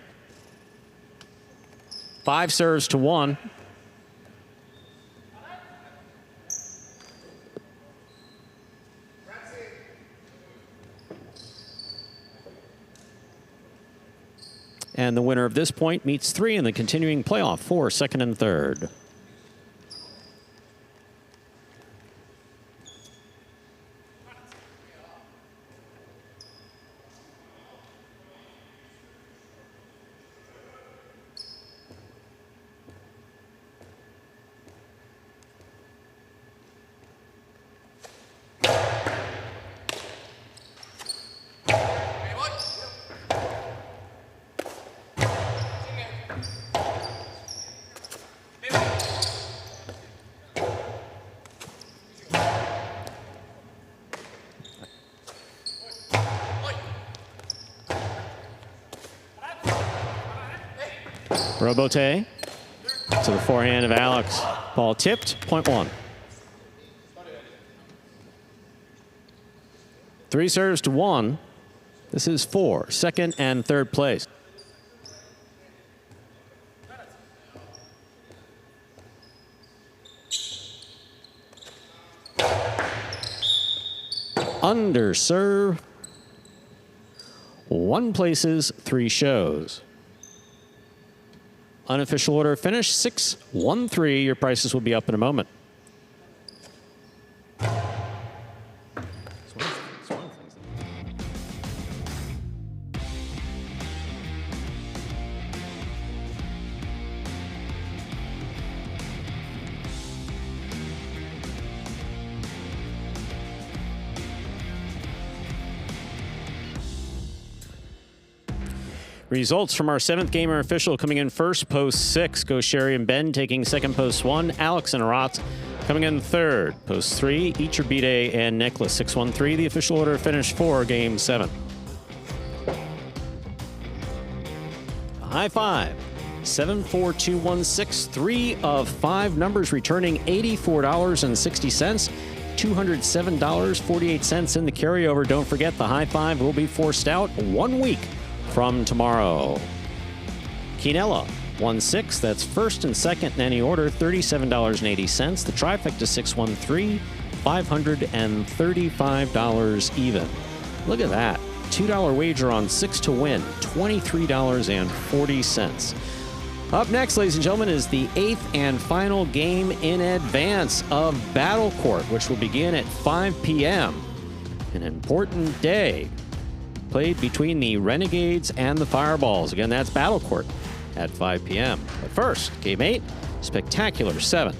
5 serves to 1. And the winner of this point meets 3 in the continuing playoff for second and third. Rebote to the forehand of Alex. Ball tipped, point 1. 3 serves to 1. This is 4, second and third place. underserve. 1 places, 3 shows. Unofficial order finish 6-1-3. Your prices will be up in a moment. Results from our 7th game are official. Coming in first, post 6. Go Sherry and Ben taking second, post 1. Alex and Arat coming in third. Post 3, Icherbide and Nicholas. 6-1-3. The official order finished for game 7. High five. 74216. 3 of 5 numbers returning $84.60. $207.48 in the carryover. Don't forget, the high five will be forced out 1 week from tomorrow. Quinella, 1-6. That's first and second in any order, $37.80. The trifecta, 6-1-3, $535 even. Look at that. $2 wager on 6 to win, $23.40. Up next, ladies and gentlemen, is the 8th and final game in advance of Battle Court, which will begin at 5 p.m. An important day played between the Renegades and the Fireballs. Again, that's Battle Court at 5 p.m. But first, Game 8, spectacular 7.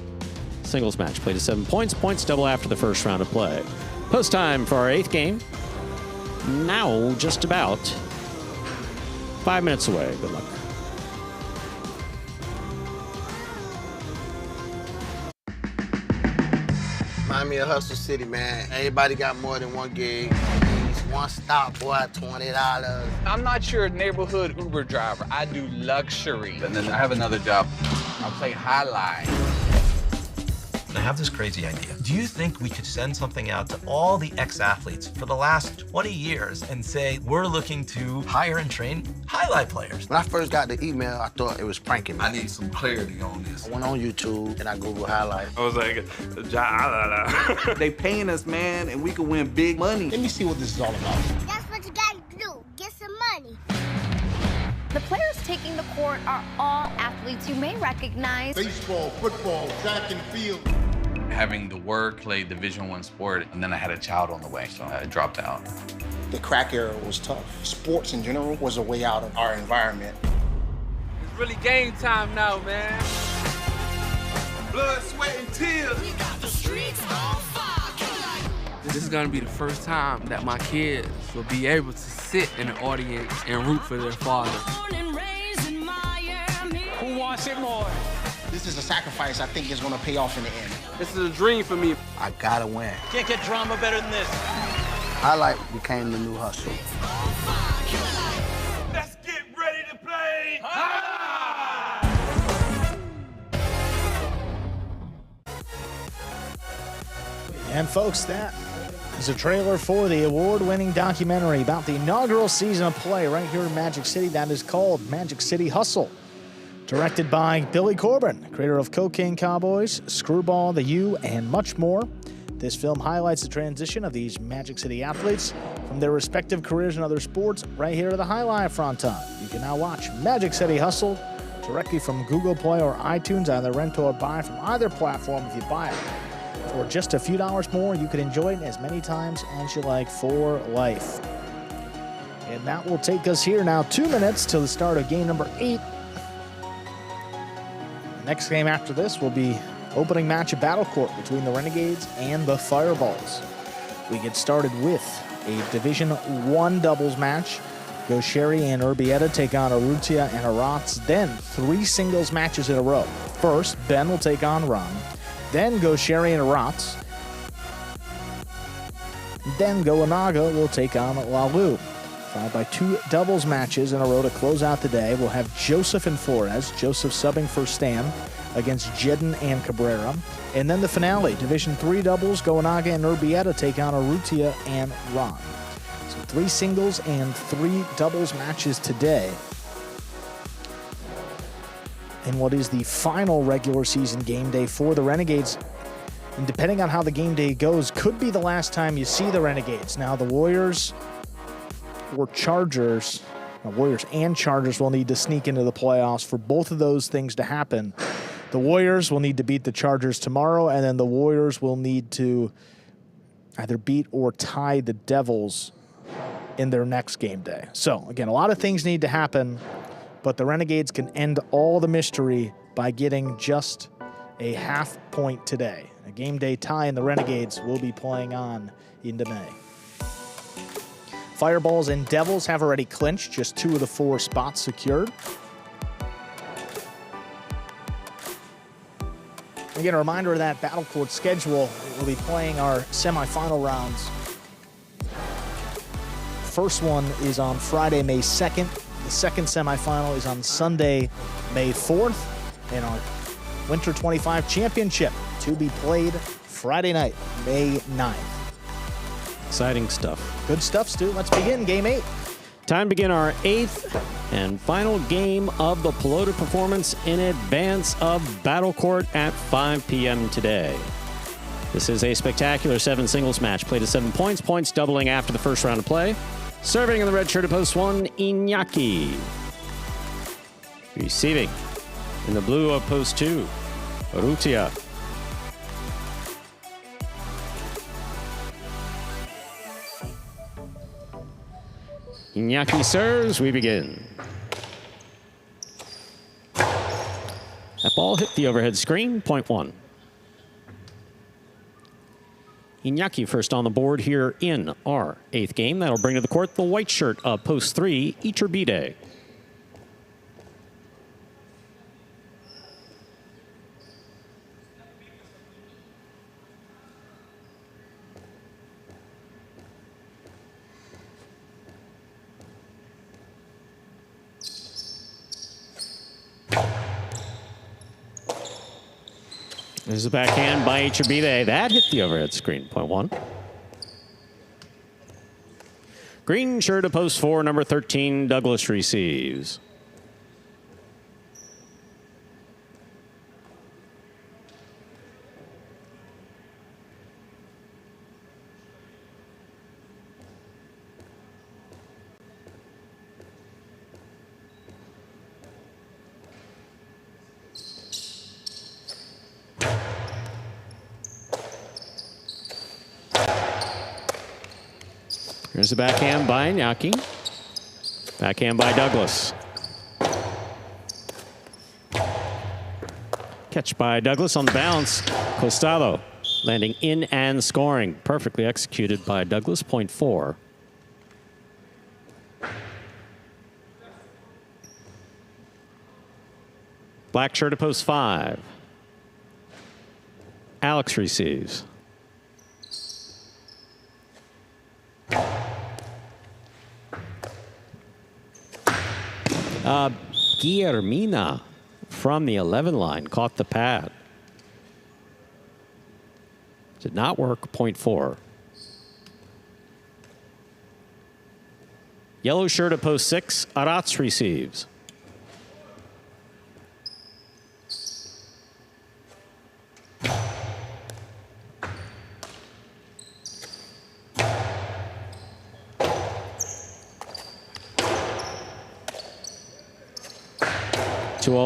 Singles match played at 7 points. Points double after the first round of play. Post time for our 8th game. Now, just about 5 minutes away. Good luck. Remind me of Hustle City, man. Everybody got more than one gig. One stop, boy, $20. I'm not your neighborhood Uber driver. I do luxury. And then I have another job. I play highlight. I have this crazy idea. Do you think we could send something out to all the ex-athletes for the last 20 years and say, we're looking to hire and train highlight players? When I first got the email, I thought it was pranking me. I need some clarity on this. I went on YouTube and I Googled highlight. I was like, they paying us, man, and we can win big money. Let me see what this is all about. That's what you gotta do. Get some money. The players taking the court are all athletes you may recognize. Baseball, football, track and field. Having to work, play Division I sport, and then I had a child on the way, so I dropped out. The crack era was tough. Sports in general was a way out of our environment. It's really game time now, man. Blood, sweat, and tears. We got the streets on fire. This is gonna be the first time that my kids will be able to sit in the audience and root for their father. Who wants it more? This is a sacrifice I think is going to pay off in the end. This is a dream for me. I gotta win. Can't get drama better than this. Highlight became the new hustle. Let's get ready to play. And folks, that is a trailer for the award-winning documentary about the inaugural season of play right here in Magic City that is called Magic City Hustle. Directed by Billy Corbin, creator of Cocaine Cowboys, Screwball, The U, and much more. This film highlights the transition of these Magic City athletes from their respective careers in other sports right here to the Highlight Front time. You can now watch Magic City Hustle directly from Google Play or iTunes, either rent or buy from either platform if you buy it. For just a few dollars more, you can enjoy it as many times as you like for life. And that will take us here now 2 minutes till the start of game number 8. Next game after this will be opening match of Battle Court between the Renegades and the Fireballs. We get started with a Division I doubles match. Go Sherry and Urbieta take on Arrutia and Arats. Then 3 singles matches in a row. First, Ben will take on Ron. Then Go Sherry and Arats. Then Go Anaga will take on Lalu. Followed by 2 doubles matches in a row to close out the day. We'll have Joseph and Flores. Joseph subbing for Stan against Jedden and Cabrera. And then the finale, Division III doubles, Goanaga and Urbieta take on Arrutia and Ron. So 3 singles and 3 doubles matches today in what is the final regular season game day for the Renegades. And depending on how the game day goes, could be the last time you see the Renegades. Now, the Warriors or Chargers, Warriors and Chargers will need to sneak into the playoffs for both of those things to happen. The Warriors will need to beat the Chargers tomorrow, and then the Warriors will need to either beat or tie the Devils in their next game day. So, again, a lot of things need to happen, but the Renegades can end all the mystery by getting just a half point today. A game day tie, and the Renegades will be playing on into May. Fireballs and Devils have already clinched, just 2 of the 4 spots secured. Again, a reminder of that Battle Court schedule. We'll be playing our semifinal rounds. First one is on Friday, May 2nd. The second semifinal is on Sunday, May 4th. And our Winter 25 Championship to be played Friday night, May 9th. Exciting stuff. Good stuff, Stu. Let's begin Game 8. Time to begin our 8th and final game of the Pelota performance in advance of Battle Court at 5 p.m. today. This is a spectacular 7 singles match played at 7 points, points doubling after the first round of play. Serving in the red shirt at post 1, Iñaki. Receiving in the blue of post 2, Rutia. Iñaki serves, we begin. That ball hit the overhead screen, point 1. Iñaki first on the board here in our 8th game. That'll bring to the court the white shirt of post 3, Iturbide. There's a backhand by Iturbide. That hit the overhead screen, point 1. Green shirt of post 4, number 13, Douglas receives. Here's a backhand by Iñaki. Backhand by Douglas. Catch by Douglas on the bounce. Costalo landing in and scoring. Perfectly executed by Douglas, point 4. Black shirt to post 5. Alex receives. Guillermina from the 11 line caught the pad. Did not work, point 4. Yellow shirt at post 6, Arats receives.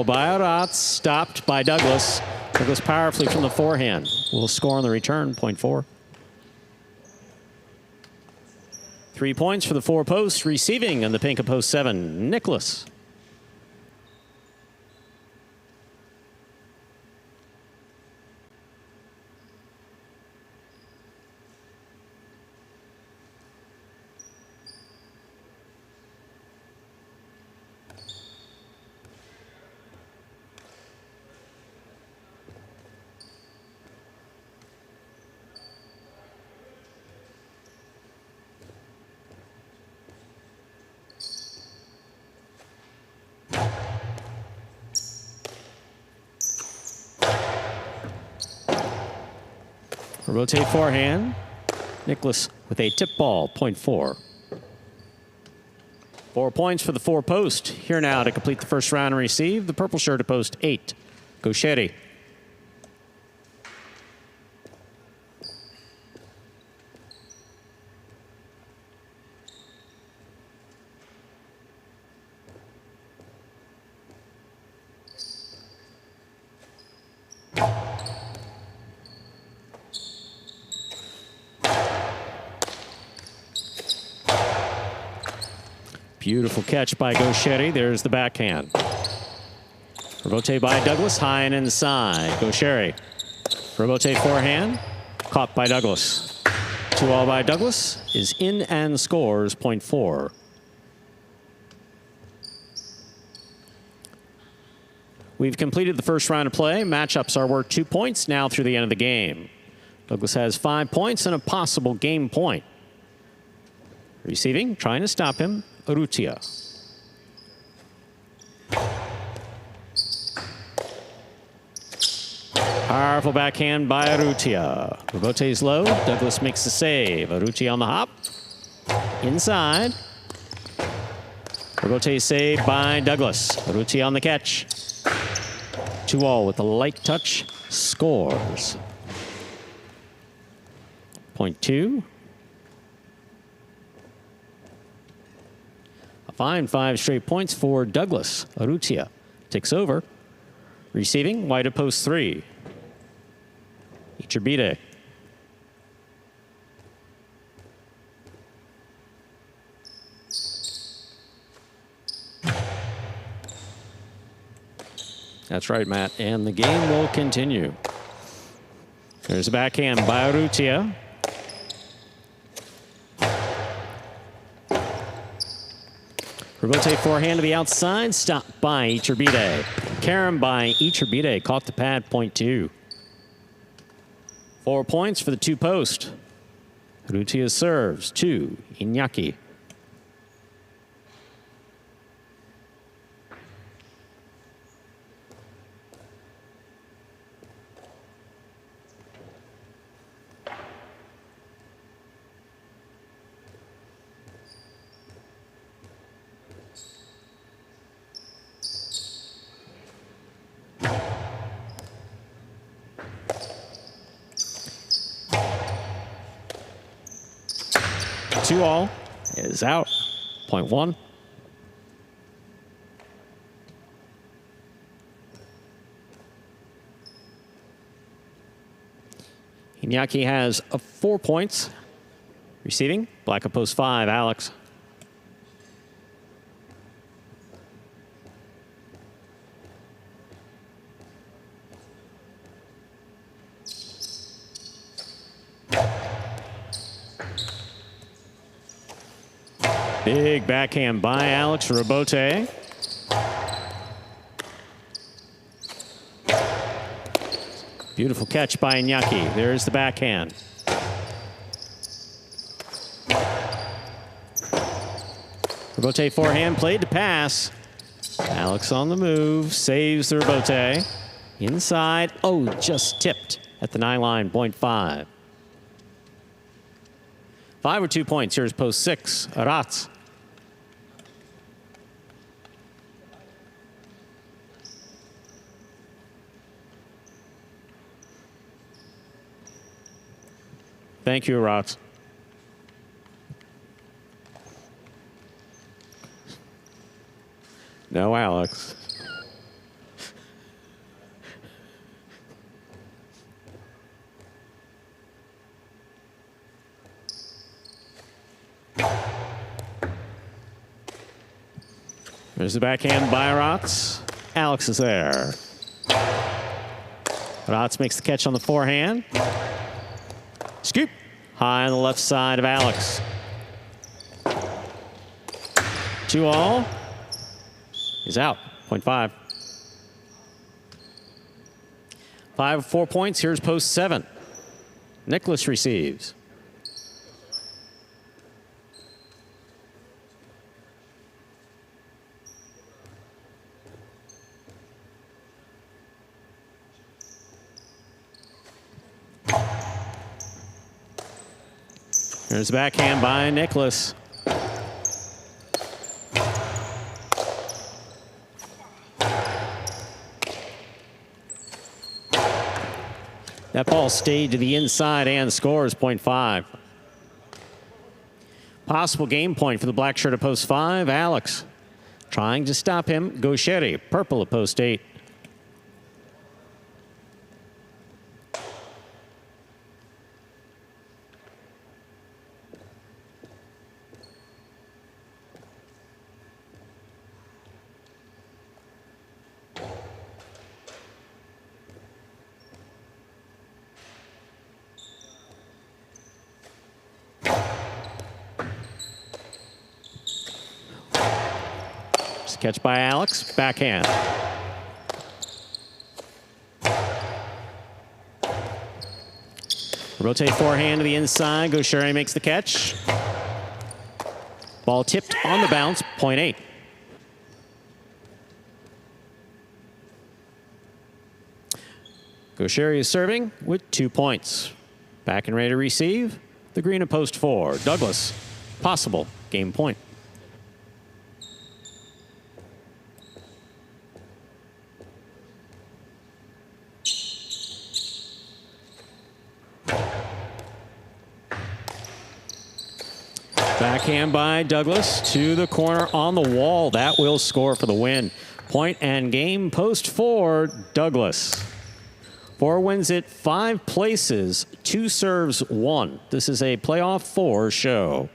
By Arats, stopped by Douglas. Douglas powerfully from the forehand. Will score on the return, point 4. 3 points for the 4 posts. Receiving in the pink of post 7, Nicholas. Rotate forehand. Nicholas with a tip ball, point 4. 4 points for the 4 post. Here now to complete the first round and receive the purple shirt at post 8, Gaucheri. Beautiful catch by Gaucheri. There's the backhand. Rebote by Douglas, high and inside. Gaucheri. Rebote forehand, caught by Douglas. 2-all by Douglas is in and scores point 4. We've completed the first round of play. Matchups are worth 2 points now through the end of the game. Douglas has 5 points and a possible game point. Receiving, trying to stop him, Urrutia. Powerful backhand by Urrutia. Rebote's low. Douglas makes the save. Urrutia on the hop. Inside. Rebote save by Douglas. Urrutia on the catch. 2-all with a light touch. Scores. Point 2. A fine 5 straight points for Douglas. Urrutia takes over. Receiving, wide of post 3. Iturbide. That's right, Matt. And the game will continue. There's a backhand by Urrutia. Rebote forehand to the outside. Stopped by Iturbide. Carom by Iturbide. Caught the pad, point 2. 4 points for the 2-post. Urrutia serves to Iñaki. Two-all is out. Point 1. Iñaki has 4 points. Receiving, black of post 5, Alex. Big backhand by Alex Rebote. Beautiful catch by Iñaki. There's the backhand. Rebote forehand played to pass. Alex on the move, saves the Rebote. Inside, oh, just tipped at the 9-line, point 5. 5 or 2 points. Here's post 6, Rats. Thank you, Rats. No, Alex. There's the backhand by Rats. Alex is there. Rats makes the catch on the forehand. Scoop. High on the left side of Alex. 2-all. He's out. Point 5. 5 of 4 points. Here's post 7. Nicholas receives. There's a backhand by Nicholas. That ball stayed to the inside and scores, point 5. Possible game point for the black shirt at post 5, Alex. Trying to stop him, Gaucheri, purple at post 8. Catch by Alex. Backhand. Rotate forehand to the inside. Gaucheri makes the catch. Ball tipped on the bounce. Point 8. Gaucheri is serving with 2 points. Back and ready to receive. The green at post 4. Douglas. Possible game point. Backhand by Douglas to the corner on the wall. That will score for the win. Point and game, post 4, Douglas. 4 wins it 5 places, 2 serves 1. This is a playoff 4 show.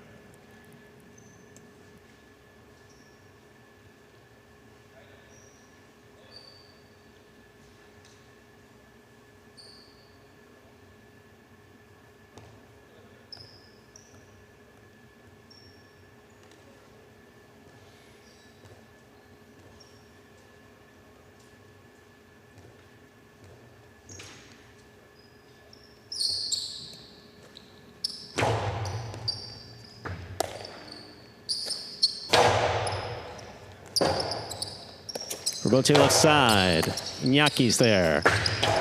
Rotate left side. Inyaki's there.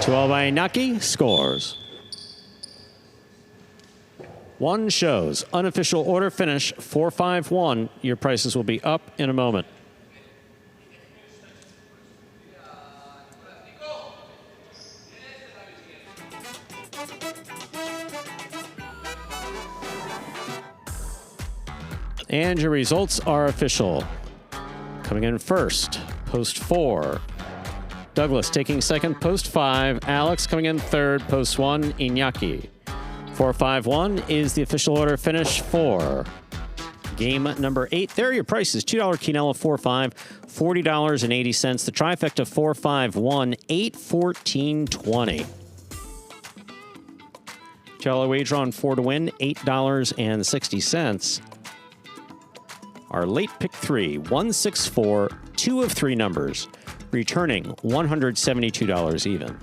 2-all by Iñaki. Scores. 1 shows. Unofficial order finish 4-5-1. Your prices will be up in a moment. And your results are official. Coming in first, post 4. Douglas taking second, post 5. Alex coming in third, post 1. Iñaki. 4-5-1 is the official order finish for game number 8. There are your prices. $2 quinella, 4-5, $40.80. The trifecta, 4-5-1, $8-14-20. $2 wager on 4 to win, $8.60. Our late pick 3, 164, 2 of 3 numbers, returning $172 even.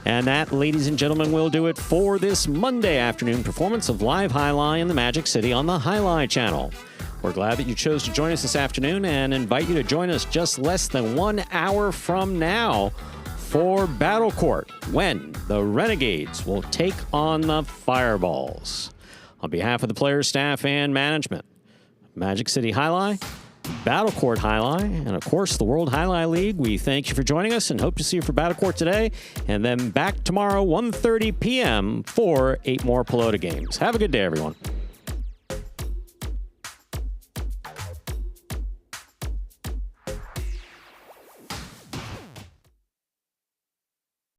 And that, ladies and gentlemen, will do it for this Monday afternoon performance of Live Highline in the Magic City on the Highline channel. We're glad that you chose to join us this afternoon and invite you to join us just less than 1 hour from now for Battle Court, when the Renegades will take on the Fireballs. On behalf of the players, staff, and management, Magic City Highline, Battle Court Highline, and of course the World Highline League, we thank you for joining us and hope to see you for Battle Court today, and then back tomorrow, 1:30 p.m. for 8 more Pelota games. Have a good day, everyone.